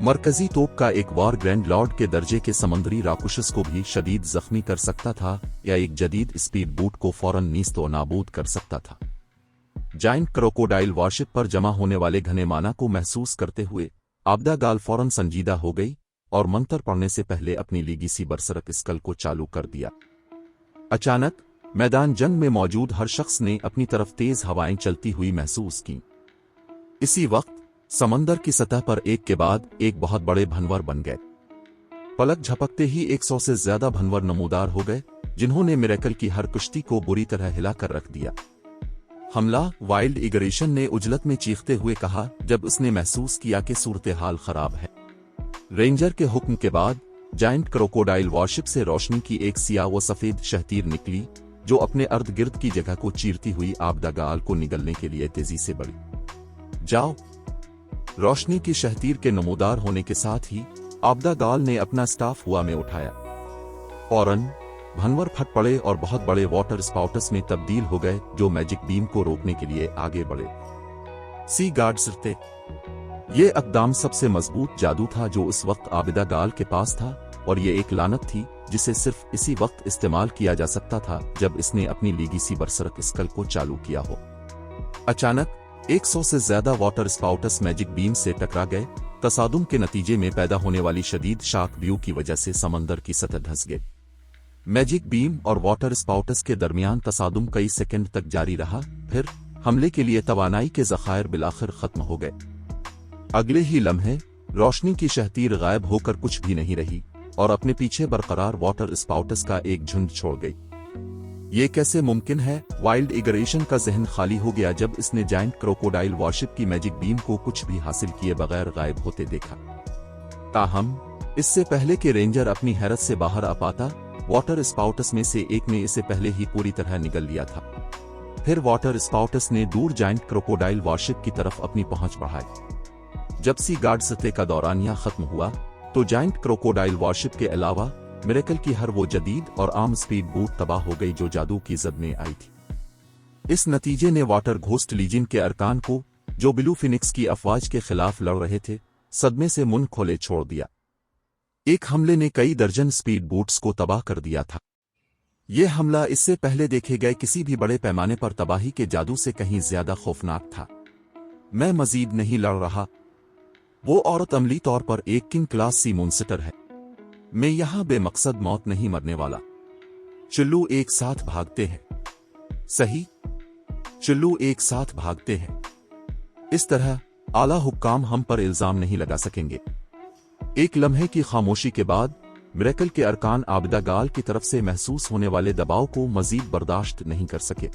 मरकजी तोप का एक वार ग्रैंड लॉर्ड के दर्जे के समुद्री राकुशस को भी शदीद जख्मी कर सकता था या एक जदीद स्पीड बूट को फौरन नीस्तो नाबूद कर सकता था। जायंट क्रोकोडाइल वॉरशिप पर जमा होने वाले घने माना को महसूस करते हुए आपदा गाल फौरन संजीदा हो गई और मंतर पड़ने से पहले अपनी लीगीसी बरसरक स्कल को चालू कर दिया। अचानक मैदान जंग में मौजूद हर शख्स ने अपनी तरफ तेज हवाएं चलती हुई महसूस की। इसी वक्त समंदर की सतह पर एक के बाद एक बहुत बड़े भनवर बन गए। पलक झपकते ही 100 से ज्यादा भनवर नमूदार हो गए, जिन्होंने मिरेकल की हर कुश्ती को बुरी तरह हिलाकर रख दिया। हमला, वाइल्ड इगरेशन ने उजलत में चीखते हुए कहा जब उसने महसूस किया कि सूरत हाल खराब है। रेंजर के हुक्म के बाद जायंट क्रोकोडाइल वॉरशिप से रोशनी की एक सियाह व सफेद शहतीर निकली, जो अपने अर्ध गिर्द की जगह को चीरती हुई आपदा गाल को निगलने के लिए तेजी से बढ़ी। जाओ। रोशनी की शहतीर के नमूदार होने के साथ ही आबदा गाल ने अपना स्टाफ हुआ में उठाया। फौरन भनवर फट पड़े और बहुत बड़े वाटर स्पाउटस में तब्दील हो गए जो मैजिक बीम को रोकने के लिए आगे बढ़े। सी गार्ड्स थे। ये अकदाम सबसे मजबूत जादू था जो उस वक्त आबिदा गाल के पास था, और ये एक लानत थी जिसे सिर्फ इसी वक्त इस्तेमाल किया जा सकता था जब इसने अपनी लीगेसी बरसरक स्कल को चालू किया हो। अचानक 100 से ज्यादा वाटर स्पाउटस मैजिक बीम से टकरा गए। तसादुम के नतीजे में पैदा होने वाली शदीद शाक व्यू की वजह से समंदर की सतह धंस गई। मैजिक बीम और वाटर स्पाउटस के दरमियान तसादुम कई सेकंड तक जारी रहा, फिर हमले के लिए तवानाई के ज़खायर बिलाखिर खत्म हो गए। अगले ही लम्हे रोशनी की शहतीर गायब होकर कुछ भी नहीं रही और अपने पीछे बरकरार वाटर स्पाउटस का एक झुंड छोड़ गई। ये कैसे मुमकिन है? वाइल्ड इगरेशन का जहन खाली हो गया जब इसने जायंट क्रोकोडाइल वॉरशिप की मैजिक बीम को कुछ भी हासिल किए बगैर गायब होते देखा। ताहम इससे पहले कि रेंजर अपनी हैरत से बाहर आ पाता, वाटर स्पाउटस में से एक ने इसे पहले ही पूरी तरह निगल लिया था। फिर वाटर स्पाउटस ने दूर जायंट क्रोकोडाइल वॉरशिप की तरफ अपनी पहुंच बढ़ाई। जब सी गार्ड सतह का दौरानिया खत्म हुआ तो जायंट क्रोकोडाइल वॉरशिप के अलावा मिरेकल की हर वो जदीद और आम स्पीड बोट तबाह हो गई जो जादू की जद में आई थी। इस नतीजे ने वाटर घोस्ट लीजन के अरकान को, जो ब्लू फिनिक्स की अफवाज के खिलाफ लड़ रहे थे, सदमे से मुंह खोले छोड़ दिया। एक हमले ने कई दर्जन स्पीड बोट्स को तबाह कर दिया था। यह हमला इससे पहले देखे गए किसी भी बड़े पैमाने पर तबाही के जादू से कहीं ज्यादा खौफनाक था। मैं मजीद नहीं लड़ रहा। वो औरत अमली तौर पर एक किंग क्लास सी मॉन्स्टर है। मैं यहां बेमकसद मौत नहीं मरने वाला। चुल्लू एक साथ भागते हैं। सही, चुल्लू एक साथ भागते हैं। इस तरह आला हुक्काम हम पर इल्जाम नहीं लगा सकेंगे। एक लम्हे की खामोशी के बाद मिरेकल के अरकान आबिदा गाल की तरफ से महसूस होने वाले दबाव को मजीद बर्दाश्त नहीं कर सके।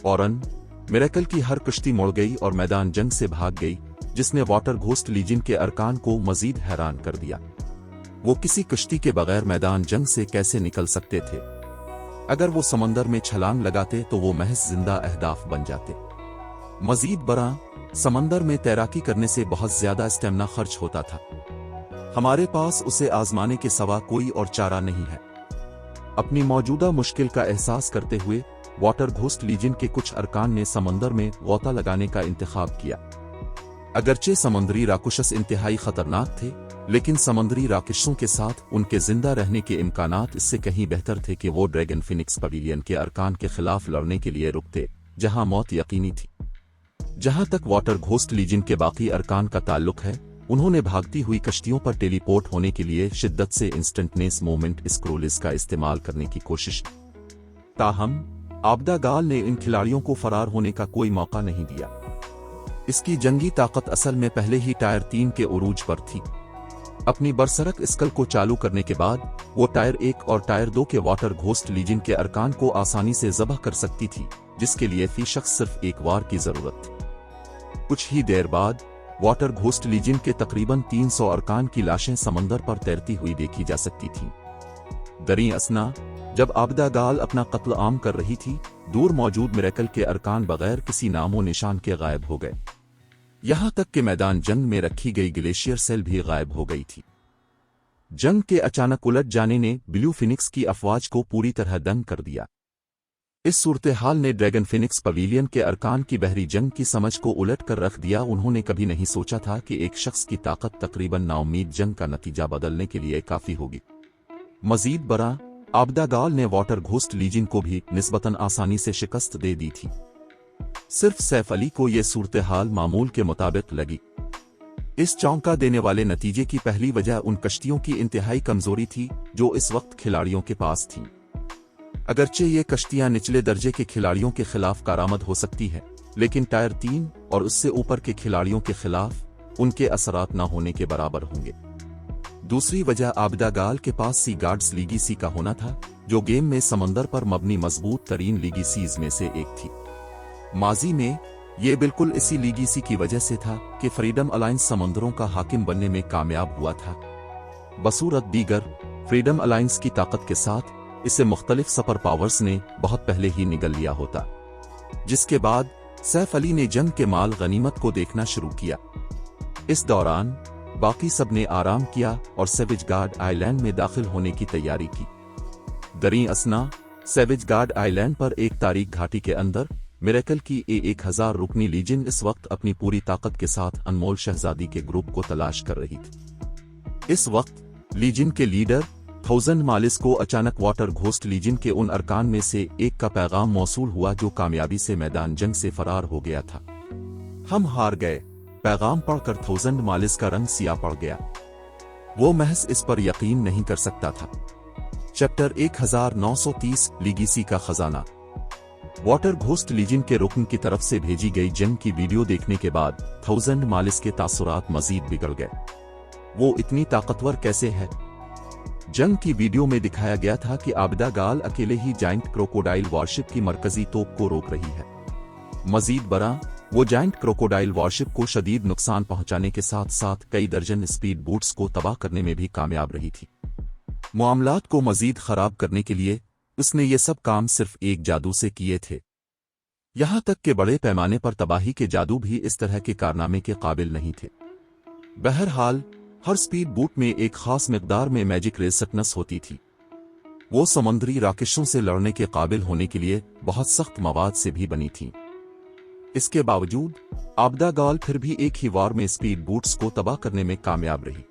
फौरन मिरेकल की हर कश्ती मुड़ गई और मैदान जंग से भाग गई, जिसने वाटर घोस्ट लीजन के अरकान को मजीद हैरान कर दिया। वो किसी कश्ती के बगैर मैदान जंग से कैसे निकल सकते थे? अगर वो समंदर में छलांग लगाते तो वो महज जिंदा अहदाफ बन जाते। मजीद बरा, समंदर में तैराकी करने से बहुत ज्यादा स्टेमिना खर्च होता था। हमारे पास उसे आजमाने के सिवा कोई और चारा नहीं है। अपनी मौजूदा मुश्किल का एहसास करते हुए वाटर घोस्ट लीजन के कुछ अरकान ने समंदर में गोता लगाने का इंतखाब किया। अगरचे समुद्री राक्षस इंतहाई खतरनाक थे, लेकिन समुद्री राक्षसों के साथ उनके जिंदा रहने के इम्कानात इससे कहीं बेहतर थे कि वो ड्रैगन फिनिक्स पवेलियन के अरकान के खिलाफ लड़ने के लिए रुकते, जहां मौत यकीनी थी। जहां तक वाटर घोस्ट लीजन के बाकी अरकान का ताल्लुक है, उन्होंने भागती हुई कश्तियों पर टेलीपोर्ट होने के लिए शिद्दत से इंस्टेंटनेस मूवमेंट स्क्रोलिस का इस्तेमाल करने की कोशिश। ताहम आबिदा गाल ने इन खिलाड़ियों को फरार होने का कोई मौका नहीं दिया। इसकी जंगी ताकत असल में पहले ही टायर 3 के उरूज पर थी। अपनी बरसरक स्कल को चालू करने के बाद वो टायर 1 और टायर 2 के वाटर घोस्ट लीजन के अरकान को आसानी से ज़बह कर सकती थी, जिसके लिए फी शख्स सिर्फ एक वार की जरूरत थी। कुछ ही देर बाद वाटर घोस्ट लीजन के तकरीबन 300 अरकान की लाशें समंदर पर तैरती हुई देखी जा सकती थीं। दरी असना जब आबिदा गाल अपना कत्ल आम कर रही थी, दूर मौजूद मिरेकल के अरकान बगैर किसी नामो निशान के गायब हो गए। यहां तक कि मैदान जंग में रखी गई ग्लेशियर सेल भी गायब हो गई थी। जंग के अचानक उलट जाने ने ब्लू फिनिक्स की अफवाज को पूरी तरह दंग कर दिया। इस सूरत-ए-हाल ने ड्रैगन फिनिक्स पवेलियन के अरकान की बहरी जंग की समझ को उलट कर रख दिया। उन्होंने कभी नहीं सोचा था कि एक शख्स की ताकत तकरीबन नाउम्मीद जंग का नतीजा बदलने के लिए काफी होगी। मजीद बरा, आबिदा गाल ने वाटर घोस्ट लीजन को भी निस्बतन आसानी से शिकस्त दे दी थी। सिर्फ सैफ अली को यह सूरत-ए-हाल मामूल के मुताबिक लगी। इस चौंका देने वाले नतीजे की पहली वजह उन कश्तियों की इंतहाई कमजोरी थी जो इस वक्त खिलाड़ियों के पास थीं। अगरचे ये कश्तियां निचले दर्जे के खिलाड़ियों के खिलाफ कारामद हो सकती है, लेकिन टायर 3 और उससे ऊपर के खिलाड़ियों के खिलाफ उनके असरात न होने के बराबर होंगे। दूसरी वजह आबिदा गाल के पास सी गार्ड्स लीगेसी का होना था, जो गेम में समंदर पर मबनी मजबूत तरीन लीगेसीज में से एक थी। माजी में ये बिल्कुल इसी लीगेसी की वजह से था कि फ्रीडम अलायंस समंदरों का हाकिम बनने में कामयाब हुआ था। बसूरत दीगर फ्रीडम अलायंस की ताकत के साथ इसे मुख्तलिफ सुपर पावर्स ने बहुत पहले ही निगल लिया होता, जिसके बाद सैफ अली ने जंग के माल गनीमत को देखना शुरू किया। इस दौरान बाकी सब ने आराम किया और सेविज गार्ड आइलैंड में दाखिल होने की तैयारी की। दरी असना सेविज गार्ड आइलैंड पर एक तारीख घाटी के अंदर मिरेकल की 1000 रुकनी लीजियन इस वक्त अपनी पूरी ताकत के साथ अनमोल शहजादी के ग्रुप को तलाश कर रही थी। इस वक्त लीजियन के लीडर 1000 मालिस को अचानक वाटर घोस्ट लीजियन के उन अरकान में से एक का पैगाम मौसूल हुआ जो कामयाबी से मैदान जंग से फरार हो गया था। हम हार गए। पैगाम पढ़कर 1000 मालिस का रंग सिया पड़ गया। वो महज इस पर यकीन नहीं कर सकता था। चैप्टर 1930 लीगेसी का खजाना। वाटर घोस्ट लीजियन के रुकन की तरफ से भेजी गई जंग की वीडियो देखने के बाद 1000 मालिस के तासुरात मजीद बिगड़ गए। वो इतनी ताकतवर कैसे है? जंग की वीडियो में दिखाया गया था कि आबिदा गाल अकेले ही जाइंट क्रोकोडाइल वॉरशिप की मरकजी तोप को रोक रही है। मजीद बड़ा, वो जाइंट क्रोकोडाइल वॉरशिप को शदीद नुकसान पहुंचाने के साथ साथ कई दर्जन स्पीड बोट्स को तबाह करने में भी कामयाब रही थी। मामलात को मजीद खराब करने के लिए उसने ये सब काम सिर्फ एक जादू से किए थे। यहां तक कि बड़े पैमाने पर तबाही के जादू भी इस तरह के कारनामे के काबिल नहीं थे। बहरहाल, हर स्पीड बोट में एक खास मिकदार में मैजिक रेजिस्टेंस होती थी। वो समुद्री राकेशों से लड़ने के काबिल होने के लिए बहुत सख्त मवाद से भी बनी थी। इसके बावजूद आबिदा गाल फिर भी एक ही वार में स्पीड बोट्स को तबाह करने में कामयाब रही।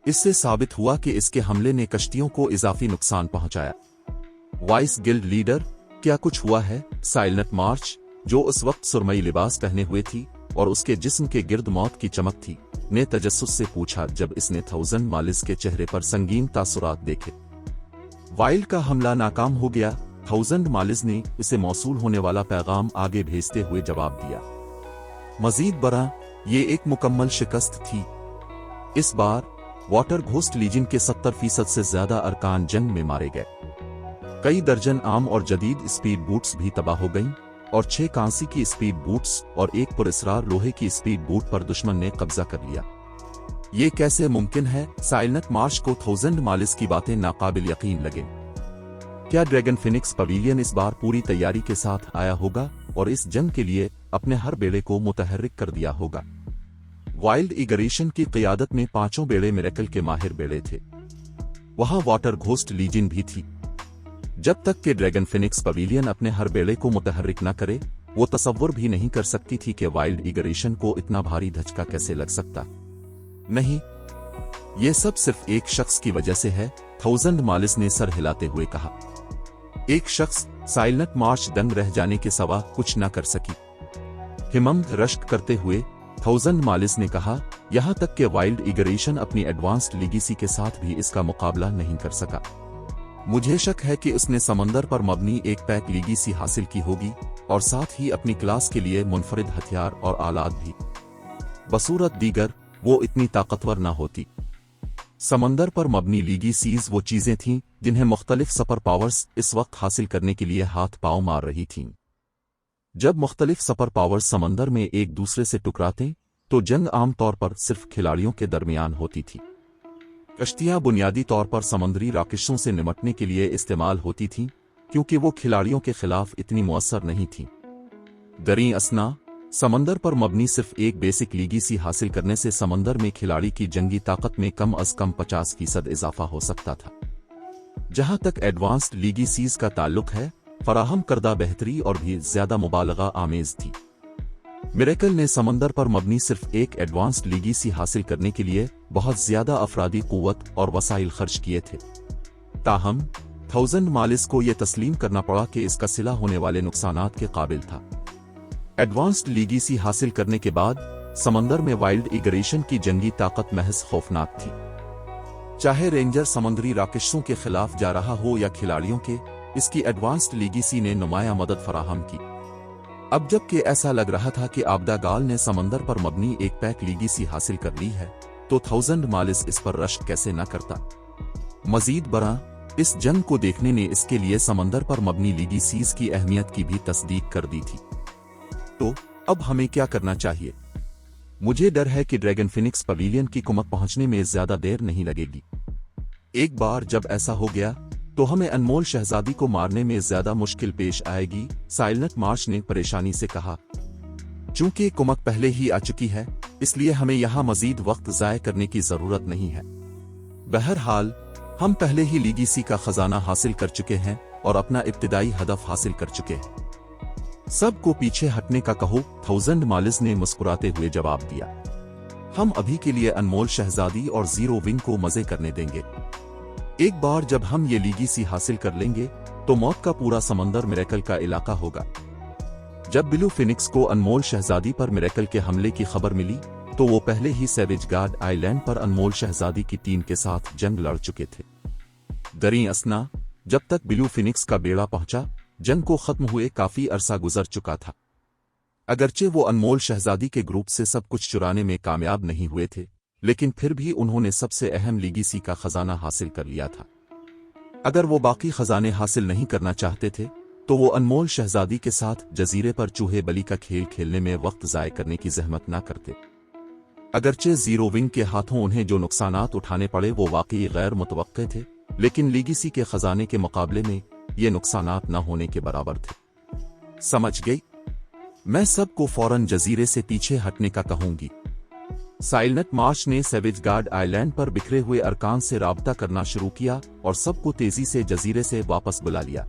इससे साबित हुआ कि इसके हमले ने कश्तियों को इजाफी नुकसान पहुंचाया। वाइस गिल्ड लीडर, क्या कुछ हुआ है? साइलेंट मार्च, जो उस वक्त सुरमई लिबास पहने हुए थी और उसके जिस्म के गिर्द मौत की चमक थी, ने तजस्सुस से पूछा जब इसने 1000 मालिस के चेहरे पर संगीन तासुरात देखे। वाइल्ड का हमला नाकाम हो गया। 1000 मालिस ने इसे मौसूल होने वाला पैगाम आगे भेजते हुए जवाब दिया। मजीद बरा, ये एक मुकम्मल शिकस्त थी। इस बार वाटर घोस्ट लीजियन के 70% से ज्यादा अरकान जंग में मारे गए। कई दर्जन आम और जदीद स्पीड बोट्स भी तबाह हो गईं और 6 कांसी की स्पीड बोट्स और एक पुरस्रार लोहे की स्पीड बोट पर दुश्मन ने कब्जा कर लिया। ये कैसे मुमकिन है? साइलेंट मार्च को 1000 मालिस की बातें नाकाबिल यकीन लगे। क्या ड्रैगन फिनिक्स पवेलियन इस बार पूरी तैयारी के साथ आया होगा और इस जंग के लिए अपने हर बेड़े को मुतहर्रिक कर दिया होगा? वाइल्ड इगरेशन की क़ियादत में 5 बेड़े मिरेकल के माहिर बेड़े थे। वहां वाटर घोस्ट लीजियन भी थी। जब तक कि ड्रैगन फिनिक्स पवेलियन अपने हर बेड़े को मुतहर्रिक न करे, वो तसव्वुर भी नहीं कर सकती थी कि वाइल्ड इगरेशन को इतना भारी धचका कैसे लग सकता। नहीं, ये सब सिर्फ एक शख्स की वजह से है, 1000 मालिस ने सर हिलाते हुए कहा। एक शख्स साइलेंट मार्च दंग रह जाने के सिवा कुछ न कर सकी। हिम्मत रश्क करते हुए 1000 मालिस ने कहा, यहां तक कि वाइल्ड इगरेशन अपनी एडवांस्ड लीगेसी के साथ भी इसका मुकाबला नहीं कर सका। मुझे शक है कि उसने समंदर पर मबनी एक पैक लीगेसी हासिल की होगी और साथ ही अपनी क्लास के लिए मुनफरिद हथियार और आलात भी। बसूरत दीगर वो इतनी ताकतवर न होती। समंदर पर मबनी लीगेसीज वो चीजें थीं जिन्हें मुख्तलिफ सुपर पावर्स इस वक्त हासिल करने के लिए हाथ पांव मार रही थीं। जब मुख्तलिफ सुपर पावर्स समंदर में एक दूसरे से टकराते तो जंग आमतौर पर सिर्फ खिलाड़ियों के दरमियान होती थी। कश्तियां बुनियादी तौर पर समुद्री राकेशों से निपटने के लिए इस्तेमाल होती थीं क्योंकि वो खिलाड़ियों के खिलाफ इतनी मुअस्सर नहीं थीं। दरी असना, समंदर पर मबनी सिर्फ एक बेसिक लीगेसी हासिल करने से समंदर में खिलाड़ी की जंगी ताकत में कम अज कम 50% इजाफा हो सकता था। जहां तक एडवांस्ड लीगेसीज का ताल्लुक है, फराहम करदा बेहतरी और भी ज्यादा मुबालगा आमेज थी। मिरेकल ने समंदर पर मबनी सिर्फ एक एडवांस्ड लीगेसी हासिल करने के लिए बहुत ज्यादा अफरादी कुव्वत और वसाइल खर्च किए थे। ताहम 1000 मालिस को यह तस्लीम करना पड़ा कि इसका सिला होने वाले नुकसानात के काबिल था। एडवांस्ड लीगेसी हासिल करने के बाद समंदर में वाइल्ड इगरेशन की जंगी ताकत महज खौफनाक थी। चाहे रेंजर समुद्री राकेशों के खिलाफ जा रहा हो या खिलाड़ियों के, इसकी एडवांस्ड लीगेसी ने नुमाया मदद फराहम की। अब जबकि ऐसा लग रहा था कि आबिदा गाल ने समंदर पर मबनी एक पैक लीगेसी हासिल कर ली है, तो 1000 मालिस इस पर रश्क कैसे न करता। मजीद बरा, इस जंग को देखने ने इसके लिए समंदर पर मबनी लीगेसीज की अहमियत की भी तस्दीक कर दी थी। तो अब हमें क्या करना चाहिए? मुझे डर है कि ड्रैगन फिनिक्स पवेलियन की कुमक पहुंचने में ज्यादा देर नहीं लगेगी। एक बार जब ऐसा हो गया तो हमें अनमोल शहजादी को मारने में ज्यादा मुश्किल पेश आएगी, साइलेंट मार्च ने परेशानी से कहा। चूंकि कुमक पहले ही आ चुकी है, इसलिए हमें यहाँ मजीद वक्त ज़ाय करने की ज़रूरत नहीं है। बहरहाल हम पहले ही लीगेसी का खजाना हासिल कर चुके हैं और अपना इब्तिदाई हदफ हासिल कर चुके हैं। सबको पीछे हटने का कहो, 1000 मालिस ने मुस्कुराते हुए जवाब दिया। हम अभी के लिए अनमोल शहजादी और जीरो विंग को मजे करने देंगे। एक बार जब हम ये लीगेसी हासिल कर लेंगे तो मौत का पूरा समंदर मिरेकल का इलाका होगा। जब ब्लू फिनिक्स को अनमोल शहजादी पर मिरेकल के हमले की खबर मिली तो वो पहले ही सैवेज गार्ड आइलैंड पर अनमोल शहजादी की टीम के साथ जंग लड़ चुके थे। दरी असना जब तक ब्लू फिनिक्स का बेड़ा पहुंचा, जंग को खत्म हुए काफी अरसा गुजर चुका था। अगरचे वो अनमोल शहजादी के ग्रुप से सब कुछ चुराने में कामयाब नहीं हुए थे, लेकिन फिर भी उन्होंने सबसे अहम लीगेसी का खजाना हासिल कर लिया था। अगर वो बाकी खजाने हासिल नहीं करना चाहते थे तो वो अनमोल शहजादी के साथ जजीरे पर चूहे बली का खेल खेलने में वक्त ज़ाय करने की जहमत ना करते। अगरचे जीरो विंग के हाथों उन्हें जो नुकसानात उठाने पड़े वो वाकई गैर मुतवक्के थे, लेकिन लीगेसी के खजाने के मुकाबले में ये नुकसानात न होने के बराबर थे। समझ गई? मैं सबको फौरन जजीरे से पीछे हटने का कहूंगी। साइलनेट मार्च ने सैवेज गार्ड आइलैंड पर बिखरे हुए अरकान से राब्ता करना शुरू किया और सबको तेजी से जजीरे से वापस बुला लिया।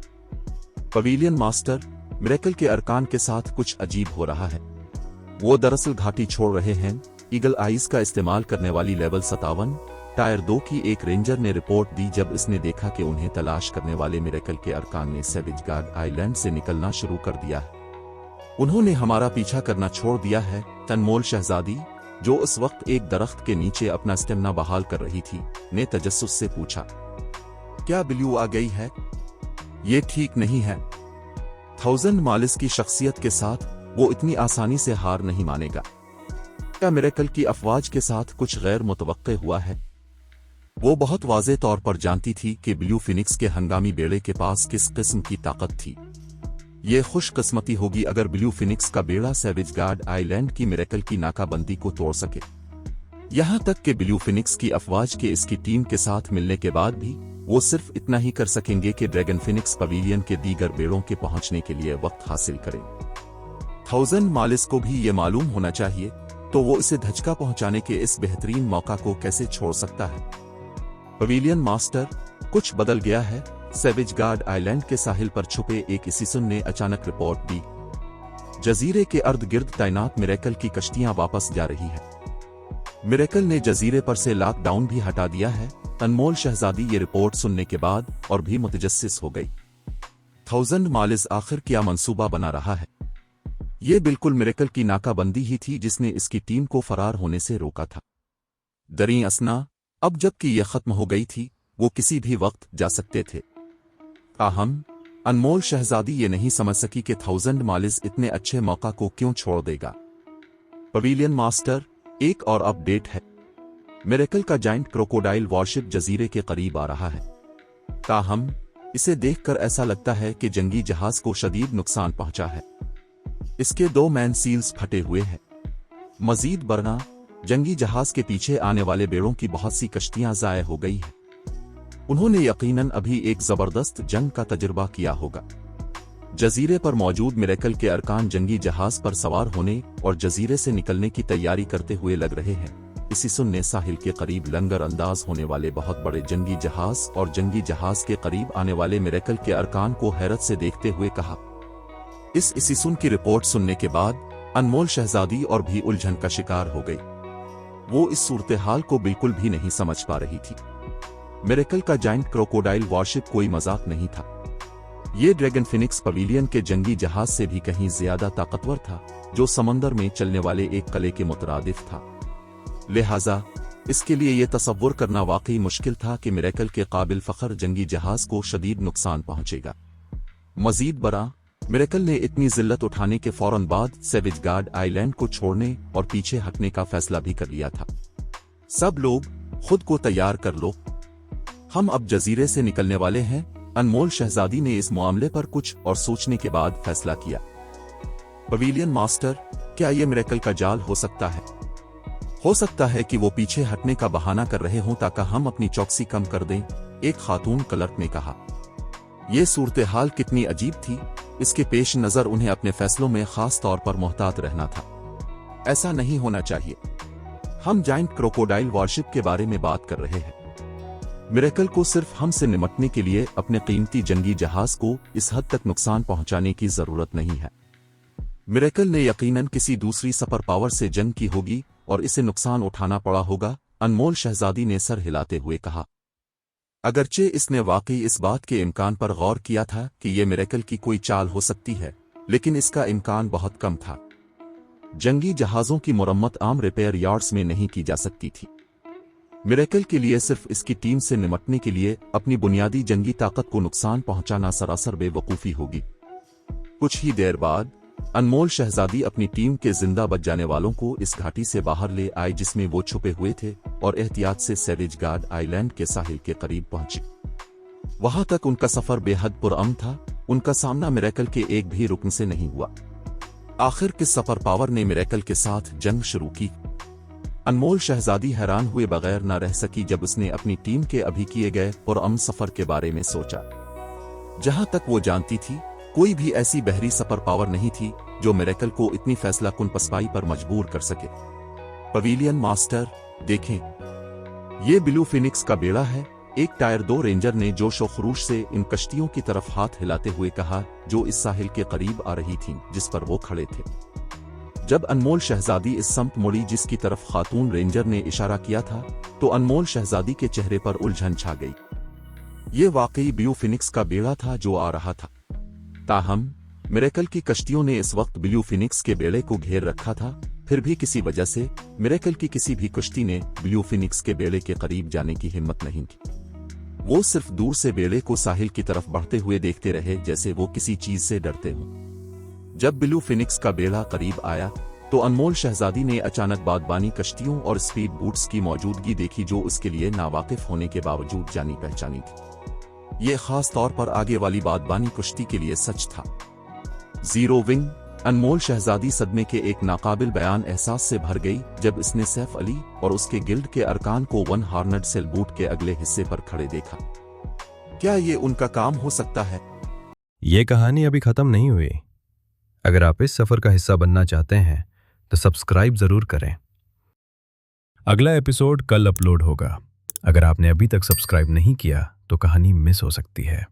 पवेलियन मास्टर, मिरेकल के अरकान के साथ कुछ अजीब हो रहा है। वो दरअसल घाटी छोड़ रहे हैं। ईगल आइज का इस्तेमाल करने वाली लेवल 57 टायर 2 की एक रेंजर ने रिपोर्ट दी जब इसने देखा कि उन्हें तलाश करने वाले मिरेकल के अरकान ने सैवेज गार्ड आइलैंड से निकलना शुरू कर दिया है। उन्होंने हमारा पीछा करना छोड़ दिया है। अनमोल शहजादी, जो उस वक्त एक दरख्त के नीचे अपना स्टेमिना बहाल कर रही थी, ने तजस्सुस से पूछा, क्या ब्लू आ गई है? ये ठीक नहीं है। 1000 मालिस की शख्सियत के साथ वो इतनी आसानी से हार नहीं मानेगा। क्या मिरेकल की अफवाज के साथ कुछ गैर मुतवक्के हुआ है? वो बहुत वाज़े तौर पर जानती थी कि ब्लू फिनिक्स के हंगामी बेड़े के पास किस किस्म की ताकत थी। ये खुशकिस्मती होगी अगर ब्लू फिनिक्स का बेड़ा सैवेज गार्ड आइलैंड की मिरेकल की नाकाबंदी को तोड़ सके। यहां तक कि ब्लू फिनिक्स की अफवाज के इसकी टीम के साथ मिलने के बाद भी वो सिर्फ इतना ही कर सकेंगे कि ड्रैगन फिनिक्स पवेलियन के दीगर बेड़ों के पहुंचने के लिए वक्त हासिल करें। 1000 मालिस को भी ये मालूम होना चाहिए, तो वो इसे धचका पहुंचाने के इस बेहतरीन मौका को कैसे छोड़ सकता है। पवेलियन मास्टर, कुछ बदल गया है। सैवेज गार्ड आइलैंड के साहिल पर छुपे एक इसीसुन ने अचानक रिपोर्ट दी। जजीरे के अर्द गिर्द तैनात मिरेकल की कश्तियां वापस जा रही है। मिरेकल ने जजीरे पर से लॉकडाउन भी हटा दिया है। अनमोल शहजादी ये रिपोर्ट सुनने के बाद और भी मुतजस्सिस हो गई। 1000 मालिस आखिर क्या मंसूबा बना रहा है? ये बिल्कुल मिरेकल की नाकाबंदी ही थी जिसने इसकी टीम को फरार होने से रोका था। दरी असना, अब जबकि यह खत्म हो गई थी, वो किसी भी वक्त जा सकते थे। ताहम अनमोल शहजादी ये नहीं समझ सकी कि 1000 मालिस इतने अच्छे मौका को क्यों छोड़ देगा। पवेलियन मास्टर, एक और अपडेट है। मिरेकल का जाइंट क्रोकोडाइल वॉरशिप जजीरे के करीब आ रहा है। ताहम इसे देखकर ऐसा लगता है कि जंगी जहाज को शदीद नुकसान पहुंचा है। इसके 2 मैन सील्स फटे हुए हैं। मजीद बरना, जंगी जहाज के पीछे आने वाले बेड़ों की बहुत सी कश्तियां ज़ाय हो गई हैं। उन्होंने यकीनन अभी एक जबरदस्त जंग का तजुर्बा किया होगा। जजीरे पर मौजूद मिरेकल के अरकान जंगी जहाज पर सवार होने और जजीरे से निकलने की तैयारी करते हुए लग रहे हैं। इसीसुन ने साहिल के करीब लंगर अंदाज होने वाले बहुत बड़े जंगी जहाज और जंगी जहाज के करीब आने वाले मिरेकल के अरकान को हैरत से देखते हुए कहा। इस इसीसुन की रिपोर्ट सुनने के बाद अनमोल शहजादी और भी उलझन का शिकार हो गई। वो इस सूरत हाल को बिल्कुल भी नहीं समझ पा रही थी। मिरेकल का जाइंट क्रोकोडाइल वॉरशिप कोई मजाक नहीं था। ये ड्रैगन फिनिक्स पवेलियन के जंगी जहाज से भी कहीं ज्यादा ताकतवर था, जो समंदर में चलने वाले एक कले के मुतरादिफ था। लिहाजा इसके लिए यह तसव्वुर करना वाकई मुश्किल था कि मिरेकल के काबिल फखर जंगी जहाज को शदीद नुकसान पहुंचेगा। मजीद बरा, मिरेकल ने इतनी जिल्लत उठाने के फौरन बाद सैवेज गार्ड आइलैंड को छोड़ने और पीछे हटने का फैसला भी कर लिया था। सब लोग खुद को तैयार कर लो, हम अब जजीरे से निकलने वाले हैं। अनमोल शहजादी ने इस मामले पर कुछ और सोचने के बाद फैसला किया। पवेलियन मास्टर, क्या यह मिरेकल का जाल हो सकता है? हो सकता है कि वो पीछे हटने का बहाना कर रहे हों ताकि हम अपनी चौकसी कम कर दें, एक खातून क्लर्क ने कहा। यह सूरत हाल कितनी अजीब थी, इसके पेश नजर उन्हें अपने फैसलों में खास तौर पर मोहतात रहना था। ऐसा नहीं होना चाहिए। हम जाइंट क्रोकोडाइल वॉरशिप के बारे में बात कर रहे हैं। मिरेकल को सिर्फ हमसे निपटने के लिए अपने कीमती जंगी जहाज को इस हद तक नुकसान पहुंचाने की जरूरत नहीं है। मिरेकल ने यकीनन किसी दूसरी सुपर पावर से जंग की होगी और इसे नुकसान उठाना पड़ा होगा, अनमोल शहजादी ने सर हिलाते हुए कहा। अगरचे इसने वाकई इस बात के इम्कान पर गौर किया था कि ये मिरेकल की कोई चाल हो सकती है, लेकिन इसका इम्कान बहुत कम था। जंगी जहाजों की मुरम्मत आम रिपेयर यार्ड्स में नहीं की जा सकती थी। मिरेकल के लिए सिर्फ इसकी टीम से निपटने के लिए अपनी बुनियादी जंगी ताकत को नुकसान पहुंचाना सरासर बेवकूफ़ी होगी। कुछ ही देर बाद अनमोल शहजादी अपनी टीम के जिंदा बच जाने वालों को इस घाटी से बाहर ले आए जिसमें वो छुपे हुए थे और एहतियात से सेवेज गार्ड आइलैंड के साहिल के करीब पहुंचे। वहां तक उनका सफर बेहद पुरअमन था। उनका सामना मिरेकल के एक भी रुकन से नहीं हुआ। आखिर किस सुपर पावर ने मिरेकल के साथ जंग शुरू की? अनमोल शहजादी हैरान हुए बगैर न रह सकी जब उसने अपनी टीम के अभी किए गए पुरअमन सफर के बारे में सोचा। जहां तक वो जानती थी, कोई भी ऐसी बहरी सुपर पावर नहीं थी जो मिरेकल को इतनी फैसला कुन पसपाई पर मजबूर कर सके। पवेलियन मास्टर, देखें, ये ब्लू फिनिक्स का बेड़ा है, एक टायर 2 रेंजर ने जोश और खरूश से इन कश्तियों की तरफ हाथ हिलाते हुए कहा जो इस साहिल के करीब आ रही थीं जिस पर वो खड़े थे। जब अनमोल शहजादी इस समत मुड़ी जिसकी तरफ खातून रेंजर ने इशारा किया था, तो अनमोल शहजादी के चेहरे पर उलझन छा गई। ये वाकई ब्लू फिनिक्स का बेड़ा था जो आ रहा था। ताहम मिरेकल की कश्तियों ने इस वक्त ब्लू फिनिक्स के बेड़े को घेर रखा था। फिर भी किसी वजह से मिरेकल की किसी भी कश्ती ने ब्लू फिनिक्स के बेड़े के करीब जाने की हिम्मत नहीं की। वो सिर्फ दूर से बेड़े को साहिल की तरफ बढ़ते हुए देखते रहे जैसे वो किसी चीज से डरते हों। जब ब्लू फिनिक्स का बेड़ा करीब आया तो अनमोल शहजादी ने अचानक बागबानी कश्तियों और स्पीड बोट्स की मौजूदगी देखी जो उसके लिए नावाकिफ होने के बावजूद जानी पहचानी थी। ये खास तौर पर आगे वाली बागबानी कश्ती के लिए सच था। Zero wing. अनमोल शहजादी सदमे के एक नाकाबिल बयान एहसास से भर गई जब इसने सैफ अली और उसके गिल्ड के अरकान को वन हार्नड सेलबूट के अगले हिस्से पर खड़े देखा। क्या ये उनका काम हो सकता है? ये कहानी अभी खत्म नहीं हुई। अगर आप इस सफर का हिस्सा बनना चाहते हैं तो सब्सक्राइब जरूर करें। अगला एपिसोड कल अपलोड होगा। अगर आपने अभी तक सब्सक्राइब नहीं किया तो कहानी मिस हो सकती है।